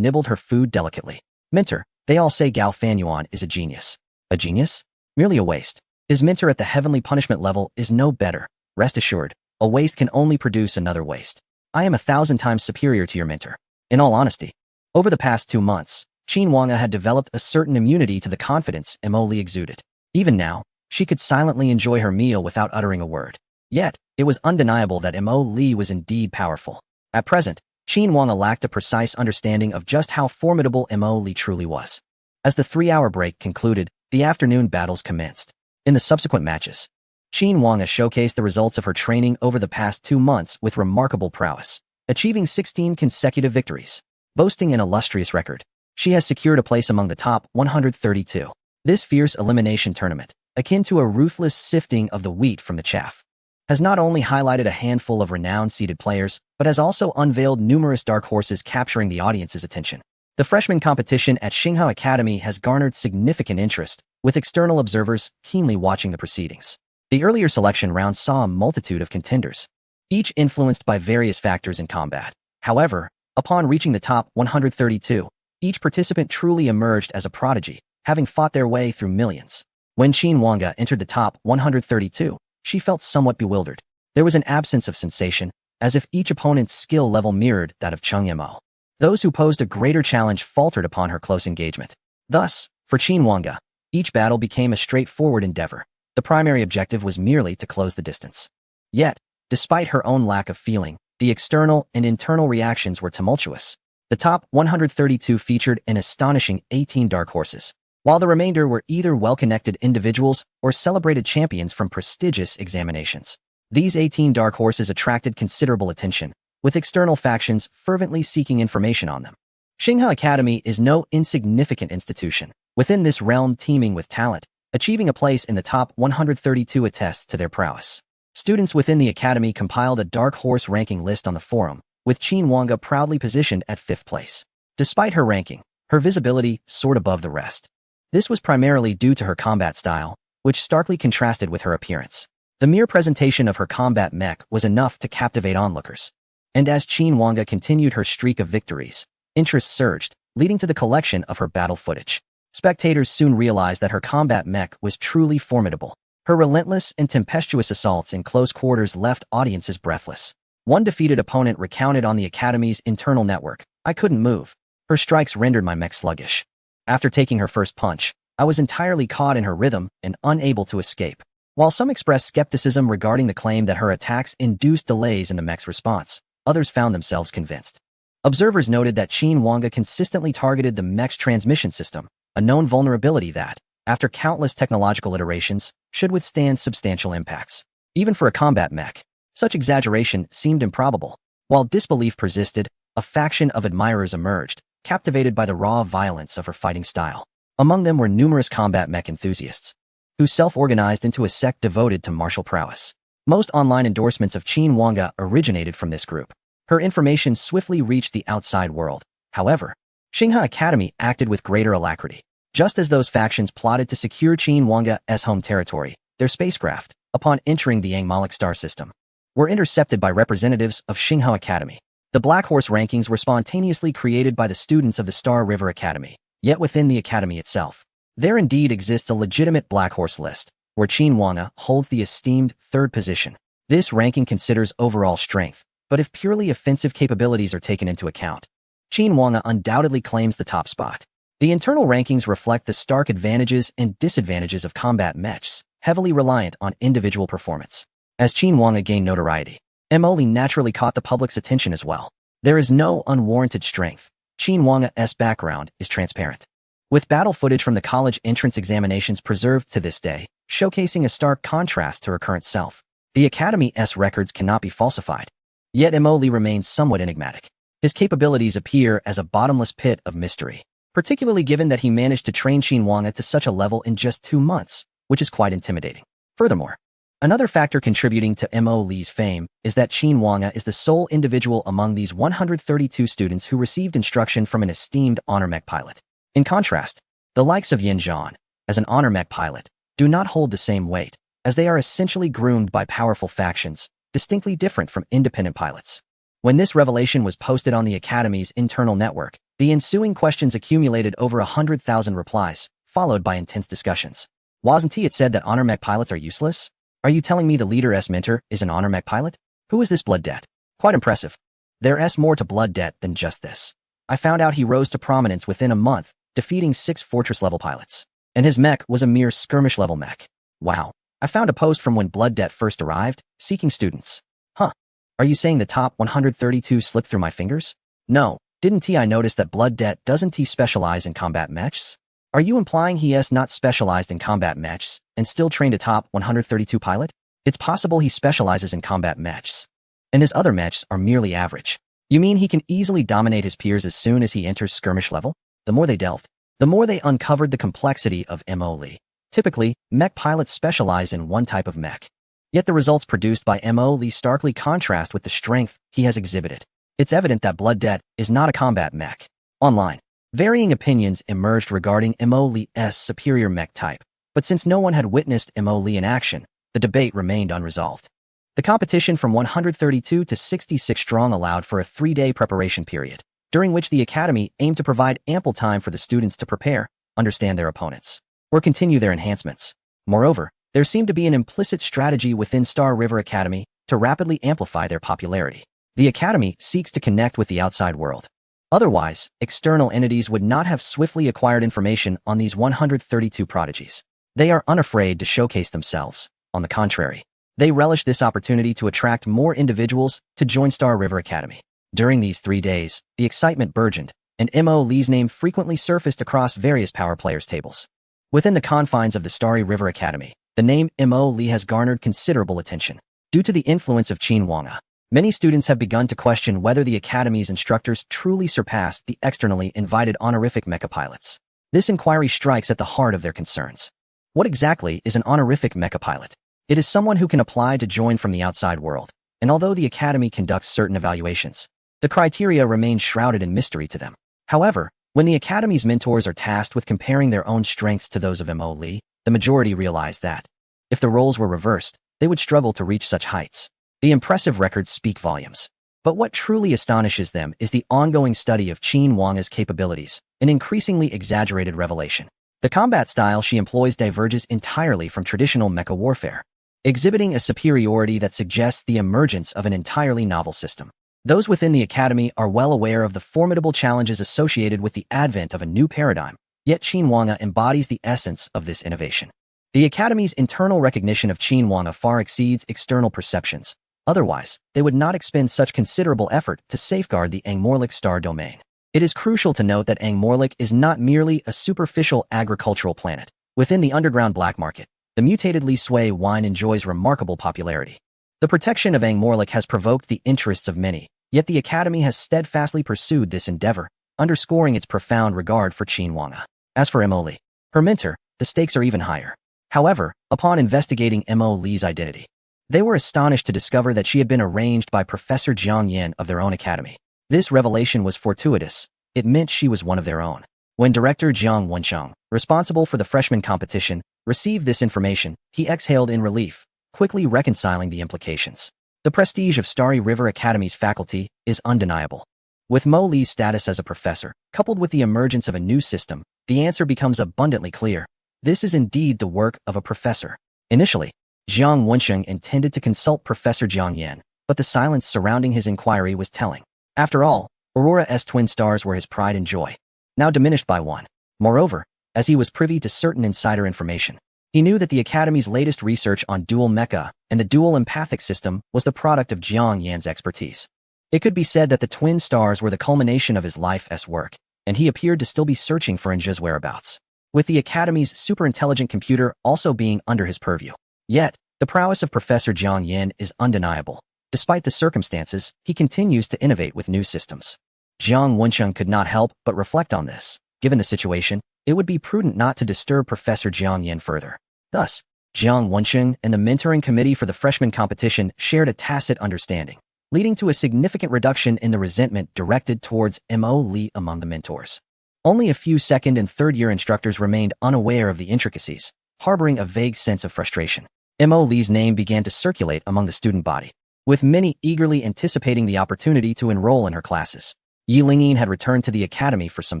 nibbled her food delicately. Mentor, they all say Gao Fanyuan is a genius. A genius? Merely a waste. His mentor at the heavenly punishment level is no better. Rest assured, a waste can only produce another waste. I am 1,000 times superior to your mentor. In all honesty, over the past 2 months, Qin Wang had developed a certain immunity to the confidence Emily exuded. Even now, she could silently enjoy her meal without uttering a word. Yet, it was undeniable that Emily was indeed powerful. At present, Qin Wang lacked a precise understanding of just how formidable Emily truly was. As the 3-hour break concluded, the afternoon battles commenced. In the subsequent matches, Qin Wang showcased the results of her training over the past 2 months with remarkable prowess, achieving 16 consecutive victories. Boasting an illustrious record, she has secured a place among the top 132. This fierce elimination tournament, akin to a ruthless sifting of the wheat from the chaff, has not only highlighted a handful of renowned seeded players, but has also unveiled numerous dark horses capturing the audience's attention. The freshman competition at Xinghao Academy has garnered significant interest, with external observers keenly watching the proceedings. The earlier selection round saw a multitude of contenders, each influenced by various factors in combat. However, upon reaching the top 132, each participant truly emerged as a prodigy, having fought their way through millions. When Qin Wanga entered the top 132, she felt somewhat bewildered. There was an absence of sensation, as if each opponent's skill level mirrored that of Chung Yemo. Those who posed a greater challenge faltered upon her close engagement. Thus, for Qin Wanga, each battle became a straightforward endeavor. The primary objective was merely to close the distance. Yet, despite her own lack of feeling, the external and internal reactions were tumultuous. The top 132 featured an astonishing 18 dark horses, while the remainder were either well-connected individuals or celebrated champions from prestigious examinations. These 18 dark horses attracted considerable attention, with external factions fervently seeking information on them. Xinghao Academy is no insignificant institution. Within this realm teeming with talent, achieving a place in the top 132 attests to their prowess. Students within the academy compiled a dark horse ranking list on the forum, with Qin Wanga proudly positioned at 5th place. Despite her ranking, her visibility soared above the rest. This was primarily due to her combat style, which starkly contrasted with her appearance. The mere presentation of her combat mech was enough to captivate onlookers. And as Qin Wanga continued her streak of victories, interest surged, leading to the collection of her battle footage. Spectators soon realized that her combat mech was truly formidable. Her relentless and tempestuous assaults in close quarters left audiences breathless. One defeated opponent recounted on the Academy's internal network, "I couldn't move. Her strikes rendered my mech sluggish. After taking her first punch, I was entirely caught in her rhythm and unable to escape." While some expressed skepticism regarding the claim that her attacks induced delays in the mech's response, others found themselves convinced. Observers noted that Qin Wanga consistently targeted the mech's transmission system, a known vulnerability that, after countless technological iterations, should withstand substantial impacts. Even for a combat mech, such exaggeration seemed improbable. While disbelief persisted, a faction of admirers emerged, captivated by the raw violence of her fighting style. Among them were numerous combat mech enthusiasts, who self-organized into a sect devoted to martial prowess. Most online endorsements of Qin Wanga originated from this group. Her information swiftly reached the outside world. However, Xinghao Academy acted with greater alacrity. Just as those factions plotted to secure Qin Wanga's home territory, their spacecraft, upon entering the Yang Malik star system, were intercepted by representatives of Xinghao Academy. The Black Horse rankings were spontaneously created by the students of the Star River Academy, yet within the academy itself, there indeed exists a legitimate Black Horse list, where Qin Wanga holds the esteemed 3rd position. This ranking considers overall strength, but if purely offensive capabilities are taken into account, Qin Wanga undoubtedly claims the top spot. The internal rankings reflect the stark advantages and disadvantages of combat mechs, heavily reliant on individual performance. As Qin Wanga gained notoriety, Emily naturally caught the public's attention as well. There is no unwarranted strength. Qin Wanga's background is transparent. with battle footage from the college entrance examinations preserved to this day, showcasing a stark contrast to her current self. The Academy's records cannot be falsified. Yet Mo Li remains somewhat enigmatic. His capabilities appear as a bottomless pit of mystery, particularly given that he managed to train Qin Wang to such a level in just 2 months, which is quite intimidating. Furthermore, another factor contributing to Mo Li's fame is that Qin Wang is the sole individual among these 132 students who received instruction from an esteemed honor mech pilot. In contrast, the likes of Yin Zhan, as an honor mech pilot, do not hold the same weight, as they are essentially groomed by powerful factions, distinctly different from independent pilots. When this revelation was posted on the Academy's internal network, the ensuing questions accumulated over 100,000 replies, followed by intense discussions. Wasn't it said that honor mech pilots are useless? Are you telling me the leader's mentor is an honor mech pilot? Who is this Blood Debt? Quite impressive. There's more to Blood Debt than just this. I found out he rose to prominence within a month, defeating 6 fortress-level pilots. And his mech was a mere skirmish-level mech. Wow. I found a post from when Blood Debt first arrived, seeking students. Huh. Are you saying the top 132 slipped through my fingers? No. Didn't I notice that Blood Debt doesn't specialize in combat mechs? Are you implying he is not specialized in combat mechs and still trained a top 132 pilot? It's possible he specializes in combat mechs, and his other mechs are merely average. You mean he can easily dominate his peers as soon as he enters skirmish level? The more they delved, the more they uncovered the complexity of Mo Li. Typically, mech pilots specialize in one type of mech. Yet the results produced by Mo Li starkly contrast with the strength he has exhibited. It's evident that Blood Debt is not a combat mech. Online, varying opinions emerged regarding Mo Li's superior mech type, but since no one had witnessed Mo Li in action, the debate remained unresolved. The competition from 132 to 66 strong allowed for a 3-day preparation period, during which the Academy aimed to provide ample time for the students to prepare, understand their opponents, or continue their enhancements. Moreover, there seemed to be an implicit strategy within Star River Academy to rapidly amplify their popularity. The Academy seeks to connect with the outside world. Otherwise, external entities would not have swiftly acquired information on these 132 prodigies. They are unafraid to showcase themselves. On the contrary, they relish this opportunity to attract more individuals to join Star River Academy. During these 3 days, the excitement burgeoned, and Mo Li's name frequently surfaced across various power players' tables. Within the confines of the Starry River Academy, the name Mo Li has garnered considerable attention. Due to the influence of Qin Wang, many students have begun to question whether the Academy's instructors truly surpassed the externally invited honorific mecha pilots. This inquiry strikes at the heart of their concerns. What exactly is an honorific mecha pilot? It is someone who can apply to join from the outside world, and although the Academy conducts certain evaluations, the criteria remain shrouded in mystery to them. However, when the Academy's mentors are tasked with comparing their own strengths to those of Mo Li, the majority realize that, if the roles were reversed, they would struggle to reach such heights. The impressive records speak volumes. But what truly astonishes them is the ongoing study of Qin Wang's capabilities, an increasingly exaggerated revelation. The combat style she employs diverges entirely from traditional mecha warfare, exhibiting a superiority that suggests the emergence of an entirely novel system. Those within the Academy are well aware of the formidable challenges associated with the advent of a new paradigm, yet Qin Wang embodies the essence of this innovation. The Academy's internal recognition of Qin Wang far exceeds external perceptions. Otherwise, they would not expend such considerable effort to safeguard the Angmorlik star domain. It is crucial to note that Angmorlik is not merely a superficial agricultural planet. Within the underground black market, the mutated Li Sui wine enjoys remarkable popularity. The protection of Angmorlik has provoked the interests of many, yet the Academy has steadfastly pursued this endeavor, underscoring its profound regard for Qin Wang. As for Mo Li, her mentor, the stakes are even higher. However, upon investigating Mo Li's identity, they were astonished to discover that she had been arranged by Professor Jiang Yan of their own academy. This revelation was fortuitous. It meant she was one of their own. When Director Jiang Wensheng, responsible for the freshman competition, received this information, he exhaled in relief, quickly reconciling the implications. The prestige of Starry River Academy's faculty is undeniable. With Mo Li's status as a professor, coupled with the emergence of a new system, the answer becomes abundantly clear. This is indeed the work of a professor. Initially, Jiang Wensheng intended to consult Professor Jiang Yan, but the silence surrounding his inquiry was telling. After all, Aurora's twin stars were his pride and joy, now diminished by one. Moreover, as he was privy to certain insider information, he knew that the Academy's latest research on dual mecha and the dual empathic system was the product of Jiang Yan's expertise. It could be said that the twin stars were the culmination of his life's work, and he appeared to still be searching for Inja's whereabouts, with the Academy's super-intelligent computer also being under his purview. Yet, the prowess of Professor Jiang Yin is undeniable. Despite the circumstances, he continues to innovate with new systems. Jiang Wensheng could not help but reflect on this. Given the situation, it would be prudent not to disturb Professor Jiang Yin further. Thus, Jiang Wensheng and the mentoring committee for the freshman competition shared a tacit understanding, leading to a significant reduction in the resentment directed towards Mo Li among the mentors. Only a few second and third-year instructors remained unaware of the intricacies, harboring a vague sense of frustration. Mo Li's name began to circulate among the student body, with many eagerly anticipating the opportunity to enroll in her classes. Yi Lingyin had returned to the academy for some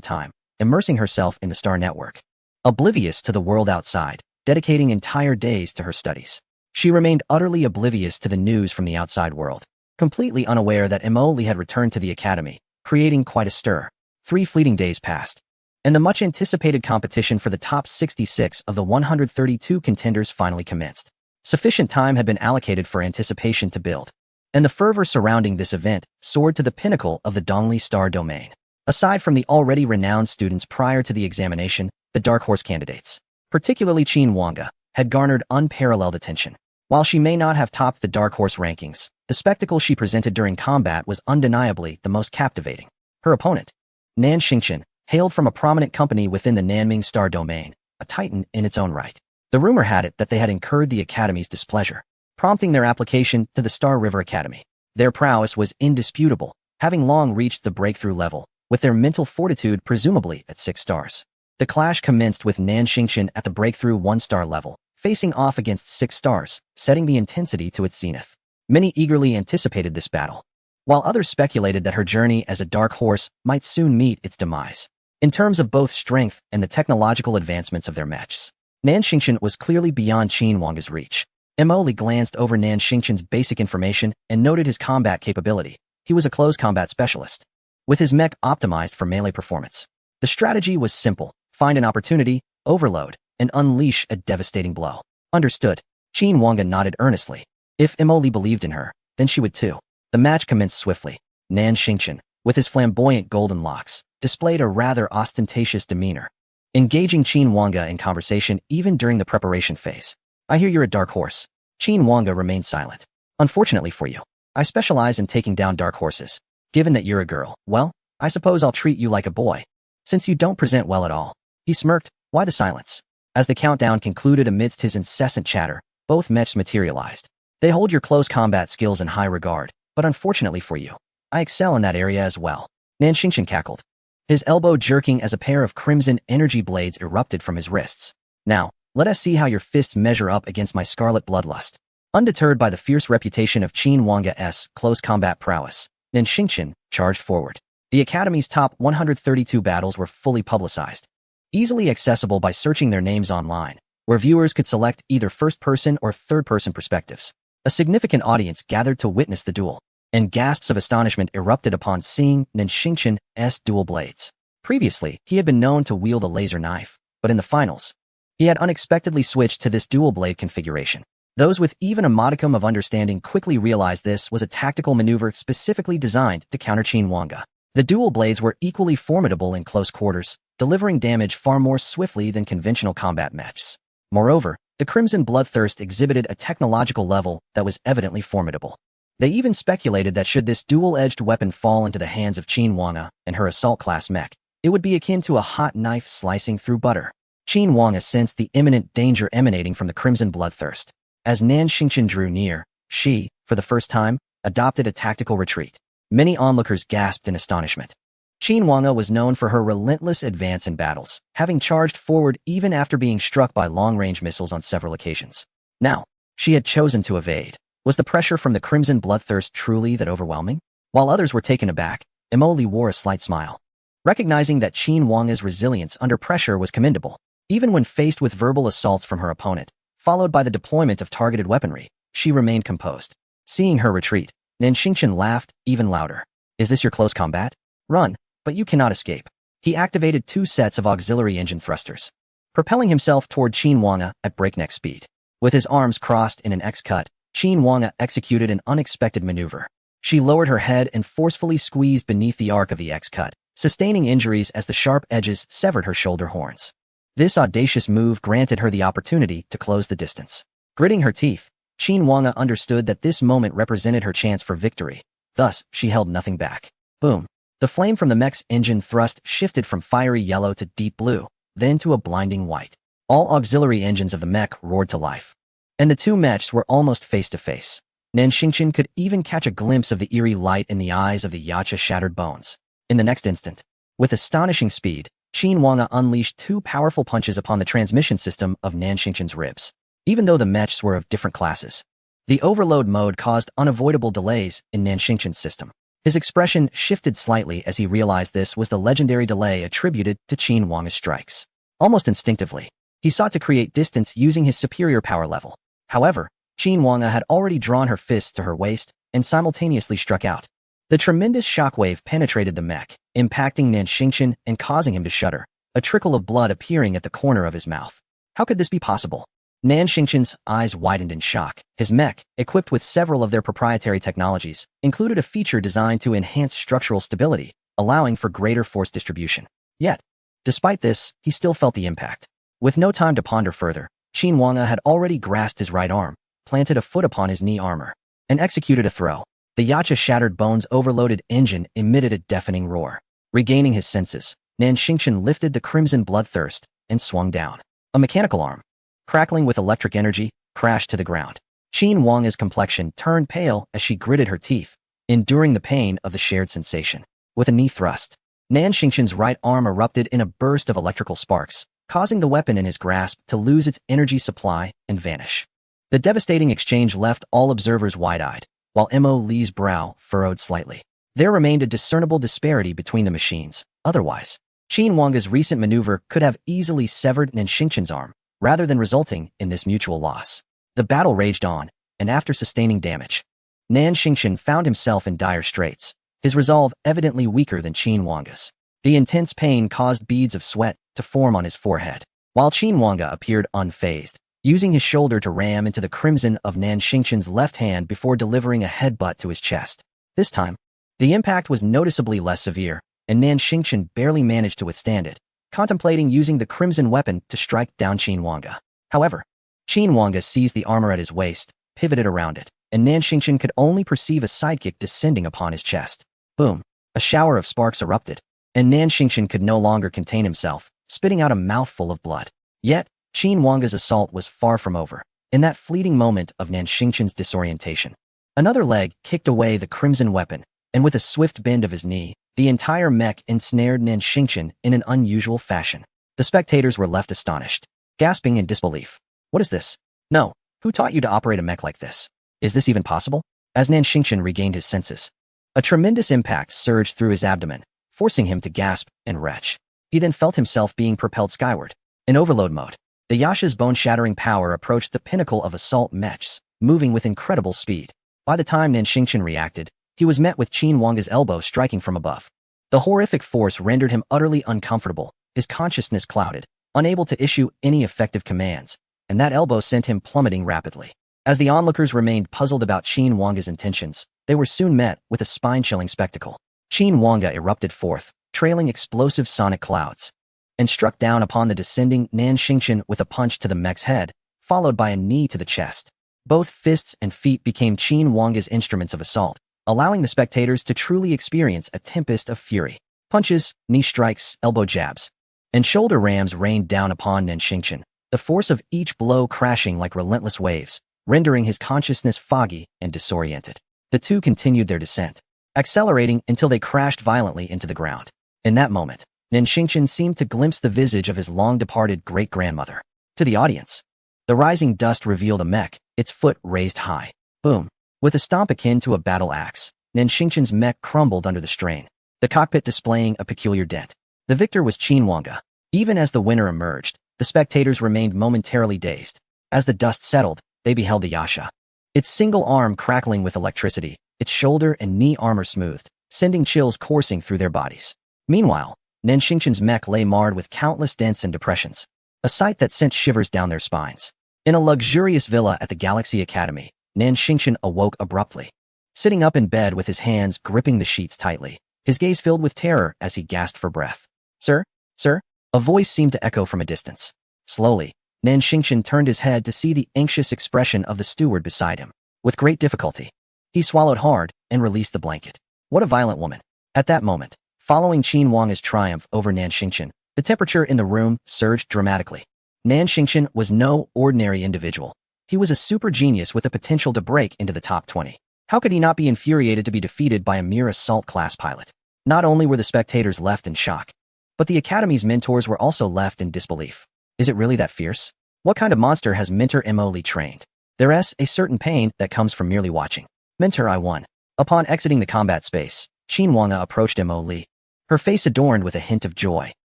time, immersing herself in the Star Network. Oblivious to the world outside, dedicating entire days to her studies. She remained utterly oblivious to the news from the outside world, completely unaware that Mo Li had returned to the academy, creating quite a stir. 3 fleeting days passed, and the much-anticipated competition for the top 66 of the 132 contenders finally commenced. Sufficient time had been allocated for anticipation to build, and the fervor surrounding this event soared to the pinnacle of the Dongli Star domain. Aside from the already renowned students prior to the examination, the dark horse candidates, particularly Qin Wanga, had garnered unparalleled attention. While she may not have topped the dark horse rankings, the spectacle she presented during combat was undeniably the most captivating. Her opponent, Nan Xingqian, hailed from a prominent company within the Nanming Star domain, a titan in its own right. The rumor had it that they had incurred the Academy's displeasure, prompting their application to the Star River Academy. Their prowess was indisputable, having long reached the breakthrough level, with their mental fortitude presumably at 6 stars. The clash commenced with Nan Xingqian at the breakthrough 1-star level, facing off against 6 stars, setting the intensity to its zenith. Many eagerly anticipated this battle, while others speculated that her journey as a dark horse might soon meet its demise. In terms of both strength and the technological advancements of their mechs, Nan Xingqian was clearly beyond Qin Wanga's reach. Mo Li glanced over Nan Xingqian's basic information and noted his combat capability. He was a close combat specialist, with his mech optimized for melee performance. The strategy was simple: find an opportunity, overload, and unleash a devastating blow. Understood. Qin Wanga nodded earnestly. If Mo Li believed in her, then she would too. The match commenced swiftly. Nan Xingqian, with his flamboyant golden locks, displayed a rather ostentatious demeanor, engaging Qin Wanga in conversation even during the preparation phase. I hear you're a dark horse. Qin Wanga remained silent. Unfortunately for you, I specialize in taking down dark horses. Given that you're a girl, well, I suppose I'll treat you like a boy, since you don't present well at all. He smirked. Why the silence? As the countdown concluded amidst his incessant chatter, both mechs materialized. They hold your close combat skills in high regard, but unfortunately for you, I excel in that area as well. Nan Xingqian cackled, his elbow jerking as a pair of crimson energy blades erupted from his wrists. Now, let us see how your fists measure up against my scarlet bloodlust. Undeterred by the fierce reputation of Qin Wanga's close combat prowess, Nan Xingqian charged forward. The Academy's top 132 battles were fully publicized, easily accessible by searching their names online, where viewers could select either first-person or third-person perspectives. A significant audience gathered to witness the duel, and gasps of astonishment erupted upon seeing Nan Xingqian's dual blades. Previously, he had been known to wield a laser knife, but in the finals, he had unexpectedly switched to this dual blade configuration. Those with even a modicum of understanding quickly realized this was a tactical maneuver specifically designed to counter Qin Wanga. The dual blades were equally formidable in close quarters, delivering damage far more swiftly than conventional combat mechs. Moreover, the Crimson Bloodthirst exhibited a technological level that was evidently formidable. They even speculated that should this dual-edged weapon fall into the hands of Qin Wanga and her assault-class mech, it would be akin to a hot knife slicing through butter. Qin Wanga sensed the imminent danger emanating from the Crimson Bloodthirst. As Nan Xingqian drew near, she, for the first time, adopted a tactical retreat. Many onlookers gasped in astonishment. Qin Wanga was known for her relentless advance in battles, having charged forward even after being struck by long-range missiles on several occasions. Now, she had chosen to evade. Was the pressure from the Crimson Bloodthirst truly that overwhelming? While others were taken aback, Mo Li wore a slight smile, recognizing that Qin Wanga's resilience under pressure was commendable. Even when faced with verbal assaults from her opponent, followed by the deployment of targeted weaponry, she remained composed. Seeing her retreat, Nan Xingqian laughed even louder. Is this your close combat? Run, but you cannot escape. He activated 2 sets of auxiliary engine thrusters, propelling himself toward Qin Wanga at breakneck speed. With his arms crossed in an X-cut, Qin Wanga executed an unexpected maneuver. She lowered her head and forcefully squeezed beneath the arc of the X-cut, sustaining injuries as the sharp edges severed her shoulder horns. This audacious move granted her the opportunity to close the distance. Gritting her teeth, Qin Wanga understood that this moment represented her chance for victory. Thus, she held nothing back. Boom. The flame from the mech's engine thrust shifted from fiery yellow to deep blue, then to a blinding white. All auxiliary engines of the mech roared to life. And the two mechs were almost face to face. Nanshinchen could even catch a glimpse of the eerie light in the eyes of the Yacha shattered bones. In the next instant, with astonishing speed, Qin Wanga unleashed two powerful punches upon the transmission system of Nanshinchen's ribs. Even though the mechs were of different classes, the overload mode caused unavoidable delays in Nanshinchen's system. His expression shifted slightly as he realized this was the legendary delay attributed to Qin Wanga's strikes. Almost instinctively, he sought to create distance using his superior power level. However, Qin Wanga had already drawn her fists to her waist and simultaneously struck out. The tremendous shockwave penetrated the mech, impacting Nanshinchen and causing him to shudder, a trickle of blood appearing at the corner of his mouth. How could this be possible? Nanshinchen's eyes widened in shock. His mech, equipped with several of their proprietary technologies, included a feature designed to enhance structural stability, allowing for greater force distribution. Yet, despite this, he still felt the impact. With no time to ponder further, Qin Wanga had already grasped his right arm, planted a foot upon his knee armor, and executed a throw. The Yacha shattered bones overloaded engine emitted a deafening roar. Regaining his senses, Nanshinchen lifted the crimson bloodthirst and swung down. A mechanical arm, crackling with electric energy, crashed to the ground. Qin Wanga's complexion turned pale as she gritted her teeth, enduring the pain of the shared sensation. With a knee thrust, Nanshinchen's right arm erupted in a burst of electrical sparks, causing the weapon in his grasp to lose its energy supply and vanish. The devastating exchange left all observers wide-eyed, while Mo Li's brow furrowed slightly. There remained a discernible disparity between the machines. Otherwise, Qin Wanga's recent maneuver could have easily severed Nanshinchen's arm, rather than resulting in this mutual loss. The battle raged on, and after sustaining damage, Nanshinchen found himself in dire straits, his resolve evidently weaker than Qin Wanga's. The intense pain caused beads of sweat to form on his forehead, while Qin Wanga appeared unfazed, using his shoulder to ram into the crimson of Nanshinchen's left hand before delivering a headbutt to his chest. This time, the impact was noticeably less severe, and Nanshinchen barely managed to withstand it, contemplating using the crimson weapon to strike down Qin Wanga. However, Qin Wanga seized the armor at his waist, pivoted around it, and Nanshinchen could only perceive a sidekick descending upon his chest. Boom! A shower of sparks erupted, and Nanshinchen could no longer contain himself, spitting out a mouthful of blood. Yet, Qin Wanga's assault was far from over. In that fleeting moment of Nanshinchen's disorientation, another leg kicked away the crimson weapon, and with a swift bend of his knee, the entire mech ensnared Nanshinchen in an unusual fashion. The spectators were left astonished, gasping in disbelief. What is this? No, who taught you to operate a mech like this? Is this even possible? As Nanshinchen regained his senses, a tremendous impact surged through his abdomen, forcing him to gasp and retch. He then felt himself being propelled skyward. In overload mode, the Yasha's bone-shattering power approached the pinnacle of assault mechs, moving with incredible speed. By the time Nanshincchen reacted, he was met with Qin Wanga's elbow striking from above. The horrific force rendered him utterly uncomfortable, his consciousness clouded, unable to issue any effective commands, and that elbow sent him plummeting rapidly. As the onlookers remained puzzled about Qin Wanga's intentions, they were soon met with a spine-chilling spectacle. Qin Wanga erupted forth, trailing explosive sonic clouds, and struck down upon the descending Nanshincchen with a punch to the mech's head, followed by a knee to the chest. Both fists and feet became Qin Wanga's instruments of assault, allowing the spectators to truly experience a tempest of fury. Punches, knee strikes, elbow jabs, and shoulder rams rained down upon Nanshincchen, the force of each blow crashing like relentless waves, rendering his consciousness foggy and disoriented. The two continued their descent, accelerating until they crashed violently into the ground. In that moment, Nanshincchen seemed to glimpse the visage of his long-departed great-grandmother. To the audience, the rising dust revealed a mech, its foot raised high. Boom! With a stomp akin to a battle axe, Nanshinchen's mech crumbled under the strain, the cockpit displaying a peculiar dent. The victor was Qin Wanga. Even as the winner emerged, the spectators remained momentarily dazed. As the dust settled, they beheld the Yasha, its single arm crackling with electricity, its shoulder and knee armor smoothed, sending chills coursing through their bodies. Meanwhile, Nanshinchen's mech lay marred with countless dents and depressions, a sight that sent shivers down their spines. In a luxurious villa at the Galaxy Academy, Nanshincchen awoke abruptly. Sitting up in bed with his hands gripping the sheets tightly, his gaze filled with terror as he gasped for breath. Sir? Sir? A voice seemed to echo from a distance. Slowly, Nan Xingqian turned his head to see the anxious expression of the steward beside him. With great difficulty, he swallowed hard and released the blanket. What a violent woman. At that moment, following Qin Wange's triumph over Nan Xingqian, the temperature in the room surged dramatically. Nan Xingqian was no ordinary individual. He was a super genius with the potential to break into the top 20. How could he not be infuriated to be defeated by a mere assault-class pilot? Not only were the spectators left in shock, but the Academy's mentors were also left in disbelief. Is it really that fierce? What kind of monster has Mentor Mo Li trained? There's a certain pain that comes from merely watching. Mentor I won. Upon exiting the combat space, Qin Wange approached Mo Li, her face adorned with a hint of joy.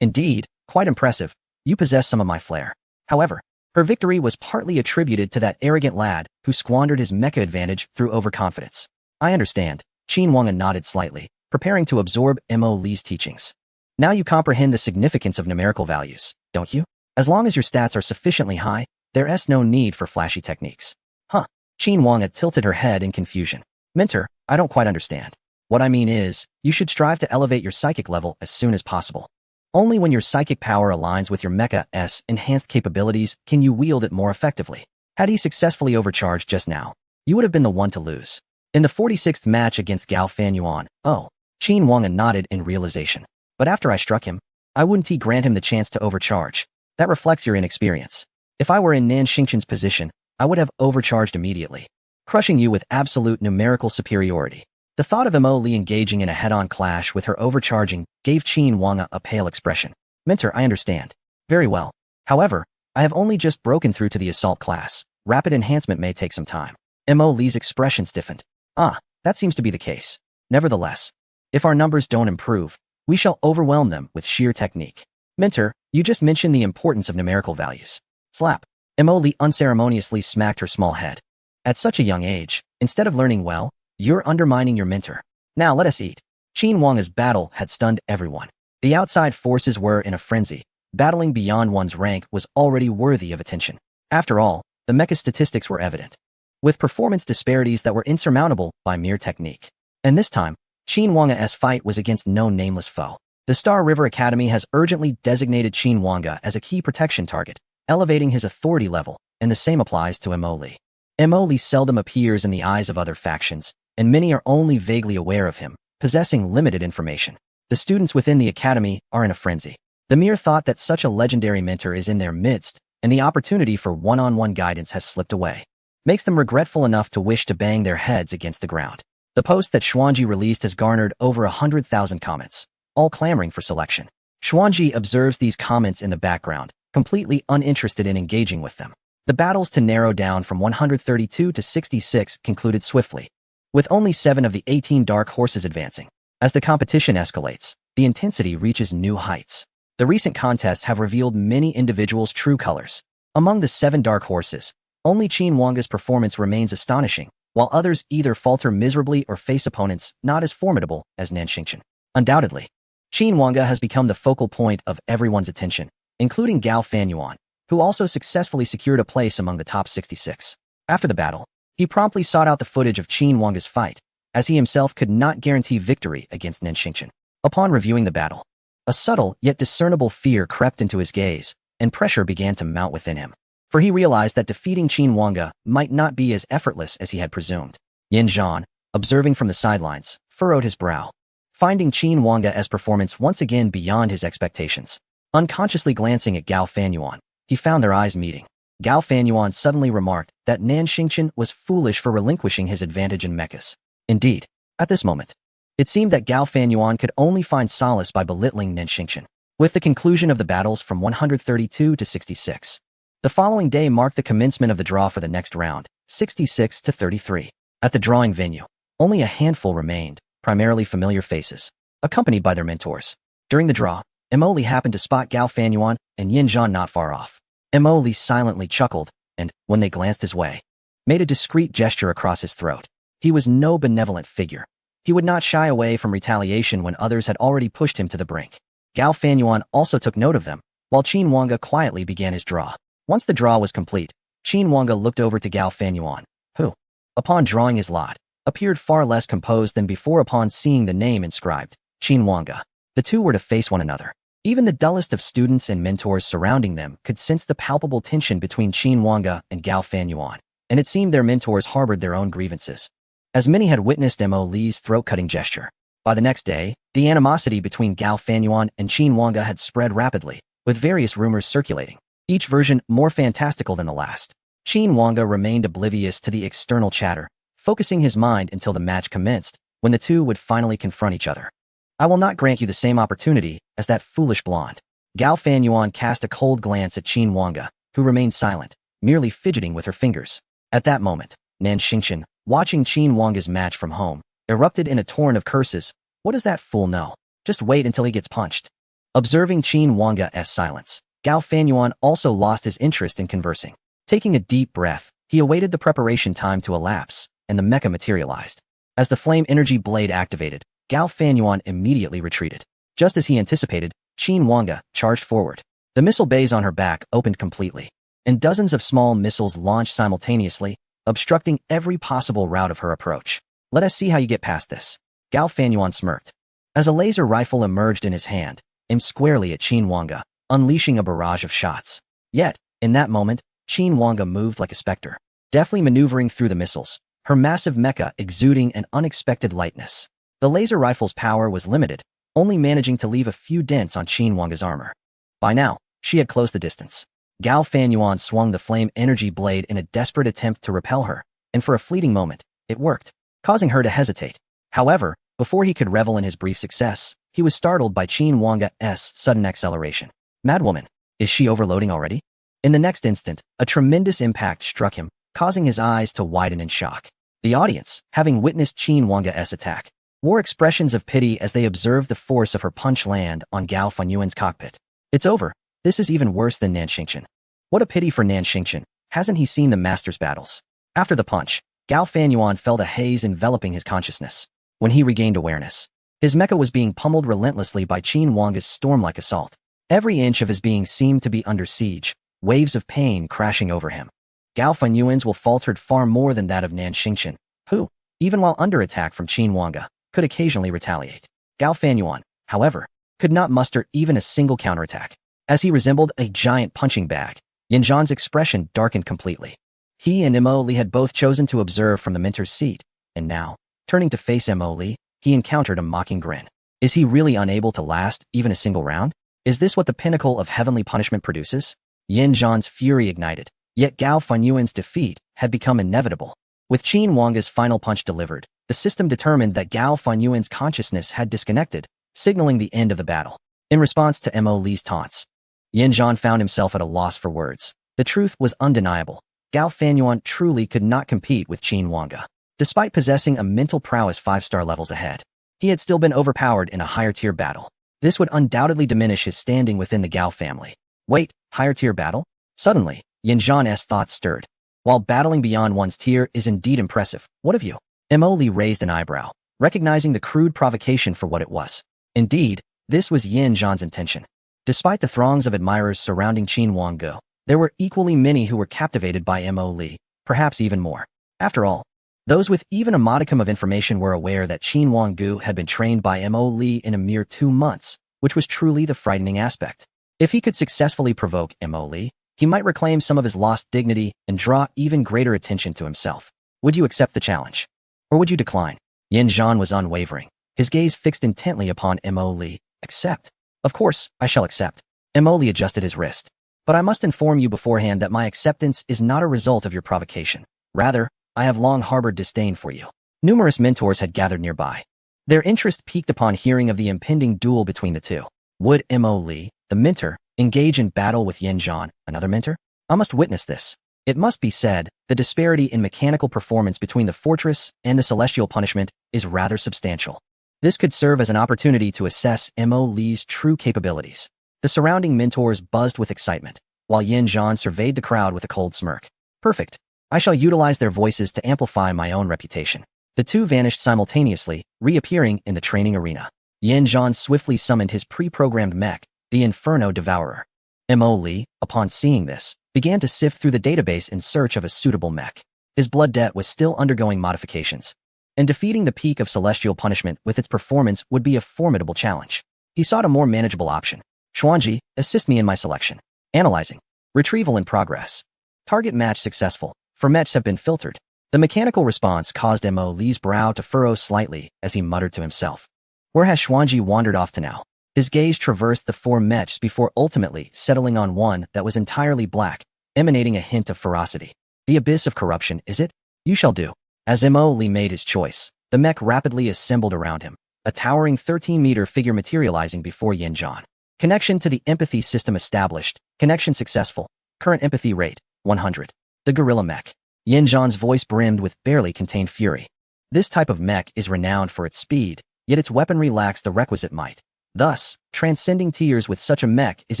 Indeed, quite impressive. You possess some of my flair. However, her victory was partly attributed to that arrogant lad who squandered his mecha advantage through overconfidence. I understand. Qin Wange nodded slightly, preparing to absorb Mo Li's teachings. Now you comprehend the significance of numerical values, don't you? As long as your stats are sufficiently high, there's no need for flashy techniques. Huh. Qin Wange tilted her head in confusion. Mentor, I don't quite understand. What I mean is, you should strive to elevate your psychic level as soon as possible. Only when your psychic power aligns with your mecha's enhanced capabilities can you wield it more effectively. Had he successfully overcharged just now, you would have been the one to lose. In the 46th match against Gao Fanyuan, Qin Wange nodded in realization. But after I struck him, I wouldn't grant him the chance to overcharge. That reflects your inexperience. If I were in Nan Xingqian's position, I would have overcharged immediately, crushing you with absolute numerical superiority. The thought of Mo Li engaging in a head-on clash with her overcharging gave Qin Wange a pale expression. Mentor, I understand. Very well. However, I have only just broken through to the assault class. Rapid enhancement may take some time. Mo Li's expression stiffened. That seems to be the case. Nevertheless, if our numbers don't improve, we shall overwhelm them with sheer technique. Mentor, you just mentioned the importance of numerical values. Slap. Mo Li unceremoniously smacked her small head. At such a young age, instead of learning well, you're undermining your mentor. Now let us eat. Qin Wange's battle had stunned everyone. The outside forces were in a frenzy. Battling beyond one's rank was already worthy of attention. After all, the mecha statistics were evident, with performance disparities that were insurmountable by mere technique. And this time, Qin Wange's fight was against no nameless foe. The Star River Academy has urgently designated Qin Wange as a key protection target, elevating his authority level, and the same applies to Mo Li. Mo Li seldom appears in the eyes of other factions, and many are only vaguely aware of him, possessing limited information. The students within the academy are in a frenzy. The mere thought that such a legendary mentor is in their midst, and the opportunity for one-on-one guidance has slipped away, makes them regretful enough to wish to bang their heads against the ground. The post that Xuanji released has garnered over 100,000 comments, all clamoring for selection. Xuanji observes these comments in the background, completely uninterested in engaging with them. The battles to narrow down from 132 to 66 concluded swiftly, with only 7 of the 18 dark horses advancing. As the competition escalates, the intensity reaches new heights. The recent contests have revealed many individuals' true colors. Among the 7 dark horses, only Qin Wange's performance remains astonishing, while others either falter miserably or face opponents not as formidable as Nan Xingqian. Undoubtedly, Qin Wange has become the focal point of everyone's attention, including Gao Fanyuan, who also successfully secured a place among the top 66. After the battle, he promptly sought out the footage of Qin Wange's fight, as he himself could not guarantee victory against Nan Xingqian. Upon reviewing the battle, a subtle yet discernible fear crept into his gaze, and pressure began to mount within him. For he realized that defeating Qin Wange might not be as effortless as he had presumed. Yin Zhan, observing from the sidelines, furrowed his brow, finding Qin Wange's performance once again beyond his expectations. Unconsciously glancing at Gao Fanyuan, he found their eyes meeting. Gao Fanyuan suddenly remarked that Nan Xingqian was foolish for relinquishing his advantage in mechas. Indeed, at this moment, it seemed that Gao Fanyuan could only find solace by belittling Nan Xingqian. With the conclusion of the battles from 132 to 66, the following day marked the commencement of the draw for the next round, 66 to 33. At the drawing venue, only a handful remained, primarily familiar faces, accompanied by their mentors. During the draw, Mo Li happened to spot Gao Fanyuan and Yin Zhan not far off. Mo Li silently chuckled, and, when they glanced his way, made a discreet gesture across his throat. He was no benevolent figure. He would not shy away from retaliation when others had already pushed him to the brink. Gao Fanyuan also took note of them, while Qin Wange quietly began his draw. Once the draw was complete, Qin Wange looked over to Gao Fanyuan, who, upon drawing his lot, appeared far less composed than before upon seeing the name inscribed. Qin Wanga. The two were to face one another. Even the dullest of students and mentors surrounding them could sense the palpable tension between Qin Wanga and Gao Fanyuan, and it seemed their mentors harbored their own grievances. As many had witnessed Mo Li's throat-cutting gesture, by the next day, the animosity between Gao Fanyuan and Qin Wanga had spread rapidly, with various rumors circulating, each version more fantastical than the last. Qin Wanga remained oblivious to the external chatter, focusing his mind until the match commenced, when the two would finally confront each other. I will not grant you the same opportunity as that foolish blonde. Gao Fanyuan cast a cold glance at Qin Wanga, who remained silent, merely fidgeting with her fingers. At that moment, Nan Xingqian, watching Qin Wanga's match from home, erupted in a torrent of curses. What does that fool know? Just wait until he gets punched. Observing Qin Wanga's silence, Gao Fanyuan also lost his interest in conversing. Taking a deep breath, he awaited the preparation time to elapse, and the mecha materialized. As the flame energy blade activated, Gao Fanyuan immediately retreated. Just as he anticipated, Qin Wanga charged forward. The missile bays on her back opened completely, and dozens of small missiles launched simultaneously, obstructing every possible route of her approach. Let us see how you get past this. Gao Fanyuan smirked. As a laser rifle emerged in his hand, aimed squarely at Qin Wanga, unleashing a barrage of shots. Yet, in that moment, Qin Wanga moved like a specter, deftly maneuvering through the missiles, her massive mecha exuding an unexpected lightness. The laser rifle's power was limited, only managing to leave a few dents on Qin Wanga's armor. By now, she had closed the distance. Gao Fanyuan swung the flame energy blade in a desperate attempt to repel her, and for a fleeting moment, it worked, causing her to hesitate. However, before he could revel in his brief success, he was startled by Qin Wanga's sudden acceleration. Madwoman, is she overloading already? In the next instant, a tremendous impact struck him, causing his eyes to widen in shock. The audience, having witnessed Qin Wanga's attack, wore expressions of pity as they observed the force of her punch land on Gao Fanyuan's cockpit. It's over. This is even worse than Nan Xingqian. What a pity for Nan Xingqian. Hasn't he seen the master's battles? After the punch, Gao Fanyuan felt a haze enveloping his consciousness. When he regained awareness, his mecha was being pummeled relentlessly by Qin Wanga's storm-like assault. Every inch of his being seemed to be under siege, waves of pain crashing over him. Gao Fanyuan's will faltered far more than that of Nan Xingqian, who, even while under attack from Qin Wanga, could occasionally retaliate. Gao Fanyuan, however, could not muster even a single counterattack. As he resembled a giant punching bag, Yin Zhan's expression darkened completely. He and Mo Li had both chosen to observe from the mentor's seat, and now, turning to face Mo Li, he encountered a mocking grin. Is he really unable to last even a single round? Is this what the pinnacle of heavenly punishment produces? Yin Zhan's fury ignited, yet Gao Fanyuan's defeat had become inevitable. With Qin Wanga's final punch delivered, the system determined that Gao Fanyuan's consciousness had disconnected, signaling the end of the battle. In response to Mo Li's taunts, Yin Zhan found himself at a loss for words. The truth was undeniable. Gao Fanyuan truly could not compete with Qin Wanga. Despite possessing a mental prowess 5-star levels ahead, he had still been overpowered in a higher-tier battle. This would undoubtedly diminish his standing within the Gao family. Wait, higher-tier battle? Suddenly, Yin Zhan's thoughts stirred. While battling beyond one's tier is indeed impressive, what of you? Mo Li raised an eyebrow, recognizing the crude provocation for what it was. Indeed, this was Yin Zhan's intention. Despite the throngs of admirers surrounding Qin Wanga, there were equally many who were captivated by Mo Li, perhaps even more. After all, those with even a modicum of information were aware that Qin Wanga had been trained by Mo Li in a mere 2 months, which was truly the frightening aspect. If he could successfully provoke Mo Li, he might reclaim some of his lost dignity and draw even greater attention to himself. Would you accept the challenge? Or would you decline? Yin Zhan was unwavering, his gaze fixed intently upon Mo Li. Accept? Of course, I shall accept. Mo Li adjusted his wrist. But I must inform you beforehand that my acceptance is not a result of your provocation. Rather, I have long harbored disdain for you. Numerous mentors had gathered nearby. Their interest piqued upon hearing of the impending duel between the two. Would Mo Li, the mentor, engage in battle with Yin Zhan, another mentor? I must witness this. It must be said, the disparity in mechanical performance between the fortress and the celestial punishment is rather substantial. This could serve as an opportunity to assess Mo Li's true capabilities. The surrounding mentors buzzed with excitement, while Yin Zhan surveyed the crowd with a cold smirk. Perfect. I shall utilize their voices to amplify my own reputation. The two vanished simultaneously, reappearing in the training arena. Yin Zhan swiftly summoned his pre-programmed mech, the Inferno Devourer. Mo Li, upon seeing this, began to sift through the database in search of a suitable mech. His blood debt was still undergoing modifications. and defeating the peak of celestial punishment with its performance would be a formidable challenge. He sought a more manageable option. Xuanji, assist me in my selection. Analyzing. Retrieval in progress. Target match successful. For mechs have been filtered. The mechanical response caused Mo Li's brow to furrow slightly as he muttered to himself. Where has Xuanji wandered off to now? His gaze traversed the 4 mechs before ultimately settling on one that was entirely black, emanating a hint of ferocity. The abyss of corruption, is it? You shall do. As Mo Li made his choice, the mech rapidly assembled around him, a towering 13-meter figure materializing before Yin Zhan. Connection to the empathy system established. Connection successful. Current empathy rate, 100. The gorilla mech. Yin Zhan's voice brimmed with barely contained fury. This type of mech is renowned for its speed, yet its weaponry lacks the requisite might. Thus, transcending tiers with such a mech is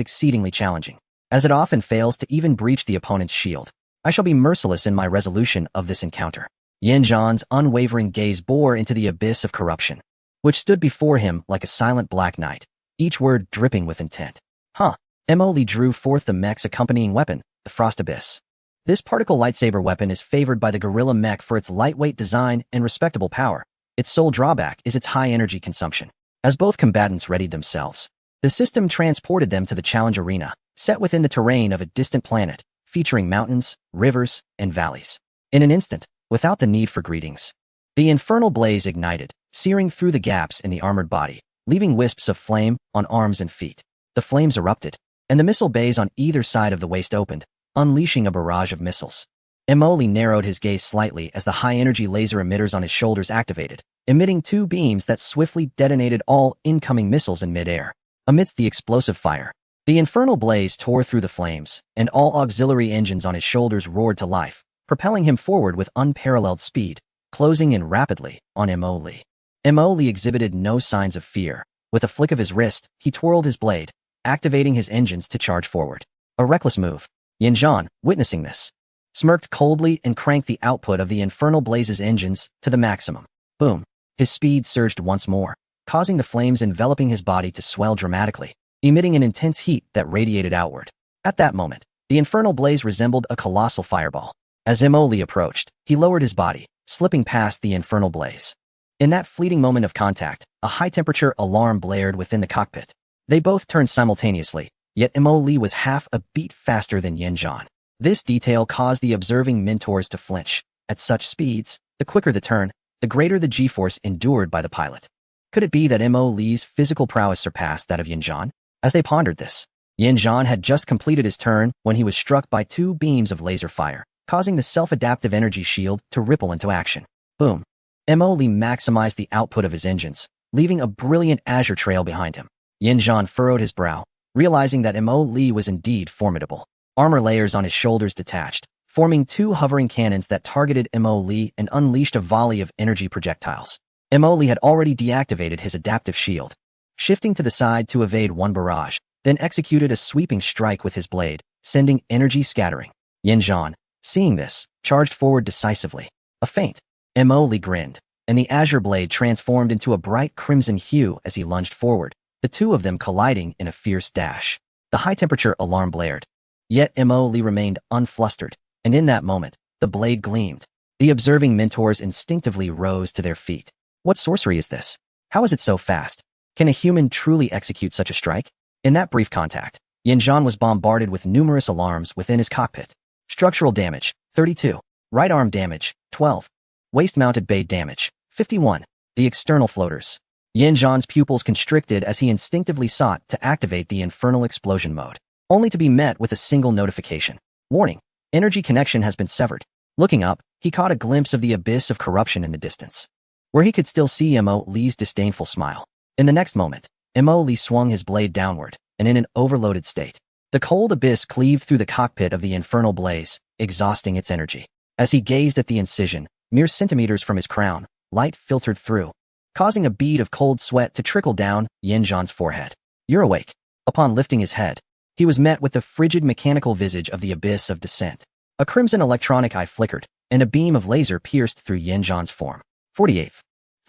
exceedingly challenging, as it often fails to even breach the opponent's shield. I shall be merciless in my resolution of this encounter. Yin Zhan's unwavering gaze bore into the abyss of corruption, which stood before him like a silent black night, each word dripping with intent. Mo Li drew forth the mech's accompanying weapon, the Frost Abyss. This particle lightsaber weapon is favored by the gorilla mech for its lightweight design and respectable power. Its sole drawback is its high energy consumption. As both combatants readied themselves, the system transported them to the challenge arena, set within the terrain of a distant planet, featuring mountains, rivers, and valleys. In an instant, without the need for greetings, the infernal blaze ignited, searing through the gaps in the armored body, leaving wisps of flame on arms and feet. The flames erupted, and the missile bays on either side of the waist opened, unleashing a barrage of missiles. Mo Li narrowed his gaze slightly as the high-energy laser emitters on his shoulders activated, emitting 2 beams that swiftly detonated all incoming missiles in midair. Amidst the explosive fire, the infernal blaze tore through the flames, and all auxiliary engines on his shoulders roared to life, propelling him forward with unparalleled speed, closing in rapidly on Mo Li. Mo Li exhibited no signs of fear. With a flick of his wrist, he twirled his blade, activating his engines to charge forward. A reckless move. Yin Zhan, witnessing this, smirked coldly and cranked the output of the infernal blaze's engines to the maximum. Boom. His speed surged once more, causing the flames enveloping his body to swell dramatically, emitting an intense heat that radiated outward. At that moment, the infernal blaze resembled a colossal fireball. As Mo Li approached, he lowered his body, slipping past the infernal blaze. In that fleeting moment of contact, a high-temperature alarm blared within the cockpit. They both turned simultaneously, yet Mo Li was half a beat faster than Yin Zhan. This detail caused the observing mentors to flinch. At such speeds, the quicker the turn, the greater the G-force endured by the pilot. Could it be that Mo Li's physical prowess surpassed that of Yin Zhan? As they pondered this, Yin Zhan had just completed his turn when he was struck by 2 beams of laser fire, causing the self-adaptive energy shield to ripple into action. Boom. Mo Li maximized the output of his engines, leaving a brilliant azure trail behind him. Yin Zhan furrowed his brow, realizing that Mo Li was indeed formidable. Armor layers on his shoulders detached, forming 2 hovering cannons that targeted Mo Li and unleashed a volley of energy projectiles. Mo Li had already deactivated his adaptive shield, shifting to the side to evade one barrage, then executed a sweeping strike with his blade, sending energy scattering. Yin Zhan, seeing this, charged forward decisively. A feint. Mo Li grinned, and the azure blade transformed into a bright crimson hue as he lunged forward, the 2 of them colliding in a fierce dash. The high-temperature alarm blared. Yet Mo Li remained unflustered, and in that moment, the blade gleamed. The observing mentors instinctively rose to their feet. What sorcery is this? How is it so fast? Can a human truly execute such a strike? In that brief contact, Yin Zhan was bombarded with numerous alarms within his cockpit. Structural damage, 32. Right arm damage, 12. Waist-mounted bay damage, 51. The external floaters. Yin Zhan's pupils constricted as he instinctively sought to activate the infernal explosion mode, only to be met with a single notification. Warning, energy connection has been severed. Looking up, he caught a glimpse of the abyss of corruption in the distance, where he could still see Mo Li's disdainful smile. In the next moment, Mo Li swung his blade downward, and in an overloaded state, the cold abyss cleaved through the cockpit of the infernal blaze, exhausting its energy. As he gazed at the incision, mere centimeters from his crown, light filtered through, causing a bead of cold sweat to trickle down Yin Zhan's forehead. You're awake. Upon lifting his head, he was met with the frigid mechanical visage of the abyss of descent. A crimson electronic eye flickered, and a beam of laser pierced through Yin Zhan's form. 48th.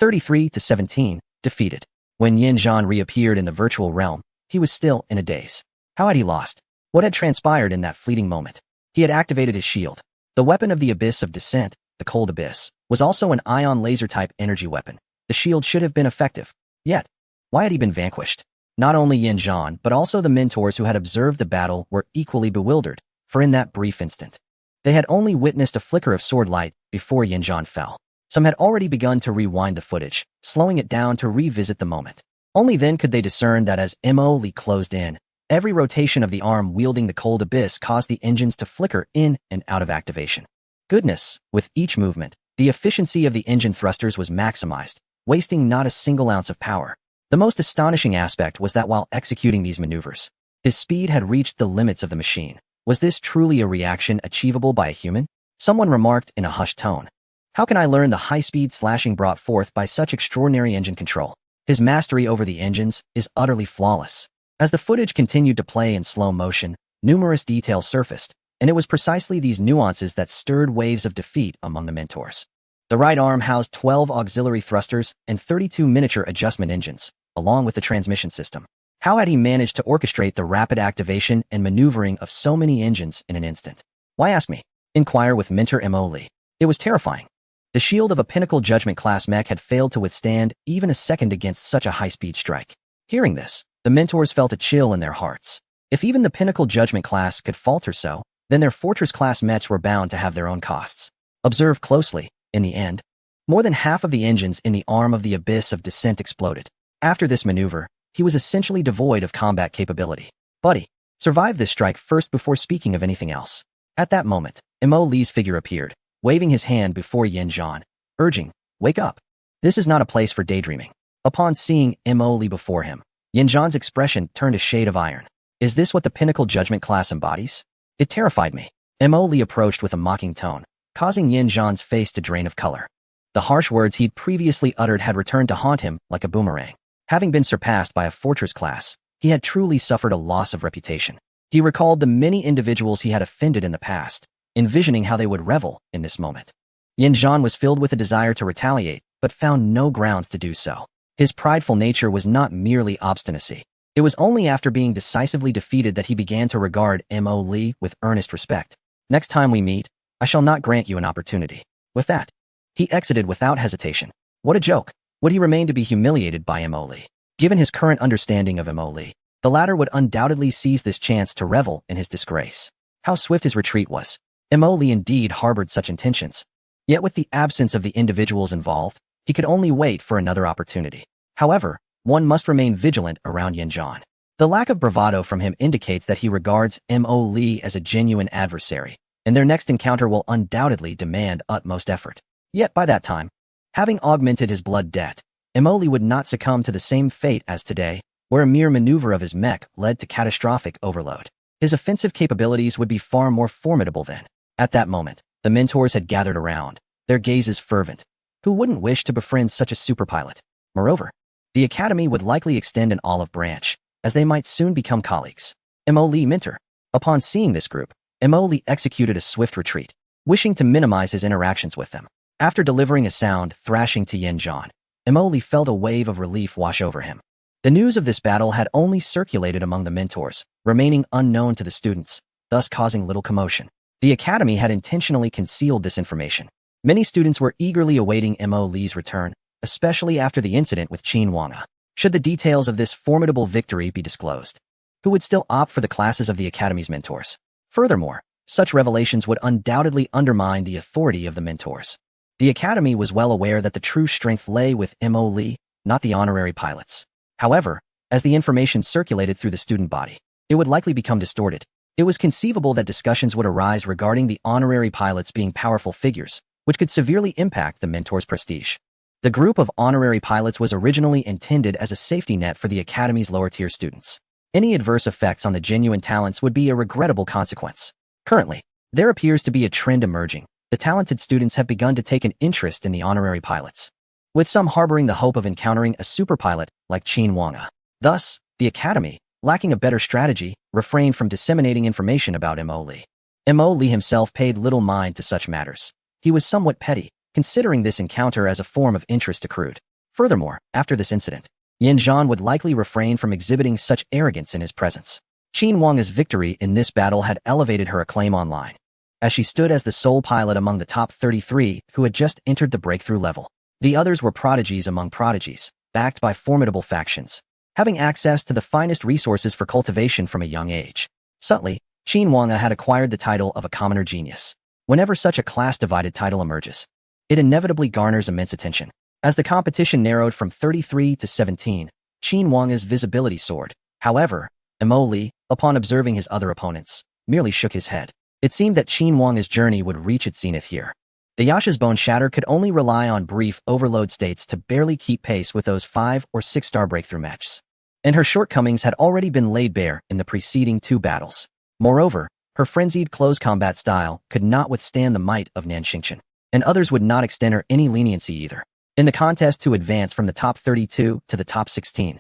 33-17, defeated. When Yin Zhan reappeared in the virtual realm, he was still in a daze. How had he lost? What had transpired in that fleeting moment? He had activated his shield, the weapon of the abyss of descent, the cold abyss, was also an ion laser-type energy weapon. The shield should have been effective. Yet, why had he been vanquished? Not only Yin Zhan, but also the mentors who had observed the battle were equally bewildered, for in that brief instant, they had only witnessed a flicker of sword light before Yin Zhan fell. Some had already begun to rewind the footage, slowing it down to revisit the moment. Only then could they discern that as Mo Li closed in, every rotation of the arm wielding the cold abyss caused the engines to flicker in and out of activation. Goodness, with each movement, the efficiency of the engine thrusters was maximized, wasting not a single ounce of power. The most astonishing aspect was that while executing these maneuvers, his speed had reached the limits of the machine. Was this truly a reaction achievable by a human? Someone remarked in a hushed tone. How can I learn the high-speed slashing brought forth by such extraordinary engine control? His mastery over the engines is utterly flawless. As the footage continued to play in slow motion, numerous details surfaced, and it was precisely these nuances that stirred waves of defeat among the mentors. The right arm housed 12 auxiliary thrusters and 32 miniature adjustment engines, along with the transmission system. How had he managed to orchestrate the rapid activation and maneuvering of so many engines in an instant? Why ask me? Inquire with Mentor Mo Li. It was terrifying. The shield of a Pinnacle Judgment class mech had failed to withstand even a second against such a high-speed strike. Hearing this, the mentors felt a chill in their hearts. If even the Pinnacle Judgment class could falter so, then their Fortress-class mechs were bound to have their own costs. Observe closely. In the end, more than half of the engines in the arm of the Abyss of Descent exploded. After this maneuver, he was essentially devoid of combat capability. Buddy, survive this strike first before speaking of anything else. At that moment, Mo Li's figure appeared, waving his hand before Yin Zhan, urging, wake up. This is not a place for daydreaming. Upon seeing Mo Li before him, Yin Zhan's expression turned a shade of iron. Is this what the Pinnacle Judgment class embodies? It terrified me. Mo Li approached with a mocking tone, causing Yin Zhan's face to drain of color. The harsh words he'd previously uttered had returned to haunt him like a boomerang. Having been surpassed by a fortress class, he had truly suffered a loss of reputation. He recalled the many individuals he had offended in the past, envisioning how they would revel in this moment. Yin Zhan was filled with a desire to retaliate, but found no grounds to do so. His prideful nature was not merely obstinacy. It was only after being decisively defeated that he began to regard Mo Li with earnest respect. Next time we meet, I shall not grant you an opportunity. With that, he exited without hesitation. What a joke. Would he remain to be humiliated by Mo Li? Given his current understanding of Mo Li, the latter would undoubtedly seize this chance to revel in his disgrace. How swift his retreat was. Mo Li indeed harbored such intentions. Yet with the absence of the individuals involved, he could only wait for another opportunity. However, one must remain vigilant around Yin Zhan. The lack of bravado from him indicates that he regards Mo Li as a genuine adversary, and their next encounter will undoubtedly demand utmost effort. Yet by that time, having augmented his blood debt, Mo Li would not succumb to the same fate as today, where a mere maneuver of his mech led to catastrophic overload. His offensive capabilities would be far more formidable then. At that moment, the mentors had gathered around, their gazes fervent. Who wouldn't wish to befriend such a super pilot? Moreover, the Academy would likely extend an olive branch, as they might soon become colleagues. Mo Li Mentor. Upon seeing this group, Mo Li executed a swift retreat, wishing to minimize his interactions with them. After delivering a sound thrashing to Yin Zhan, Mo Li felt a wave of relief wash over him. The news of this battle had only circulated among the mentors, remaining unknown to the students, thus causing little commotion. The Academy had intentionally concealed this information. Many students were eagerly awaiting Mo Li's return, especially after the incident with Qin Wanga. Should the details of this formidable victory be disclosed, who would still opt for the classes of the Academy's mentors? Furthermore, such revelations would undoubtedly undermine the authority of the mentors. The Academy was well aware that the true strength lay with Mo Li, not the honorary pilots. However, as the information circulated through the student body, it would likely become distorted. It was conceivable that discussions would arise regarding the honorary pilots being powerful figures, which could severely impact the mentors' prestige. The group of honorary pilots was originally intended as a safety net for the Academy's lower-tier students. Any adverse effects on the genuine talents would be a regrettable consequence. Currently, there appears to be a trend emerging. The talented students have begun to take an interest in the honorary pilots, with some harboring the hope of encountering a super pilot like Qin Wanga. Thus, the Academy, lacking a better strategy, refrained from disseminating information about Mo Li. Mo Li himself paid little mind to such matters. He was somewhat petty, considering this encounter as a form of interest accrued. Furthermore, after this incident, Yin Zhan would likely refrain from exhibiting such arrogance in his presence. Qin Wanga's victory in this battle had elevated her acclaim online. as she stood as the sole pilot among the top 33 who had just entered the breakthrough level. The others were prodigies among prodigies, backed by formidable factions, having access to the finest resources for cultivation from a young age. Subtly, Qin Wanga had acquired the title of a commoner genius. Whenever such a class-divided title emerges, it inevitably garners immense attention. As the competition narrowed from 33 to 17, Qin Wanga's visibility soared. However, Mo Li, upon observing his other opponents, merely shook his head. It seemed that Qin Wanga's journey would reach its zenith here. The Yasha's Bone Shatter could only rely on brief overload states to barely keep pace with those 5- or 6-star breakthrough matches, and her shortcomings had already been laid bare in the preceding 2 battles. Moreover, her frenzied close combat style could not withstand the might of Nanxingchen, and others would not extend her any leniency either. In the contest to advance from the top 32 to the top 16,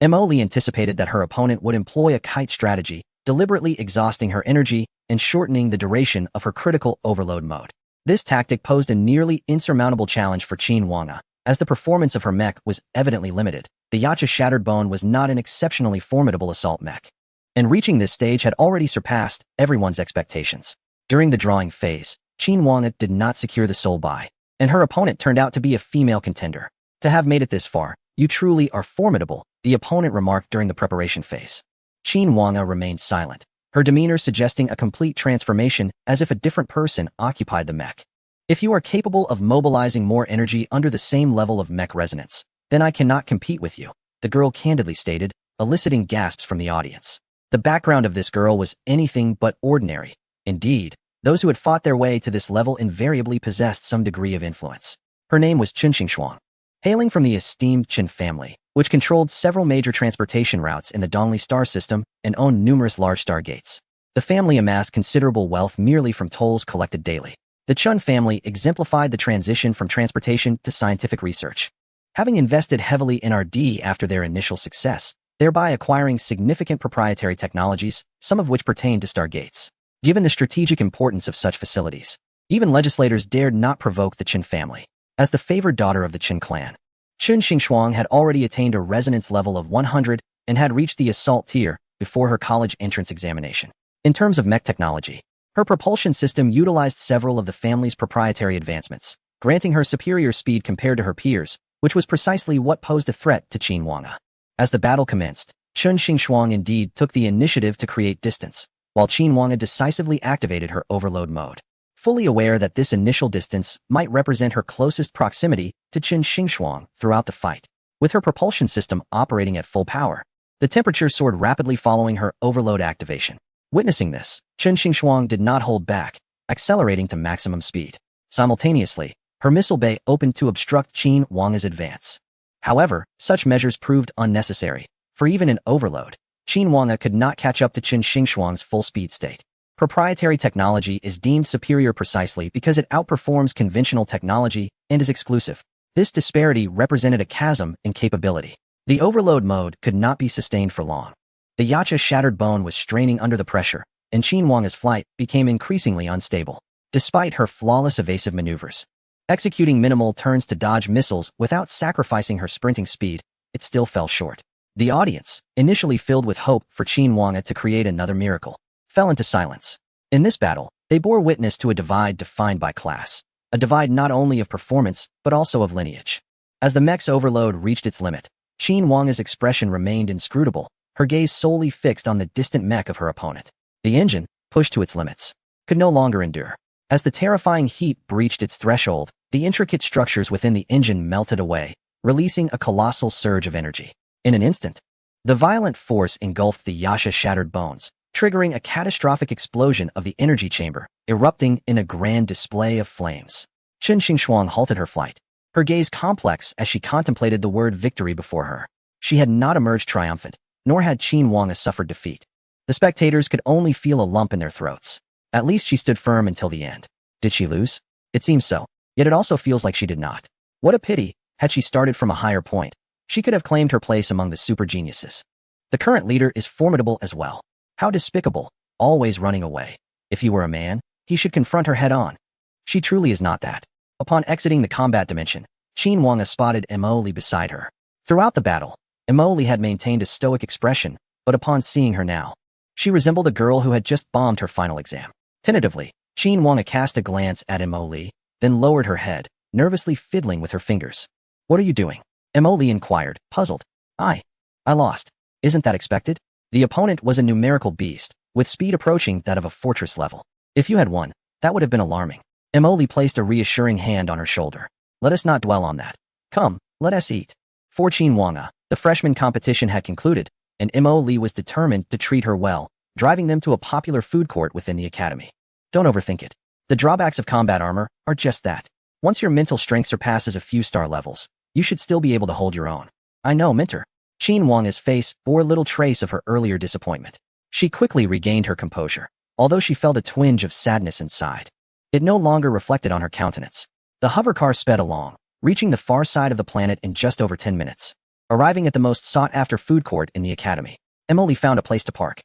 Mo Li anticipated that her opponent would employ a kite strategy, deliberately exhausting her energy and shortening the duration of her critical overload mode. This tactic posed a nearly insurmountable challenge for Qin Wanga, as the performance of her mech was evidently limited. The Yacha Shattered Bone was not an exceptionally formidable assault mech, and reaching this stage had already surpassed everyone's expectations. During the drawing phase, Qin Wanga did not secure the sole buy, and her opponent turned out to be a female contender. To have made it this far, you truly are formidable, the opponent remarked during the preparation phase. Qin Wanga remained silent, her demeanor suggesting a complete transformation as if a different person occupied the mech. If you are capable of mobilizing more energy under the same level of mech resonance, then I cannot compete with you, the girl candidly stated, eliciting gasps from the audience. The background of this girl was anything but ordinary. Indeed, those who had fought their way to this level invariably possessed some degree of influence. Her name was Chen Xingxuang. Hailing from the esteemed Chen family, which controlled several major transportation routes in the Dongli star system and owned numerous large star gates, the family amassed considerable wealth merely from tolls collected daily. The Chun family exemplified the transition from transportation to scientific research, having invested heavily in R&D after their initial success, thereby acquiring significant proprietary technologies, some of which pertained to stargates. Given the strategic importance of such facilities, even legislators dared not provoke the Qin family. As the favored daughter of the Qin clan, Chen Xingxuang had already attained a resonance level of 100 and had reached the assault tier before her college entrance examination. In terms of mech technology, her propulsion system utilized several of the family's proprietary advancements, granting her superior speed compared to her peers, which was precisely what posed a threat to Qin Wanga. As the battle commenced, Chen Xingxuang indeed took the initiative to create distance, while Qin Wanga decisively activated her overload mode. Fully aware that this initial distance might represent her closest proximity to Chen Xingxuang throughout the fight, with her propulsion system operating at full power, the temperature soared rapidly following her overload activation. Witnessing this, Chen Xingxuang did not hold back, accelerating to maximum speed. Simultaneously, her missile bay opened to obstruct Qin Wanga's advance. However, such measures proved unnecessary, for even in overload, Qin Wanga could not catch up to Chen Xingxuang's full speed state. Proprietary technology is deemed superior precisely because it outperforms conventional technology and is exclusive. This disparity represented a chasm in capability. The overload mode could not be sustained for long. The Yacha Shattered Bone was straining under the pressure, and Qin Wanga's flight became increasingly unstable. Despite her flawless evasive maneuvers, executing minimal turns to dodge missiles without sacrificing her sprinting speed, it still fell short. The audience, initially filled with hope for Qin Wanga to create another miracle, fell into silence. In this battle, they bore witness to a divide defined by class, a divide not only of performance but also of lineage. As the mech's overload reached its limit, Qin Wanga's expression remained inscrutable, her gaze solely fixed on the distant mech of her opponent. The engine, pushed to its limits, could no longer endure. As the terrifying heat breached its threshold, the intricate structures within the engine melted away, releasing a colossal surge of energy. In an instant, the violent force engulfed the Yasha Shattered Bones, triggering a catastrophic explosion of the energy chamber, erupting in a grand display of flames. Chen Xingxuang halted her flight, her gaze complex as she contemplated the word victory before her. She had not emerged triumphant, nor had Qin Wanga suffered defeat. The spectators could only feel a lump in their throats. At least she stood firm until the end. Did she lose? It seems so, yet it also feels like she did not. What a pity, had she started from a higher point, she could have claimed her place among the super geniuses. The current leader is formidable as well. How despicable, always running away. If he were a man, he should confront her head-on. She truly is not that. Upon exiting the combat dimension, Qin Wanga spotted Mo Li beside her. Throughout the battle, Mo Li had maintained a stoic expression, but upon seeing her now, she resembled a girl who had just bombed her final exam. Tentatively, Qin Wang cast a glance at Mo Li, then lowered her head, nervously fiddling with her fingers. What are you doing? Mo Li inquired, puzzled. I lost. Isn't that expected? The opponent was a numerical beast, with speed approaching that of a fortress level. If you had won, that would have been alarming. Mo Li placed a reassuring hand on her shoulder. Let us not dwell on that. Come, let us eat. For Qin Wang, the freshman competition had concluded, and Mo Li was determined to treat her well, driving them to a popular food court within the academy. Don't overthink it. The drawbacks of combat armor are just that. Once your mental strength surpasses a few star levels, you should still be able to hold your own. I know, Mentor. Qin Wang's face bore little trace of her earlier disappointment. She quickly regained her composure, although she felt a twinge of sadness inside. It no longer reflected on her countenance. The hovercar sped along, reaching the far side of the planet in just over 10 minutes. Arriving at the most sought-after food court in the academy, Emily found a place to park.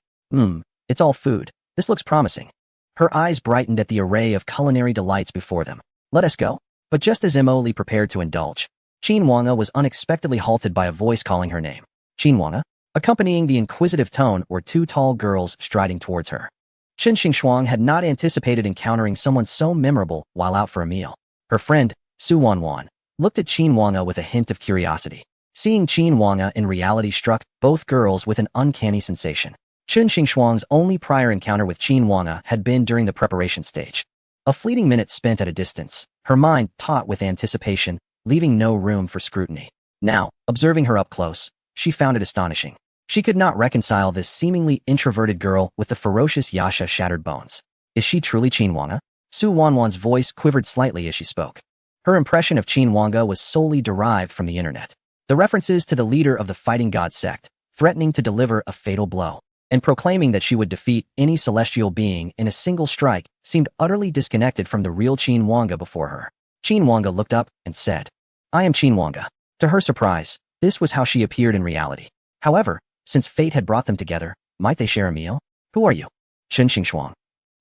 It's all food. This looks promising. Her eyes brightened at the array of culinary delights before them. Let us go. But just as Emily prepared to indulge, Qin Wang was unexpectedly halted by a voice calling her name. Qin Wang? Accompanying the inquisitive tone were two tall girls striding towards her. Chen Xingxuang had not anticipated encountering someone so memorable while out for a meal. Her friend, Su Wanwan, looked at Qin Wang with a hint of curiosity. Seeing Qin Wang in reality struck both girls with an uncanny sensation. Chen Xingxuang's only prior encounter with Qin Wang had been during the preparation stage. A fleeting minute spent at a distance, her mind taut with anticipation, leaving no room for scrutiny. Now, observing her up close, she found it astonishing. She could not reconcile this seemingly introverted girl with the ferocious Yasha shattered bones. Is she truly Qin Wang? Su Wanwan's voice quivered slightly as she spoke. Her impression of Qin Wang was solely derived from the internet. The references to the leader of the Fighting God sect, threatening to deliver a fatal blow, and proclaiming that she would defeat any celestial being in a single strike seemed utterly disconnected from the real Qin Wang before her. Qin Wang looked up and said, I am Qin Wang. To her surprise, this was how she appeared in reality. However, since fate had brought them together, might they share a meal? Who are you? Chen Xingxuang.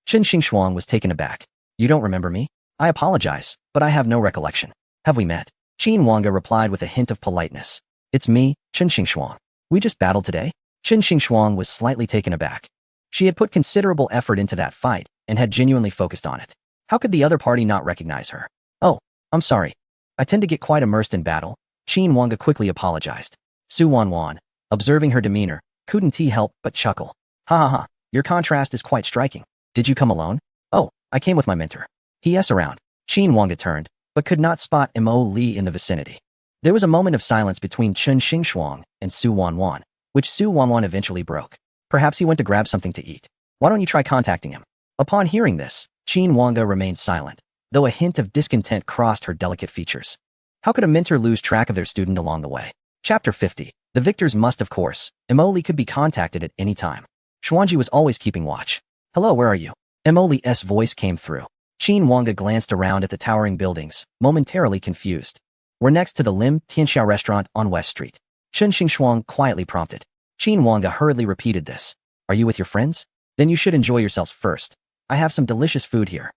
Chen Xingxuang was taken aback. You don't remember me? I apologize, but I have no recollection. Have we met? Qin Wang replied with a hint of politeness. It's me, Chen Xingxuang. We just battled today? Chen Xingxuang was slightly taken aback. She had put considerable effort into that fight and had genuinely focused on it. How could the other party not recognize her? Oh, I'm sorry. I tend to get quite immersed in battle. Qin Wang quickly apologized. Su Wanwan, observing her demeanor, couldn't he help but chuckle. Ha ha ha, your contrast is quite striking. Did you come alone? Oh, I came with my mentor. He yes around. Qin Wang turned, but could not spot Mo Li in the vicinity. There was a moment of silence between Chen Xingxuang and Su Wanwan, which Su Wanwan eventually broke. Perhaps he went to grab something to eat. Why don't you try contacting him? Upon hearing this, Qin Wang remained silent, though a hint of discontent crossed her delicate features. How could a mentor lose track of their student along the way? Chapter 50. The victors must, of course. Mo Li could be contacted at any time. Xuanji was always keeping watch. Hello, where are you? Mo Li's voice came through. Qin Wang glanced around at the towering buildings, momentarily confused. We're next to the Lim Tianxiao restaurant on West Street. Chen Xingxuang quietly prompted. Qin Wang hurriedly repeated this. Are you with your friends? Then you should enjoy yourselves first. I have some delicious food here.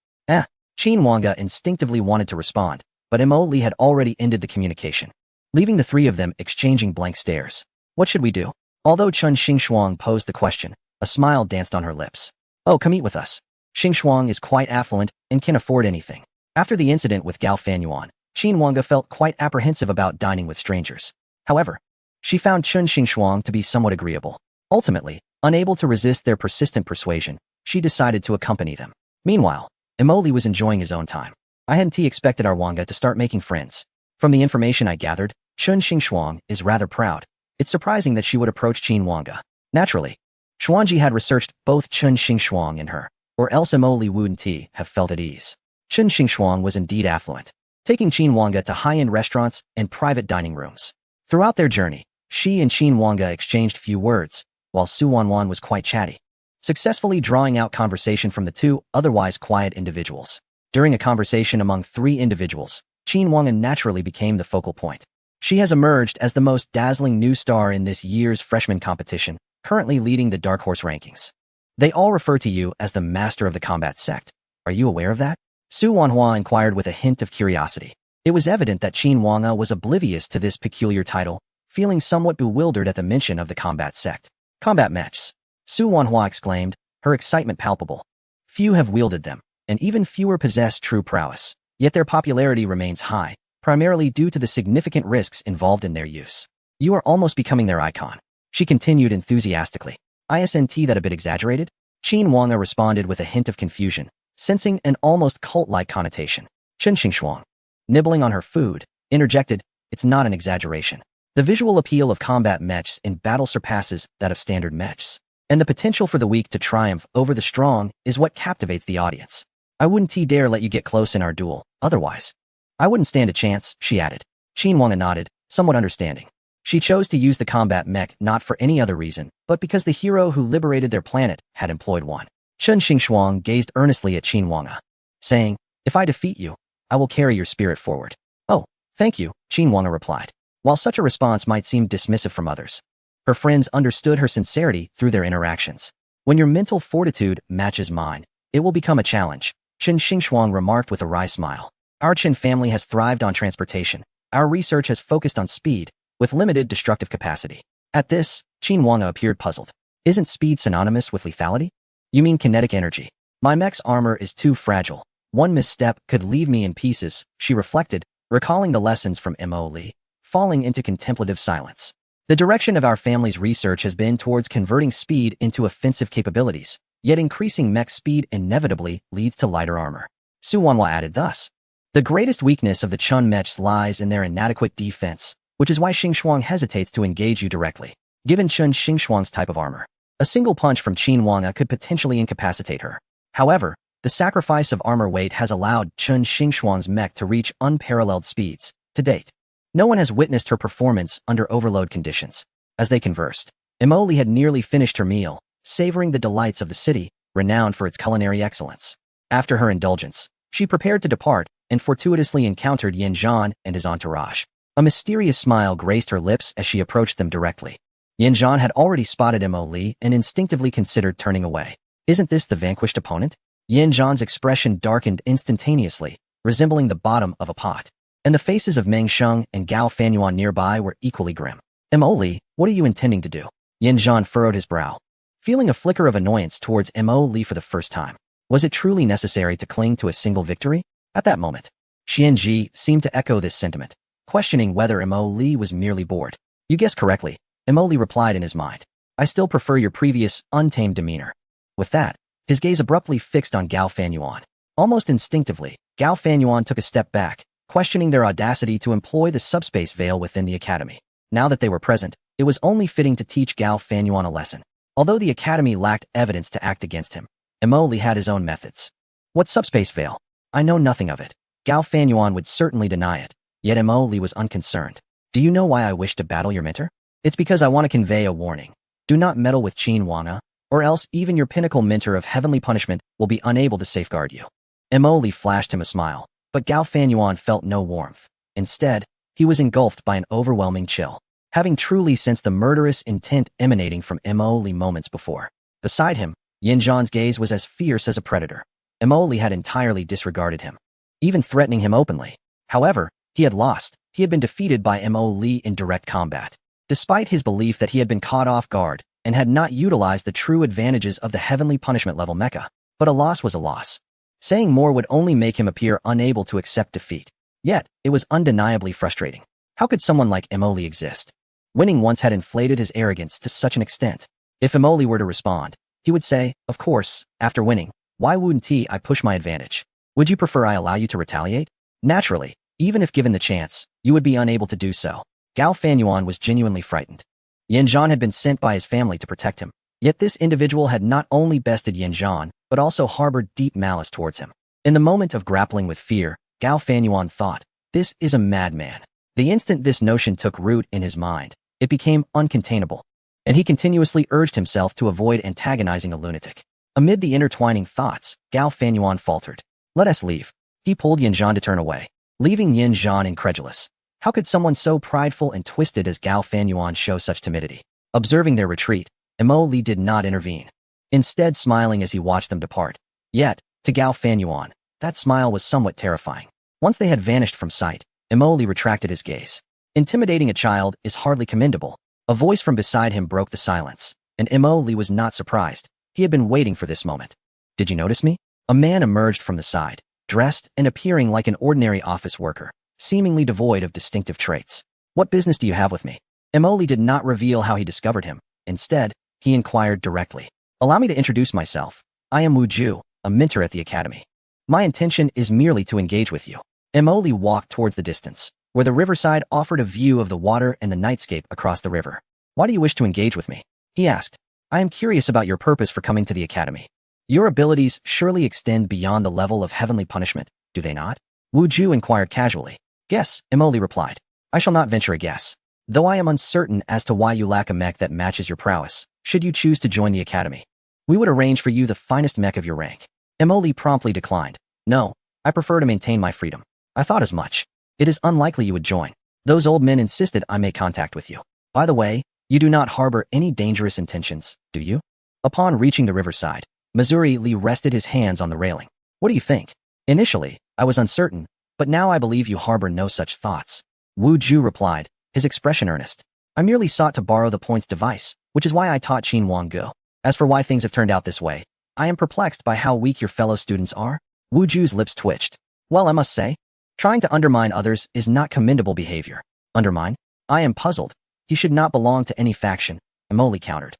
Qin Wang instinctively wanted to respond, but Mo Li had already ended the communication, leaving the three of them exchanging blank stares. What should we do? Although Chen Xingxuang posed the question, a smile danced on her lips. Oh, come eat with us. Xingxuang is quite affluent and can afford anything. After the incident with Gao Fanyuan, Qin Wang felt quite apprehensive about dining with strangers. However, she found Chen Xingxuang to be somewhat agreeable. Ultimately, unable to resist their persistent persuasion, she decided to accompany them. Meanwhile, Mo Li was enjoying his own time. I hadn't expected our Wanga to start making friends. From the information I gathered, Chen Xingxuang is rather proud. It's surprising that she would approach Qin Wanga. Naturally, Xuanji had researched both Chen Xingxuang and her, or else Mo Li wouldn't have felt at ease. Chen Xingxuang was indeed affluent, taking Qin Wanga to high-end restaurants and private dining rooms. Throughout their journey, she and Qin Wanga exchanged few words, while Su Wanwan was quite chatty, successfully drawing out conversation from the two otherwise quiet individuals. During a conversation among three individuals, Qin Wang naturally became the focal point. She has emerged as the most dazzling new star in this year's freshman competition, currently leading the Dark Horse rankings. They all refer to you as the master of the combat sect. Are you aware of that? Su Wanhua inquired with a hint of curiosity. It was evident that Qin Wang was oblivious to this peculiar title, feeling somewhat bewildered at the mention of the combat sect. Combat mechs. Su Wanhua exclaimed, her excitement palpable. Few have wielded them, and even fewer possess true prowess. Yet their popularity remains high, primarily due to the significant risks involved in their use. You are almost becoming their icon, she continued enthusiastically. Isn't that a bit exaggerated? Qin Wanga responded with a hint of confusion, sensing an almost cult-like connotation. Chen Xingxuang, nibbling on her food, interjected, it's not an exaggeration. The visual appeal of combat mechs in battle surpasses that of standard mechs, and the potential for the weak to triumph over the strong is what captivates the audience. I wouldn't dare let you get close in our duel, otherwise. I wouldn't stand a chance, she added. Qin Wanga nodded, somewhat understanding. She chose to use the combat mech not for any other reason, but because the hero who liberated their planet had employed one. Chen Xingxuang gazed earnestly at Qin Wanga, saying, if I defeat you, I will carry your spirit forward. Oh, thank you, Qin Wanga replied. While such a response might seem dismissive from others, her friends understood her sincerity through their interactions. When your mental fortitude matches mine, it will become a challenge, Chen Xingxuang remarked with a wry smile. Our Chen family has thrived on transportation. Our research has focused on speed, with limited destructive capacity. At this, Qin Wanga appeared puzzled. Isn't speed synonymous with lethality? You mean kinetic energy? My mech's armor is too fragile. One misstep could leave me in pieces, she reflected, recalling the lessons from Mo Li, falling into contemplative silence. The direction of our family's research has been towards converting speed into offensive capabilities, yet increasing mech speed inevitably leads to lighter armor. Su Wanhua added thus. The greatest weakness of the Chun mechs lies in their inadequate defense, which is why Xingxuang hesitates to engage you directly. Given Chen Xingxuang's type of armor, a single punch from Qin Wanga could potentially incapacitate her. However, the sacrifice of armor weight has allowed Chen Xingxuang's mech to reach unparalleled speeds. To date, no one has witnessed her performance under overload conditions. As they conversed, Mo Li had nearly finished her meal, savoring the delights of the city, renowned for its culinary excellence. After her indulgence, she prepared to depart and fortuitously encountered Yin Zhan and his entourage. A mysterious smile graced her lips as she approached them directly. Yin Zhan had already spotted Mo Li and instinctively considered turning away. Isn't this the vanquished opponent? Yin Zhan's expression darkened instantaneously, resembling the bottom of a pot. And the faces of Meng Sheng and Gao Fanyuan nearby were equally grim. Mo Li, what are you intending to do? Yin Zhan furrowed his brow, feeling a flicker of annoyance towards Mo Li for the first time. Was it truly necessary to cling to a single victory? At that moment, Xian Ji seemed to echo this sentiment, questioning whether Mo Li was merely bored. You guessed correctly, Mo Li replied in his mind. I still prefer your previous, untamed demeanor. With that, his gaze abruptly fixed on Gao Fanyuan. Almost instinctively, Gao Fanyuan took a step back, questioning their audacity to employ the subspace veil within the academy. Now that they were present, it was only fitting to teach Gao Fanyuan a lesson. Although the academy lacked evidence to act against him, Mo Li had his own methods. What subspace veil? I know nothing of it. Gao Fanyuan would certainly deny it, yet Mo Li was unconcerned. Do you know why I wish to battle your mentor? It's because I want to convey a warning. Do not meddle with Qin Wanga, or else even your pinnacle mentor of heavenly punishment will be unable to safeguard you. Mo Li flashed him a smile, but Gao Fanyuan felt no warmth. Instead, he was engulfed by an overwhelming chill, having truly sensed the murderous intent emanating from Mo Li moments before. Beside him, Yin Zhan's gaze was as fierce as a predator. Mo Li had entirely disregarded him, even threatening him openly. However, he had lost. He had been defeated by Mo Li in direct combat. Despite his belief that he had been caught off guard and had not utilized the true advantages of the heavenly punishment level mecha. But a loss was a loss. Saying more would only make him appear unable to accept defeat. Yet, it was undeniably frustrating. How could someone like Mo Li exist? Winning once had inflated his arrogance to such an extent. If Mo Li were to respond, he would say, of course, after winning, why wouldn't I push my advantage? Would you prefer I allow you to retaliate? Naturally, even if given the chance, you would be unable to do so. Gao Fanyuan was genuinely frightened. Yin Zhan had been sent by his family to protect him. Yet this individual had not only bested Yin Zhan, but also harbored deep malice towards him. In the moment of grappling with fear, Gao Fanyuan thought, this is a madman. The instant this notion took root in his mind, it became uncontainable, and he continuously urged himself to avoid antagonizing a lunatic. Amid the intertwining thoughts, Gao Fanyuan faltered. Let us leave. He pulled Yin Zhan to turn away, leaving Yin Zhan incredulous. How could someone so prideful and twisted as Gao Fanyuan show such timidity? Observing their retreat, Mo Li did not intervene, instead smiling as he watched them depart. Yet, to Gao Fanyuan, that smile was somewhat terrifying. Once they had vanished from sight, Mo Li retracted his gaze. Intimidating a child is hardly commendable. A voice from beside him broke the silence, and Mo Li was not surprised. He had been waiting for this moment. Did you notice me? A man emerged from the side, dressed and appearing like an ordinary office worker, seemingly devoid of distinctive traits. What business do you have with me? Emoli did not reveal how he discovered him. Instead, he inquired directly. Allow me to introduce myself. I am Wu Ju, a mentor at the academy. My intention is merely to engage with you. Emoli walked towards the distance, where the riverside offered a view of the water and the nightscape across the river. Why do you wish to engage with me? He asked. I am curious about your purpose for coming to the academy. Your abilities surely extend beyond the level of heavenly punishment, do they not? Wu Ju inquired casually. Guess, Emoli replied. I shall not venture a guess. Though I am uncertain as to why you lack a mech that matches your prowess, should you choose to join the academy. We would arrange for you the finest mech of your rank. Emoli promptly declined. No, I prefer to maintain my freedom. I thought as much. It is unlikely you would join. Those old men insisted I make contact with you. By the way, you do not harbor any dangerous intentions, do you? Upon reaching the riverside, Missouri Lee rested his hands on the railing. What do you think? Initially, I was uncertain, but now I believe you harbor no such thoughts. Wu Ju replied, his expression earnest. I merely sought to borrow the points device, which is why I taught Qin Wang Gu. As for why things have turned out this way, I am perplexed by how weak your fellow students are. Wu Ju's lips twitched. Well, I must say, trying to undermine others is not commendable behavior. Undermine? I am puzzled. He should not belong to any faction, Emoli countered.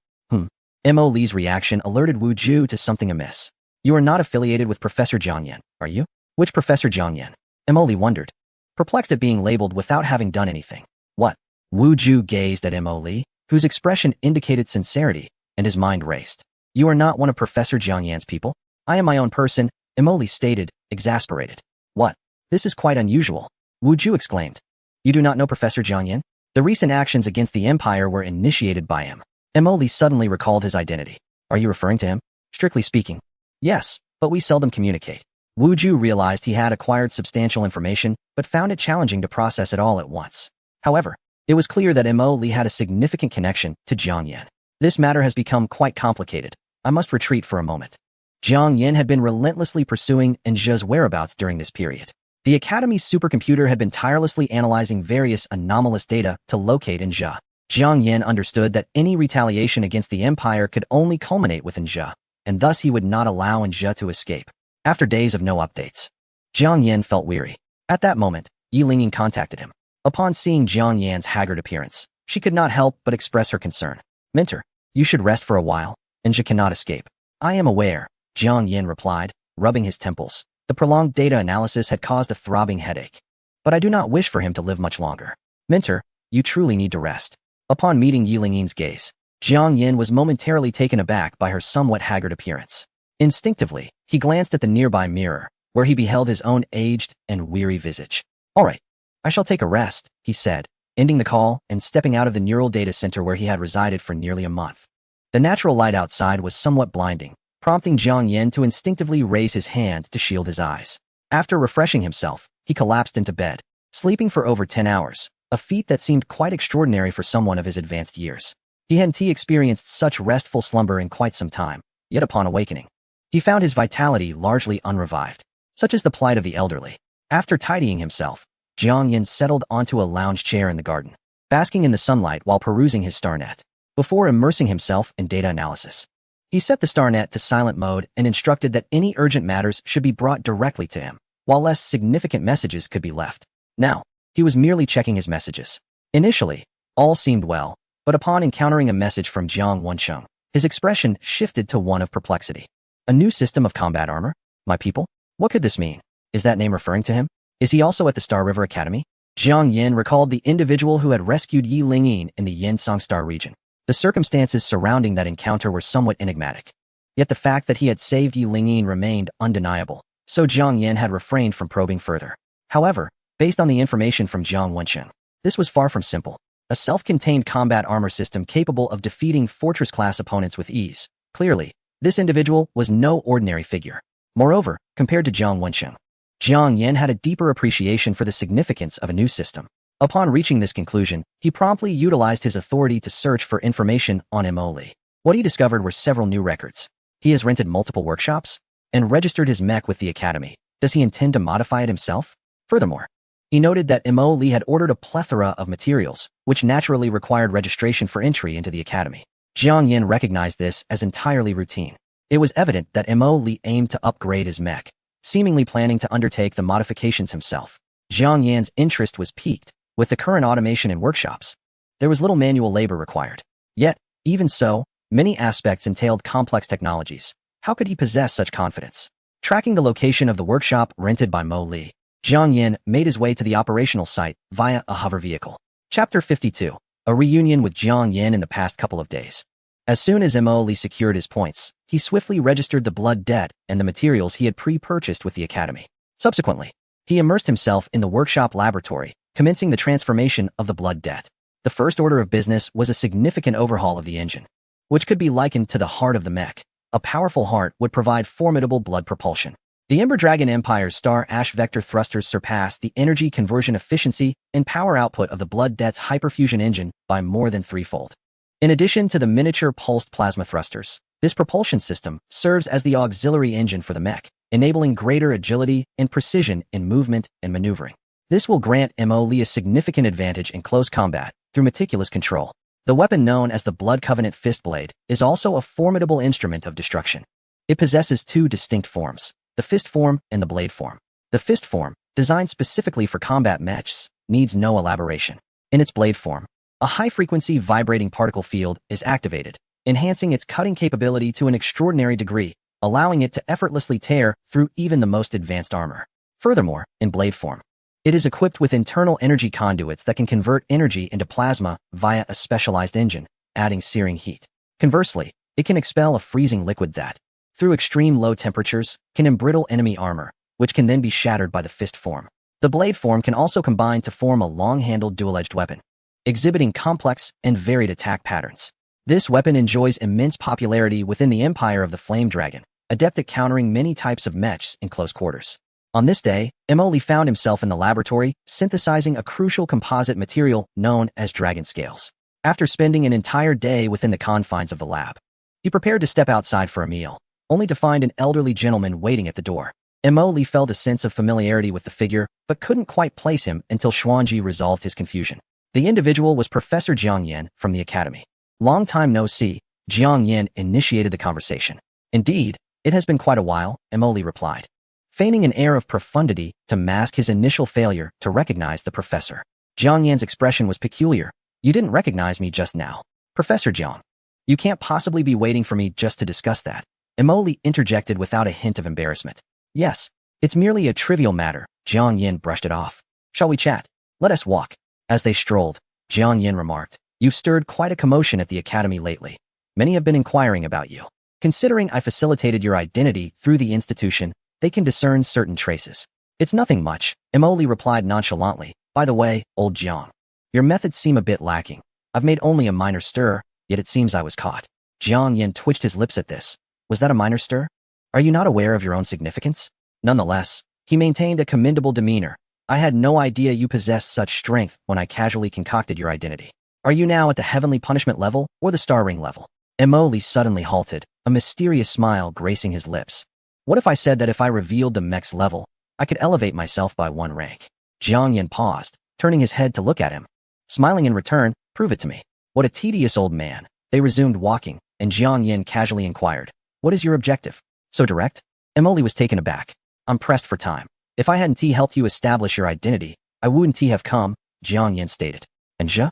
Emoli's reaction alerted Wu Ju to something amiss. You are not affiliated with Professor Jiang Yan, are you? Which Professor Jiang Yan? Emoli wondered, perplexed at being labeled without having done anything. What? Wu Ju gazed at Emoli, whose expression indicated sincerity, and his mind raced. You are not one of Professor Jiang Yan's people? I am my own person, Emoli stated, exasperated. What? This is quite unusual. Wu Ju exclaimed. You do not know Professor Jiang Yan? The recent actions against the Empire were initiated by him. Emoli suddenly recalled his identity. Are you referring to him? Strictly speaking. Yes, but we seldom communicate. Wu Ju realized he had acquired substantial information, but found it challenging to process it all at once. However, it was clear that Emoli had a significant connection to Jiang Yan. This matter has become quite complicated. I must retreat for a moment. Jiang Yan had been relentlessly pursuing Zhe's whereabouts during this period. The Academy's supercomputer had been tirelessly analyzing various anomalous data to locate Zhe. Jiang Yan understood that any retaliation against the Empire could only culminate with Zhe, and thus he would not allow Zhe to escape. After days of no updates, Jiang Yan felt weary. At that moment, Yi Lingying contacted him. Upon seeing Jiang Yan's haggard appearance, she could not help but express her concern. Mentor, you should rest for a while. Zhe cannot escape. I am aware, Jiang Yan replied, rubbing his temples. The prolonged data analysis had caused a throbbing headache. But I do not wish for him to live much longer. Mentor, you truly need to rest. Upon meeting Yi Lingying's gaze, Jiang Yan was momentarily taken aback by her somewhat haggard appearance. Instinctively, he glanced at the nearby mirror, where he beheld his own aged and weary visage. All right, I shall take a rest, he said, ending the call and stepping out of the neural data center where he had resided for nearly a month. The natural light outside was somewhat blinding, prompting Jiang Yan to instinctively raise his hand to shield his eyes. After refreshing himself, he collapsed into bed, sleeping for over 10 hours, a feat that seemed quite extraordinary for someone of his advanced years. He hadn't experienced such restful slumber in quite some time, yet upon awakening, he found his vitality largely unrevived. Such is the plight of the elderly. After tidying himself, Jiang Yan settled onto a lounge chair in the garden, basking in the sunlight while perusing his starnet. Before immersing himself in data analysis, he set the starnet to silent mode and instructed that any urgent matters should be brought directly to him, while less significant messages could be left. Now, he was merely checking his messages. Initially, all seemed well, but upon encountering a message from Jiang Wensheng, his expression shifted to one of perplexity. A new system of combat armor? My people? What could this mean? Is that name referring to him? Is he also at the Star River Academy? Jiang Yan recalled the individual who had rescued Yi Lingying in the Yensong Star region. The circumstances surrounding that encounter were somewhat enigmatic. Yet the fact that he had saved Yi Lingying remained undeniable, so Jiang Yan had refrained from probing further. However, based on the information from Jiang Wensheng, this was far from simple. A self-contained combat armor system capable of defeating fortress-class opponents with ease. Clearly, this individual was no ordinary figure. Moreover, compared to Jiang Wensheng, Jiang Yan had a deeper appreciation for the significance of a new system. Upon reaching this conclusion, he promptly utilized his authority to search for information on Emoli. What he discovered were several new records. He has rented multiple workshops and registered his mech with the Academy. Does he intend to modify it himself? Furthermore, he noted that Emoli had ordered a plethora of materials, which naturally required registration for entry into the Academy. Jiang Yan recognized this as entirely routine. It was evident that Mo Li aimed to upgrade his mech, seemingly planning to undertake the modifications himself. Jiang Yan's interest was piqued. With the current automation in workshops, there was little manual labor required. Yet, even so, many aspects entailed complex technologies. How could he possess such confidence? Tracking the location of the workshop rented by Mo Li, Jiang Yan made his way to the operational site via a hover vehicle. Chapter 52. A reunion with Jiang Yan in the past couple of days. As soon as Mo Li secured his points, he swiftly registered the blood debt and the materials he had pre-purchased with the academy. Subsequently, he immersed himself in the workshop laboratory, commencing the transformation of the blood debt. The first order of business was a significant overhaul of the engine, which could be likened to the heart of the mech. A powerful heart would provide formidable blood propulsion. The Ember Dragon Empire's Star Ash Vector thrusters surpassed the energy conversion efficiency and power output of the blood debt's hyperfusion engine by more than threefold. In addition to the miniature pulsed plasma thrusters, this propulsion system serves as the auxiliary engine for the mech, enabling greater agility and precision in movement and maneuvering. This will grant Mo Li a significant advantage in close combat through meticulous control. The weapon known as the Blood Covenant Fist Blade is also a formidable instrument of destruction. It possesses two distinct forms, the fist form and the blade form. The fist form, designed specifically for combat mechs, needs no elaboration. In its blade form, a high-frequency vibrating particle field is activated, enhancing its cutting capability to an extraordinary degree, allowing it to effortlessly tear through even the most advanced armor. Furthermore, in blade form, it is equipped with internal energy conduits that can convert energy into plasma via a specialized engine, adding searing heat. Conversely, it can expel a freezing liquid that, through extreme low temperatures, can embrittle enemy armor, which can then be shattered by the fist form. The blade form can also combine to form a long-handled dual-edged weapon, exhibiting complex and varied attack patterns. This weapon enjoys immense popularity within the Empire of the Flame Dragon, adept at countering many types of mechs in close quarters. On this day, Mo Li found himself in the laboratory, synthesizing a crucial composite material known as dragon scales. After spending an entire day within the confines of the lab, he prepared to step outside for a meal, only to find an elderly gentleman waiting at the door. Mo Li felt a sense of familiarity with the figure, but couldn't quite place him until Xuanji resolved his confusion. The individual was Professor Jiang Yan from the academy. Long time no see, Jiang Yan initiated the conversation. Indeed, it has been quite a while, Mo Li replied, feigning an air of profundity to mask his initial failure to recognize the professor. Jiang Yan's expression was peculiar. You didn't recognize me just now. Professor Jiang. You can't possibly be waiting for me just to discuss that. Mo Li interjected without a hint of embarrassment. Yes, it's merely a trivial matter. Jiang Yan brushed it off. Shall we chat? Let us walk. As they strolled, Jiang Yan remarked, You've stirred quite a commotion at the academy lately. Many have been inquiring about you. Considering I facilitated your identity through the institution, they can discern certain traces. It's nothing much, Mo Li replied nonchalantly. By the way, old Jiang, your methods seem a bit lacking. I've made only a minor stir, yet it seems I was caught. Jiang Yan twitched his lips at this. Was that a minor stir? Are you not aware of your own significance? Nonetheless, he maintained a commendable demeanor. I had no idea you possessed such strength when I casually concocted your identity. Are you now at the heavenly punishment level or the star ring level? Mo Li suddenly halted, a mysterious smile gracing his lips. What if I said that if I revealed the mech's level, I could elevate myself by one rank? Jiang Yan paused, turning his head to look at him. Smiling in return, prove it to me. What a tedious old man. They resumed walking, and Jiang Yan casually inquired, What is your objective? So direct? Mo Li was taken aback. I'm pressed for time. If I hadn't helped you establish your identity, I wouldn't have come, Jiang Yan stated. And je?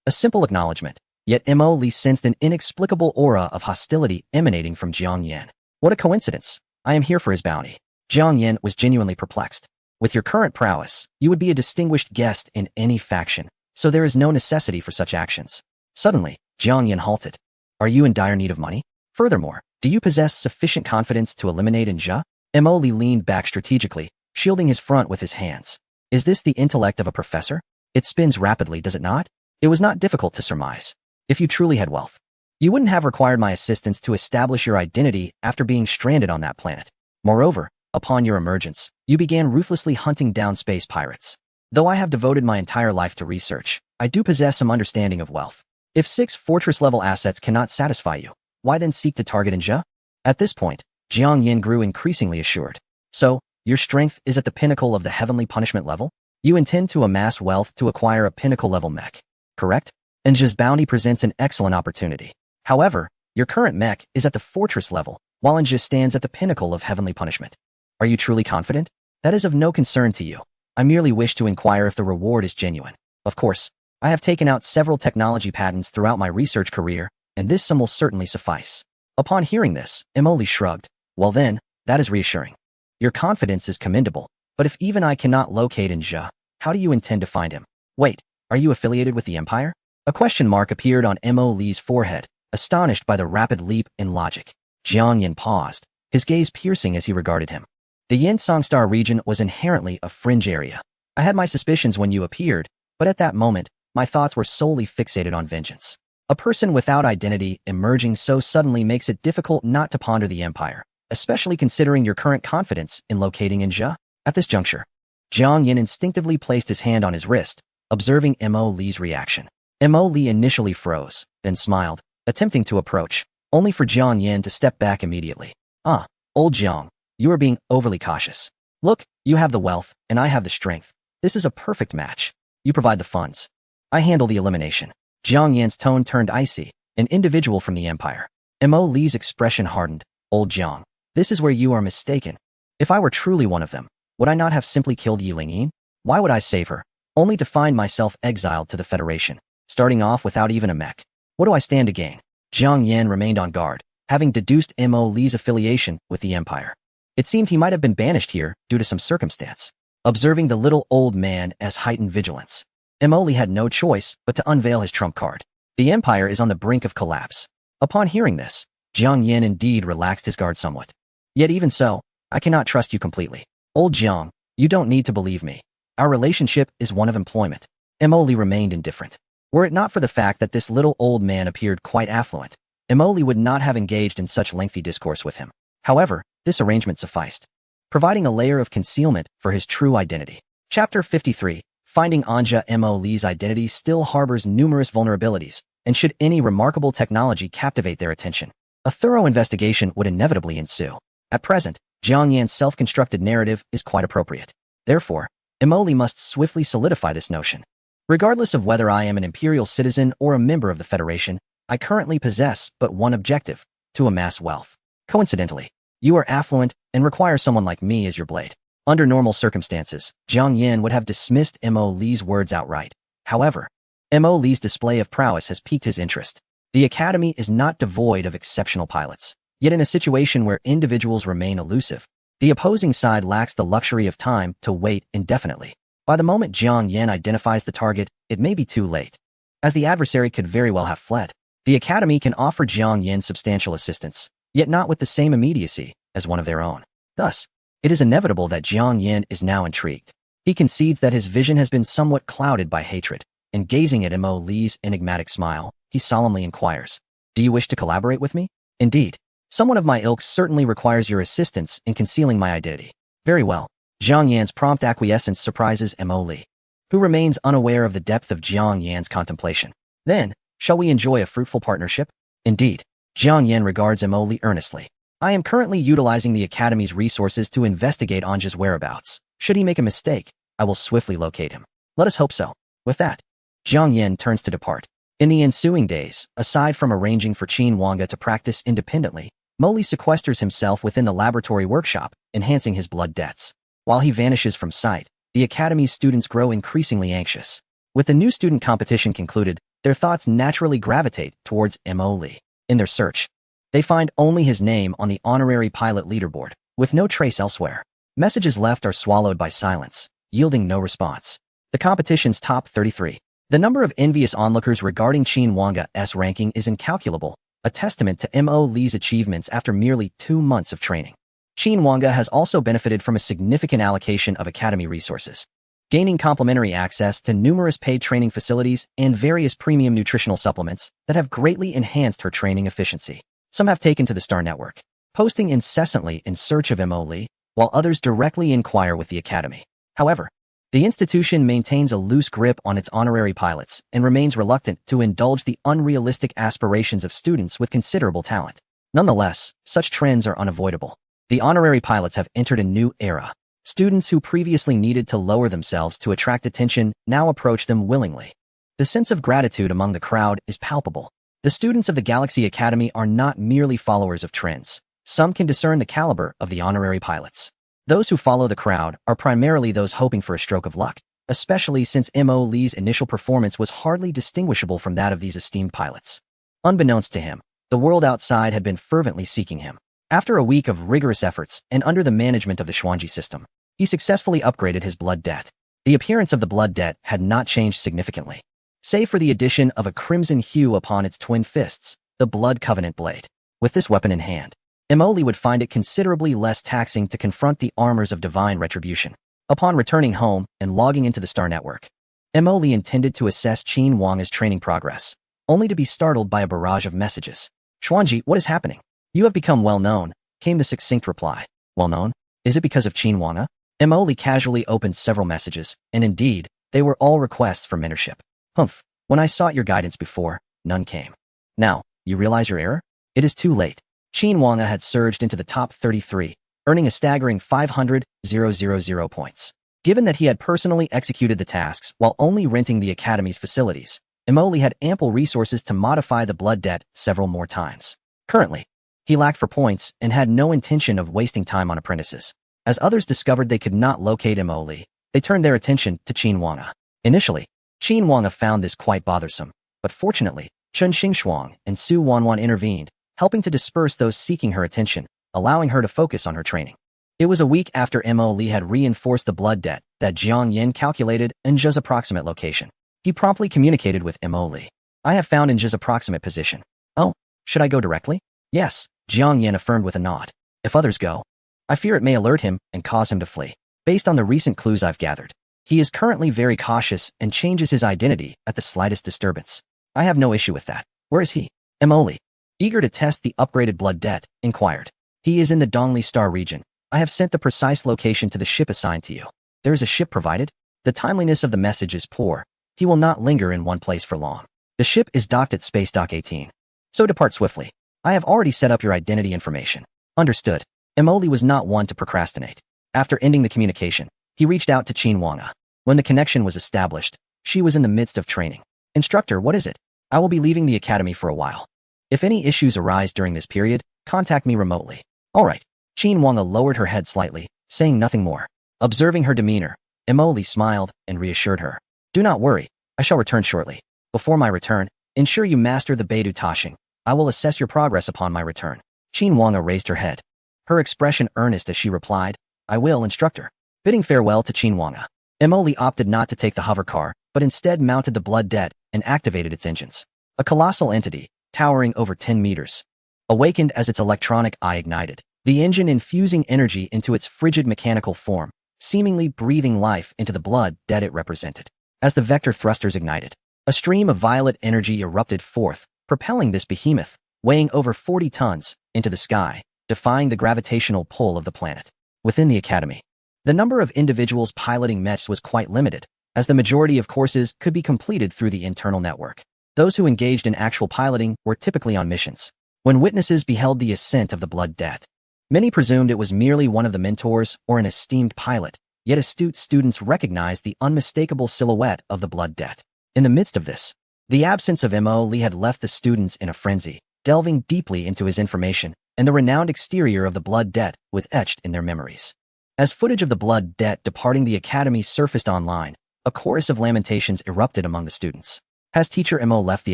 A simple acknowledgement. Yet Mo Li sensed an inexplicable aura of hostility emanating from Jiang Yan. What a coincidence. I am here for his bounty. Jiang Yan was genuinely perplexed. With your current prowess, you would be a distinguished guest in any faction, so there is no necessity for such actions. Suddenly, Jiang Yan halted. Are you in dire need of money? Furthermore, do you possess sufficient confidence to eliminate Nja? Mo Li leaned back strategically, shielding his front with his hands. Is this the intellect of a professor? It spins rapidly, does it not? It was not difficult to surmise. If you truly had wealth, you wouldn't have required my assistance to establish your identity after being stranded on that planet. Moreover, upon your emergence, you began ruthlessly hunting down space pirates. Though I have devoted my entire life to research, I do possess some understanding of wealth. If 6 fortress-level assets cannot satisfy you, why then seek to target Nja? At this point, Jiang Yan grew increasingly assured. So, your strength is at the pinnacle of the heavenly punishment level? You intend to amass wealth to acquire a pinnacle-level mech, correct? Nja's bounty presents an excellent opportunity. However, your current mech is at the fortress level, Wallenja stands at the pinnacle of heavenly punishment. Are you truly confident? That is of no concern to you. I merely wish to inquire if the reward is genuine. Of course, I have taken out several technology patents throughout my research career, and this sum will certainly suffice. Upon hearing this, Emily shrugged. Well then, that is reassuring. Your confidence is commendable, but if even I cannot locate Nja, how do you intend to find him? Wait, are you affiliated with the Empire? A question mark appeared on Mo Li's forehead, astonished by the rapid leap in logic. Jiang Yin paused, his gaze piercing as he regarded him. The Yin Songstar region was inherently a fringe area. I had my suspicions when you appeared, but at that moment, my thoughts were solely fixated on vengeance. A person without identity emerging so suddenly makes it difficult not to ponder the Empire, especially considering your current confidence in locating Nja. At this juncture, Jiang Yin instinctively placed his hand on his wrist, observing Mo Li's reaction. Mo Li initially froze, then smiled, attempting to approach, only for Jiang Yin to step back immediately. Ah, old Jiang, you are being overly cautious. Look, you have the wealth, and I have the strength. This is a perfect match. You provide the funds. I handle the elimination. Jiang Yin's tone turned icy, an individual from the Empire. Mo Li's expression hardened. Old Jiang, this is where you are mistaken. If I were truly one of them, would I not have simply killed Yi Lingyin? Why would I save her, only to find myself exiled to the Federation, starting off without even a mech? What do I stand to gain? Jiang Yin remained on guard, having deduced Mo Li's affiliation with the Empire. It seemed he might have been banished here due to some circumstance. Observing the little old man as heightened vigilance, Mo Li had no choice but to unveil his trump card. The Empire is on the brink of collapse. Upon hearing this, Jiang Yin indeed relaxed his guard somewhat. Yet even so, I cannot trust you completely. Old Jiang, you don't need to believe me. Our relationship is one of employment. Mo Li remained indifferent. Were it not for the fact that this little old man appeared quite affluent, Mo Li would not have engaged in such lengthy discourse with him. However, this arrangement sufficed, providing a layer of concealment for his true identity. Chapter 53. Finding Anja. Mo Li's identity still harbors numerous vulnerabilities, and should any remarkable technology captivate their attention, a thorough investigation would inevitably ensue. At present, Jiang Yan's self-constructed narrative is quite appropriate. Therefore, Mo Li must swiftly solidify this notion. Regardless of whether I am an imperial citizen or a member of the Federation, I currently possess but one objective: to amass wealth. Coincidentally, you are affluent and require someone like me as your blade. Under normal circumstances, Jiang Yin would have dismissed Mo Li's words outright. However, Mo Li's display of prowess has piqued his interest. The Academy is not devoid of exceptional pilots. Yet in a situation where individuals remain elusive, the opposing side lacks the luxury of time to wait indefinitely. By the moment Jiang Yin identifies the target, it may be too late, as the adversary could very well have fled. The Academy can offer Jiang Yin substantial assistance, yet not with the same immediacy as one of their own. Thus, it is inevitable that Jiang Yin is now intrigued. He concedes that his vision has been somewhat clouded by hatred, and gazing at Mo Li's enigmatic smile, he solemnly inquires, "Do you wish to collaborate with me?" "Indeed. Someone of my ilk certainly requires your assistance in concealing my identity." "Very well." Jiang Yan's prompt acquiescence surprises Mo Li, who remains unaware of the depth of Jiang Yan's contemplation. "Then, shall we enjoy a fruitful partnership?" "Indeed." Jiang Yan regards Mo Li earnestly. "I am currently utilizing the Academy's resources to investigate Anja's whereabouts. Should he make a mistake, I will swiftly locate him. Let us hope so." With that, Jiang Yan turns to depart. In the ensuing days, aside from arranging for Qin Wanga to practice independently, Mo Li sequesters himself within the laboratory workshop, enhancing his blood debts. While he vanishes from sight, the Academy's students grow increasingly anxious. With the new student competition concluded, their thoughts naturally gravitate towards Mo Li. In their search, they find only his name on the honorary pilot leaderboard, with no trace elsewhere. Messages left are swallowed by silence, yielding no response. The competition's top 33. The number of envious onlookers regarding Qin Wanga's ranking is incalculable, a testament to Mo Li's achievements after merely 2 months of training. Qin Wanga has also benefited from a significant allocation of Academy resources, gaining complimentary access to numerous paid training facilities and various premium nutritional supplements that have greatly enhanced her training efficiency. Some have taken to the Star Network, posting incessantly in search of Mo Li, while others directly inquire with the Academy. However, the institution maintains a loose grip on its honorary pilots and remains reluctant to indulge the unrealistic aspirations of students with considerable talent. Nonetheless, such trends are unavoidable. The honorary pilots have entered a new era. Students who previously needed to lower themselves to attract attention now approach them willingly. The sense of gratitude among the crowd is palpable. The students of the Galaxy Academy are not merely followers of trends. Some can discern the caliber of the honorary pilots. Those who follow the crowd are primarily those hoping for a stroke of luck, especially since Mo Lee's initial performance was hardly distinguishable from that of these esteemed pilots. Unbeknownst to him, the world outside had been fervently seeking him. After a week of rigorous efforts and under the management of the Xuanji system, he successfully upgraded his blood debt. The appearance of the blood debt had not changed significantly, save for the addition of a crimson hue upon its twin fists, the Blood Covenant blade. With this weapon in hand, Mo Lee would find it considerably less taxing to confront the armors of divine retribution. Upon returning home and logging into the Star Network, Mo Lee intended to assess Qin Wanga's training progress, only to be startled by a barrage of messages. Xuanji, what is happening? You have become well-known, came the succinct reply. Well-known? Is it because of Qin Wanga? Mo Lee casually opened several messages, and indeed, they were all requests for mentorship. Humph, when I sought your guidance before, none came. Now, you realize your error? It is too late. Qin Wanga had surged into the top 33, earning a staggering 500,000 points. Given that he had personally executed the tasks while only renting the Academy's facilities, Mo Lee had ample resources to modify the blood debt several more times. Currently, he lacked for points and had no intention of wasting time on apprentices. As others discovered they could not locate Mo Lee, they turned their attention to Qin Wanga. Initially, Qin Wanga found this quite bothersome, but fortunately, Chen Xingxuang and Su Wanwan intervened, helping to disperse those seeking her attention, allowing her to focus on her training. It was a week after Mo Lee had reinforced the blood debt that Jiang Yin calculated Nja's approximate location. He promptly communicated with Mo Lee. I have found Nja's approximate position. Oh, should I go directly? Yes, Jiang Yin affirmed with a nod. If others go, I fear it may alert him and cause him to flee. Based on the recent clues I've gathered, he is currently very cautious and changes his identity at the slightest disturbance. I have no issue with that. Where is he? Mo Lee, eager to test the upgraded blood debt, inquired. He is in the Dongli Star region. I have sent the precise location to the ship assigned to you. There is a ship provided? The timeliness of the message is poor. He will not linger in one place for long. The ship is docked at Space Dock 18. So depart swiftly. I have already set up your identity information. Understood. Mo Lee was not one to procrastinate. After ending the communication, he reached out to Qin Wanga. When the connection was established, she was in the midst of training. Instructor, what is it? I will be leaving the academy for a while. If any issues arise during this period, contact me remotely. All right. Qin Wanga lowered her head slightly, saying nothing more. Observing her demeanor, Mo Lee smiled and reassured her. Do not worry, I shall return shortly. Before my return, ensure you master the Beidou Tashing. I will assess your progress upon my return. Qin Wanga raised her head, her expression earnest as she replied, I will, instructor. Bidding farewell to Qin Wanga, Mo Lee opted not to take the hover car, but instead mounted the blood debt and activated its engines. A colossal entity, towering over 10 meters. Awakened as its electronic eye ignited, the engine infusing energy into its frigid mechanical form, seemingly breathing life into the blood debt it represented. As the vector thrusters ignited, a stream of violet energy erupted forth, propelling this behemoth, weighing over 40 tons, into the sky, defying the gravitational pull of the planet. Within the academy, the number of individuals piloting mechs was quite limited, as the majority of courses could be completed through the internal network. Those who engaged in actual piloting were typically on missions. When witnesses beheld the ascent of the blood debt, many presumed it was merely one of the mentors or an esteemed pilot, yet astute students recognized the unmistakable silhouette of the blood debt. In the midst of this, the absence of Mo Lee had left the students in a frenzy, delving deeply into his information, and the renowned exterior of the blood debt was etched in their memories. As footage of the blood debt departing the academy surfaced online, a chorus of lamentations erupted among the students. Has Teacher Mo left the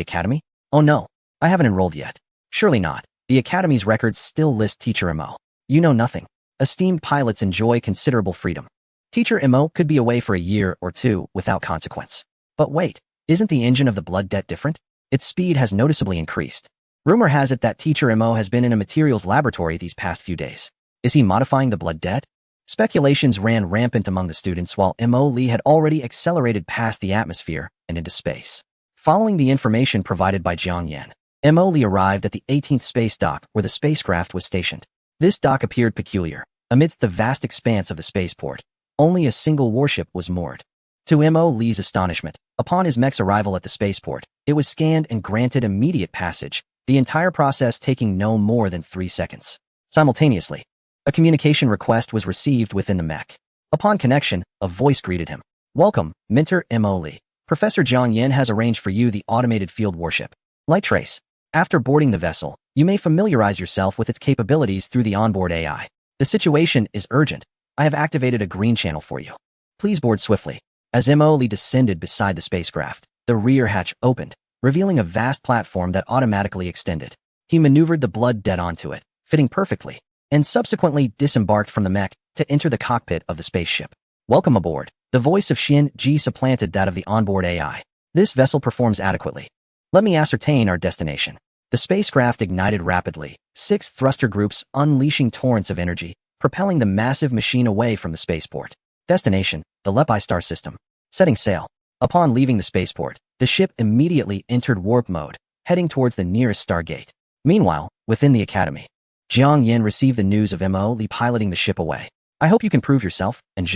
academy? Oh no, I haven't enrolled yet. Surely not. The academy's records still list Teacher Mo. You know nothing. Esteemed pilots enjoy considerable freedom. Teacher Mo could be away for a year or two without consequence. But wait, isn't the engine of the blood debt different? Its speed has noticeably increased. Rumor has it that Teacher Mo has been in a materials laboratory these past few days. Is he modifying the blood debt? Speculations ran rampant among the students while Mo Lee had already accelerated past the atmosphere and into space. Following the information provided by Jiang Yan, Mo Lee arrived at the 18th space dock where the spacecraft was stationed. This dock appeared peculiar. Amidst the vast expanse of the spaceport, only a single warship was moored. To Mo Lee's astonishment, upon his mech's arrival at the spaceport, it was scanned and granted immediate passage, the entire process taking no more than 3 seconds. Simultaneously, a communication request was received within the mech. Upon connection, a voice greeted him. Welcome, Mentor Mo Lee. Professor Jiang Yin has arranged for you the automated field warship, Light Trace. After boarding the vessel, You may familiarize yourself with its capabilities through the onboard AI. The situation is urgent. I have activated a green channel for you. Please board swiftly. As Lee descended beside the spacecraft, the rear hatch opened, revealing a vast platform that automatically extended. He maneuvered the blood dead onto it, fitting perfectly, and subsequently disembarked from the mech to enter the cockpit of the spaceship. Welcome aboard. The voice of Xian-Ji supplanted that of the onboard AI. This vessel performs adequately. Let me ascertain our destination. The spacecraft ignited rapidly, 6 thruster groups unleashing torrents of energy, propelling the massive machine away from the spaceport. Destination, the Lepi star system. Setting sail. Upon leaving the spaceport, the ship immediately entered warp mode, heading towards the nearest stargate. Meanwhile, within the academy, Jiang Yin received the news of Lee piloting the ship away. I hope you can prove yourself, and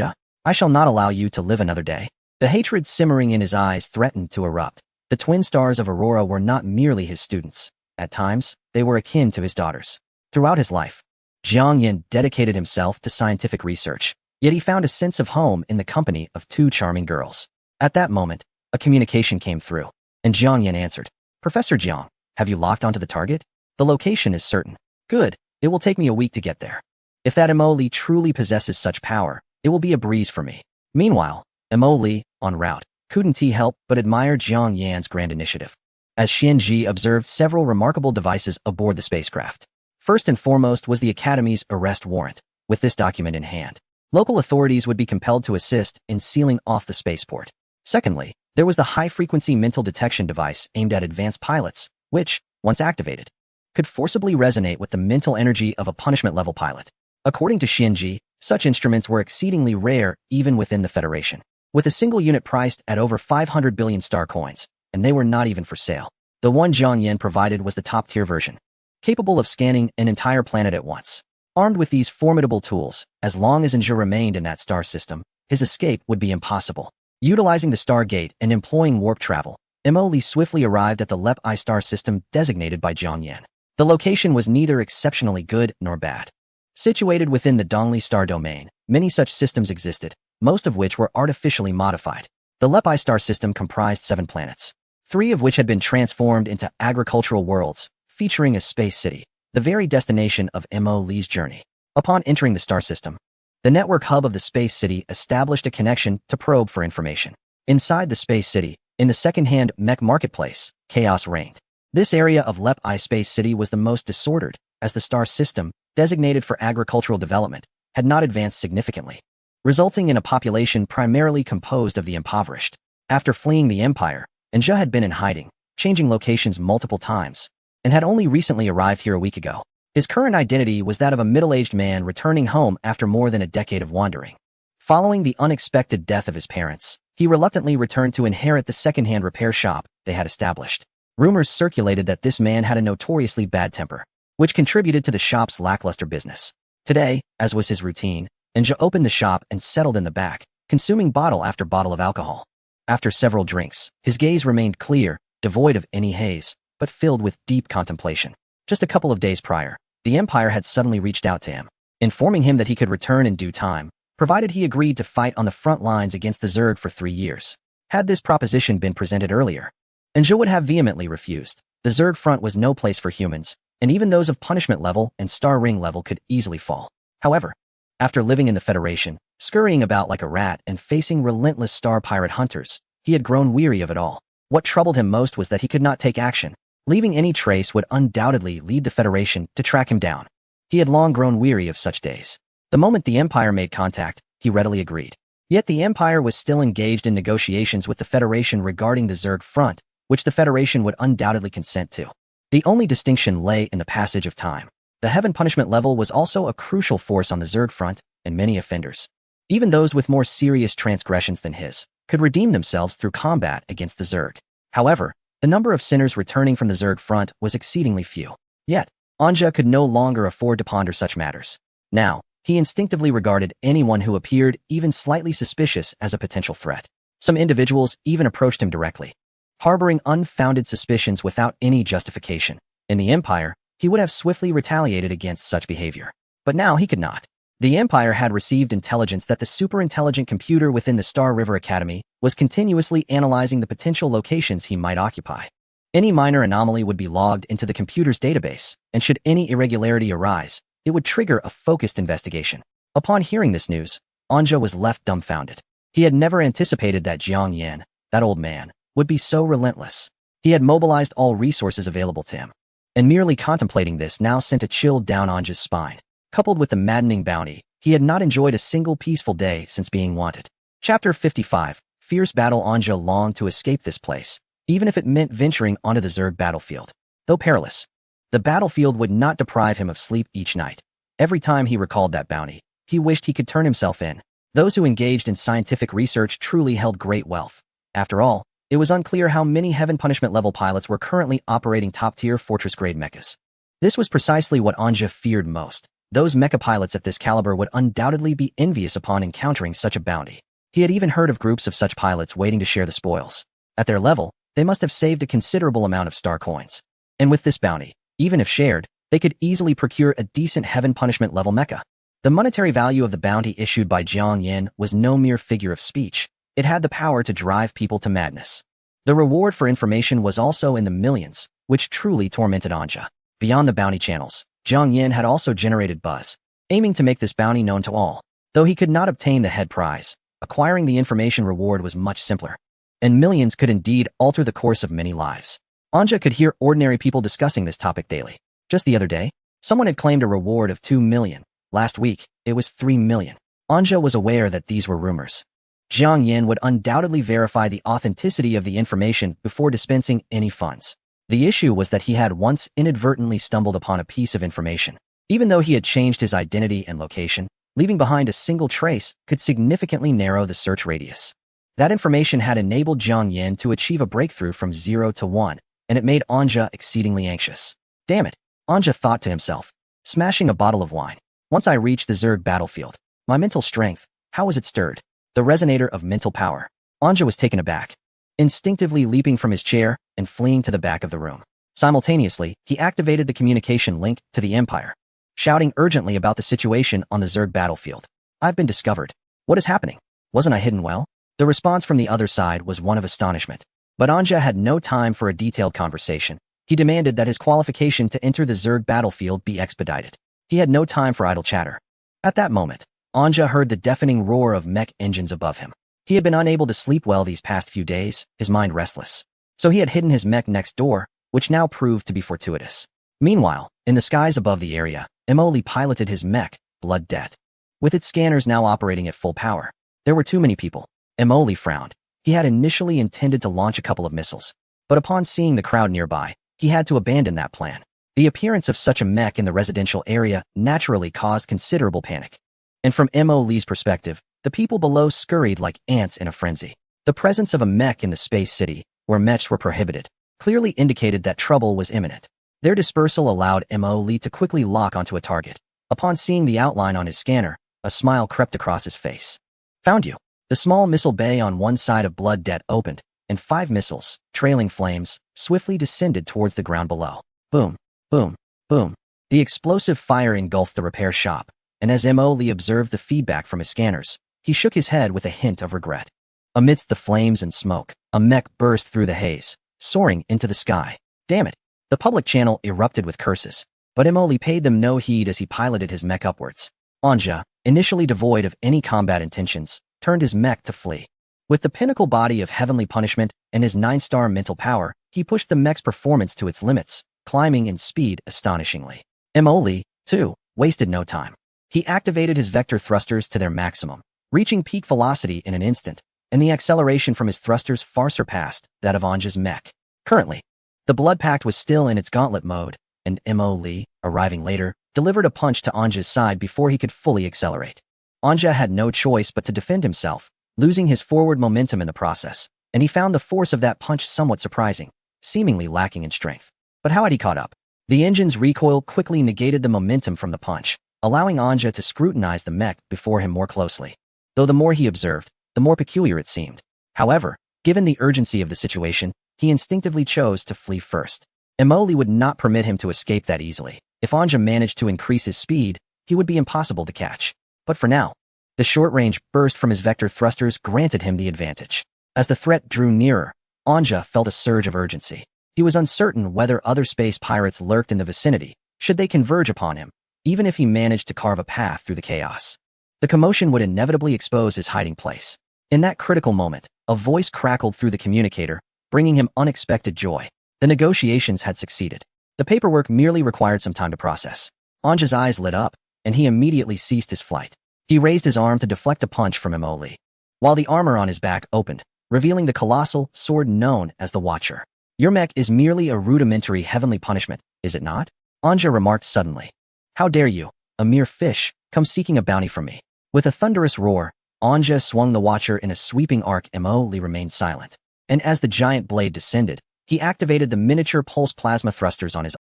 I shall not allow you to live another day. The hatred simmering in his eyes threatened to erupt. The twin stars of Aurora were not merely his students. At times, they were akin to his daughters. Throughout his life, Jiang Yin dedicated himself to scientific research, yet he found a sense of home in the company of 2 charming girls. At that moment, a communication came through, and Jiang Yin answered. Professor Jiang, have you locked onto the target? The location is certain. Good, it will take me a week to get there. If that Lee truly possesses such power, it will be a breeze for me. Meanwhile, Lee, en route, couldn't he help but admire Jiang Yan's grand initiative. As Xian-Ji observed several remarkable devices aboard the spacecraft. First and foremost was the Academy's arrest warrant. With this document in hand, local authorities would be compelled to assist in sealing off the spaceport. Secondly, there was the high-frequency mental detection device aimed at advanced pilots, which, once activated, could forcibly resonate with the mental energy of a punishment-level pilot. According to Xian-Ji, such instruments were exceedingly rare even within the Federation, with a single unit priced at over 500 billion star coins, and they were not even for sale. The one Jiang Yin provided was the top-tier version, capable of scanning an entire planet at once. Armed with these formidable tools, as long as Zhe remained in that star system, his escape would be impossible. Utilizing the Stargate and employing warp travel, Lee swiftly arrived at the Lepi star system designated by Jiang Yin. The location was neither exceptionally good nor bad. Situated within the Dongli star domain, many such systems existed, most of which were artificially modified. The Lepi star system comprised 7 planets, 3 of which had been transformed into agricultural worlds, featuring a space city, the very destination of Lee's journey. Upon entering the star system, the network hub of the space city established a connection to probe for information. Inside the space city, in the second-hand mech marketplace, chaos reigned. This area of Lepi Space City was the most disordered, as the star system, designated for agricultural development, had not advanced significantly, resulting in a population primarily composed of the impoverished. After fleeing the Empire, Zhe had been in hiding, changing locations multiple times, and had only recently arrived here a week ago. His current identity was that of a middle-aged man returning home after more than a decade of wandering. Following the unexpected death of his parents, he reluctantly returned to inherit the second-hand repair shop they had established. Rumors circulated that this man had a notoriously bad temper, which contributed to the shop's lackluster business. Today, as was his routine, Zhe opened the shop and settled in the back, consuming bottle after bottle of alcohol. After several drinks, his gaze remained clear, devoid of any haze, but filled with deep contemplation. Just a couple of days prior, the Empire had suddenly reached out to him, informing him that he could return in due time, provided he agreed to fight on the front lines against the Zerg for 3 years. Had this proposition been presented earlier, Zhe would have vehemently refused. The Zerg front was no place for humans, and even those of punishment level and star ring level could easily fall. However, after living in the Federation, scurrying about like a rat and facing relentless star pirate hunters, he had grown weary of it all. What troubled him most was that he could not take action. Leaving any trace would undoubtedly lead the Federation to track him down. He had long grown weary of such days. The moment the Empire made contact, he readily agreed. Yet the Empire was still engaged in negotiations with the Federation regarding the Zerg front, which the Federation would undoubtedly consent to. The only distinction lay in the passage of time. The Heaven punishment level was also a crucial force on the Zerg front, and many offenders, even those with more serious transgressions than his, could redeem themselves through combat against the Zerg. However, the number of sinners returning from the Zerg front was exceedingly few. Yet, Anja could no longer afford to ponder such matters. Now, he instinctively regarded anyone who appeared even slightly suspicious as a potential threat. Some individuals even approached him directly, harboring unfounded suspicions without any justification. In the Empire, he would have swiftly retaliated against such behavior. But now he could not. The Empire had received intelligence that the super-intelligent computer within the Star River Academy was continuously analyzing the potential locations he might occupy. Any minor anomaly would be logged into the computer's database, and should any irregularity arise, it would trigger a focused investigation. Upon hearing this news, Anja was left dumbfounded. He had never anticipated that Jiang Yan, that old man, would be so relentless. He had mobilized all resources available to him, and merely contemplating this now sent a chill down Anja's spine. Coupled with the maddening bounty, he had not enjoyed a single peaceful day since being wanted. Chapter 55. Fierce Battle. Anja longed to escape this place, even if it meant venturing onto the Zerg battlefield. Though perilous, the battlefield would not deprive him of sleep each night. Every time he recalled that bounty, he wished he could turn himself in. Those who engaged in scientific research truly held great wealth. After all, it was unclear how many Heaven Punishment level pilots were currently operating top-tier fortress-grade mechas. This was precisely what Anja feared most. Those mecha pilots at this caliber would undoubtedly be envious upon encountering such a bounty. He had even heard of groups of such pilots waiting to share the spoils. At their level, they must have saved a considerable amount of star coins. And with this bounty, even if shared, they could easily procure a decent Heaven Punishment level mecha. The monetary value of the bounty issued by Jiang Yan was no mere figure of speech. It had the power to drive people to madness. The reward for information was also in the millions, which truly tormented Anja. Beyond the bounty channels, Jiang Yan had also generated buzz, aiming to make this bounty known to all. Though he could not obtain the head prize, acquiring the information reward was much simpler. And millions could indeed alter the course of many lives. Anja could hear ordinary people discussing this topic daily. Just the other day, someone had claimed a reward of 2 million. Last week, it was 3 million. Anja was aware that these were rumors. Jiang Yan would undoubtedly verify the authenticity of the information before dispensing any funds. The issue was that he had once inadvertently stumbled upon a piece of information. Even though he had changed his identity and location, leaving behind a single trace could significantly narrow the search radius. That information had enabled Jiang Yan to achieve a breakthrough from 0 to 1, and it made Anja exceedingly anxious. Damn it, Anja thought to himself, smashing a bottle of wine. Once I reached the Zerg battlefield, my mental strength, how was it stirred? The resonator of mental power. Anja was taken aback, instinctively leaping from his chair and fleeing to the back of the room. Simultaneously, he activated the communication link to the Empire, shouting urgently about the situation on the Zerg battlefield. I've been discovered. What is happening? Wasn't I hidden well? The response from the other side was one of astonishment. But Anja had no time for a detailed conversation. He demanded that his qualification to enter the Zerg battlefield be expedited. He had no time for idle chatter. At that moment, Anja heard the deafening roar of mech engines above him. He had been unable to sleep well these past few days, his mind restless. So he had hidden his mech next door, which now proved to be fortuitous. Meanwhile, in the skies above the area, Emoli piloted his mech, Blood Debt. With its scanners now operating at full power, there were too many people. Emoli frowned. He had initially intended to launch a couple of missiles, but upon seeing the crowd nearby, he had to abandon that plan. The appearance of such a mech in the residential area naturally caused considerable panic. And from Emoli's perspective, the people below scurried like ants in a frenzy. The presence of a mech in the space city, where mechs were prohibited, clearly indicated that trouble was imminent. Their dispersal allowed Emoli to quickly lock onto a target. Upon seeing the outline on his scanner, a smile crept across his face. Found you. The small missile bay on one side of Blood Debt opened, and 5 missiles, trailing flames, swiftly descended towards the ground below. Boom, boom, boom. The explosive fire engulfed the repair shop, and as Emoli observed the feedback from his scanners, he shook his head with a hint of regret. Amidst the flames and smoke, a mech burst through the haze, soaring into the sky. Damn it. The public channel erupted with curses, but Emoli paid them no heed as he piloted his mech upwards. Anja, initially devoid of any combat intentions, turned his mech to flee. With the pinnacle body of heavenly punishment and his 9-star mental power, he pushed the mech's performance to its limits, climbing in speed astonishingly. Emoli, too, wasted no time. He activated his vector thrusters to their maximum, reaching peak velocity in an instant, and the acceleration from his thrusters far surpassed that of Anja's mech. Currently, the Blood Pact was still in its gauntlet mode, and Emoli, arriving later, delivered a punch to Anja's side before he could fully accelerate. Anja had no choice but to defend himself, losing his forward momentum in the process, and he found the force of that punch somewhat surprising, seemingly lacking in strength. But how had he caught up? The engine's recoil quickly negated the momentum from the punch, allowing Anja to scrutinize the mech before him more closely. Though the more he observed, the more peculiar it seemed. However, given the urgency of the situation, he instinctively chose to flee first. Emoli would not permit him to escape that easily. If Anja managed to increase his speed, he would be impossible to catch. But for now, the short-range burst from his vector thrusters granted him the advantage. As the threat drew nearer, Anja felt a surge of urgency. He was uncertain whether other space pirates lurked in the vicinity, should they converge upon him, even if he managed to carve a path through the chaos. The commotion would inevitably expose his hiding place. In that critical moment, a voice crackled through the communicator, bringing him unexpected joy. The negotiations had succeeded. The paperwork merely required some time to process. Anja's eyes lit up, and he immediately ceased his flight. He raised his arm to deflect a punch from Emily, while the armor on his back opened, revealing the colossal sword known as the Watcher. Your mech is merely a rudimentary heavenly punishment, is it not? Anja remarked suddenly. How dare you, a mere fish, come seeking a bounty from me? With a thunderous roar, Anja swung the Watcher in a sweeping arc. Emily remained silent. And as the giant blade descended, he activated the miniature pulse plasma thrusters on his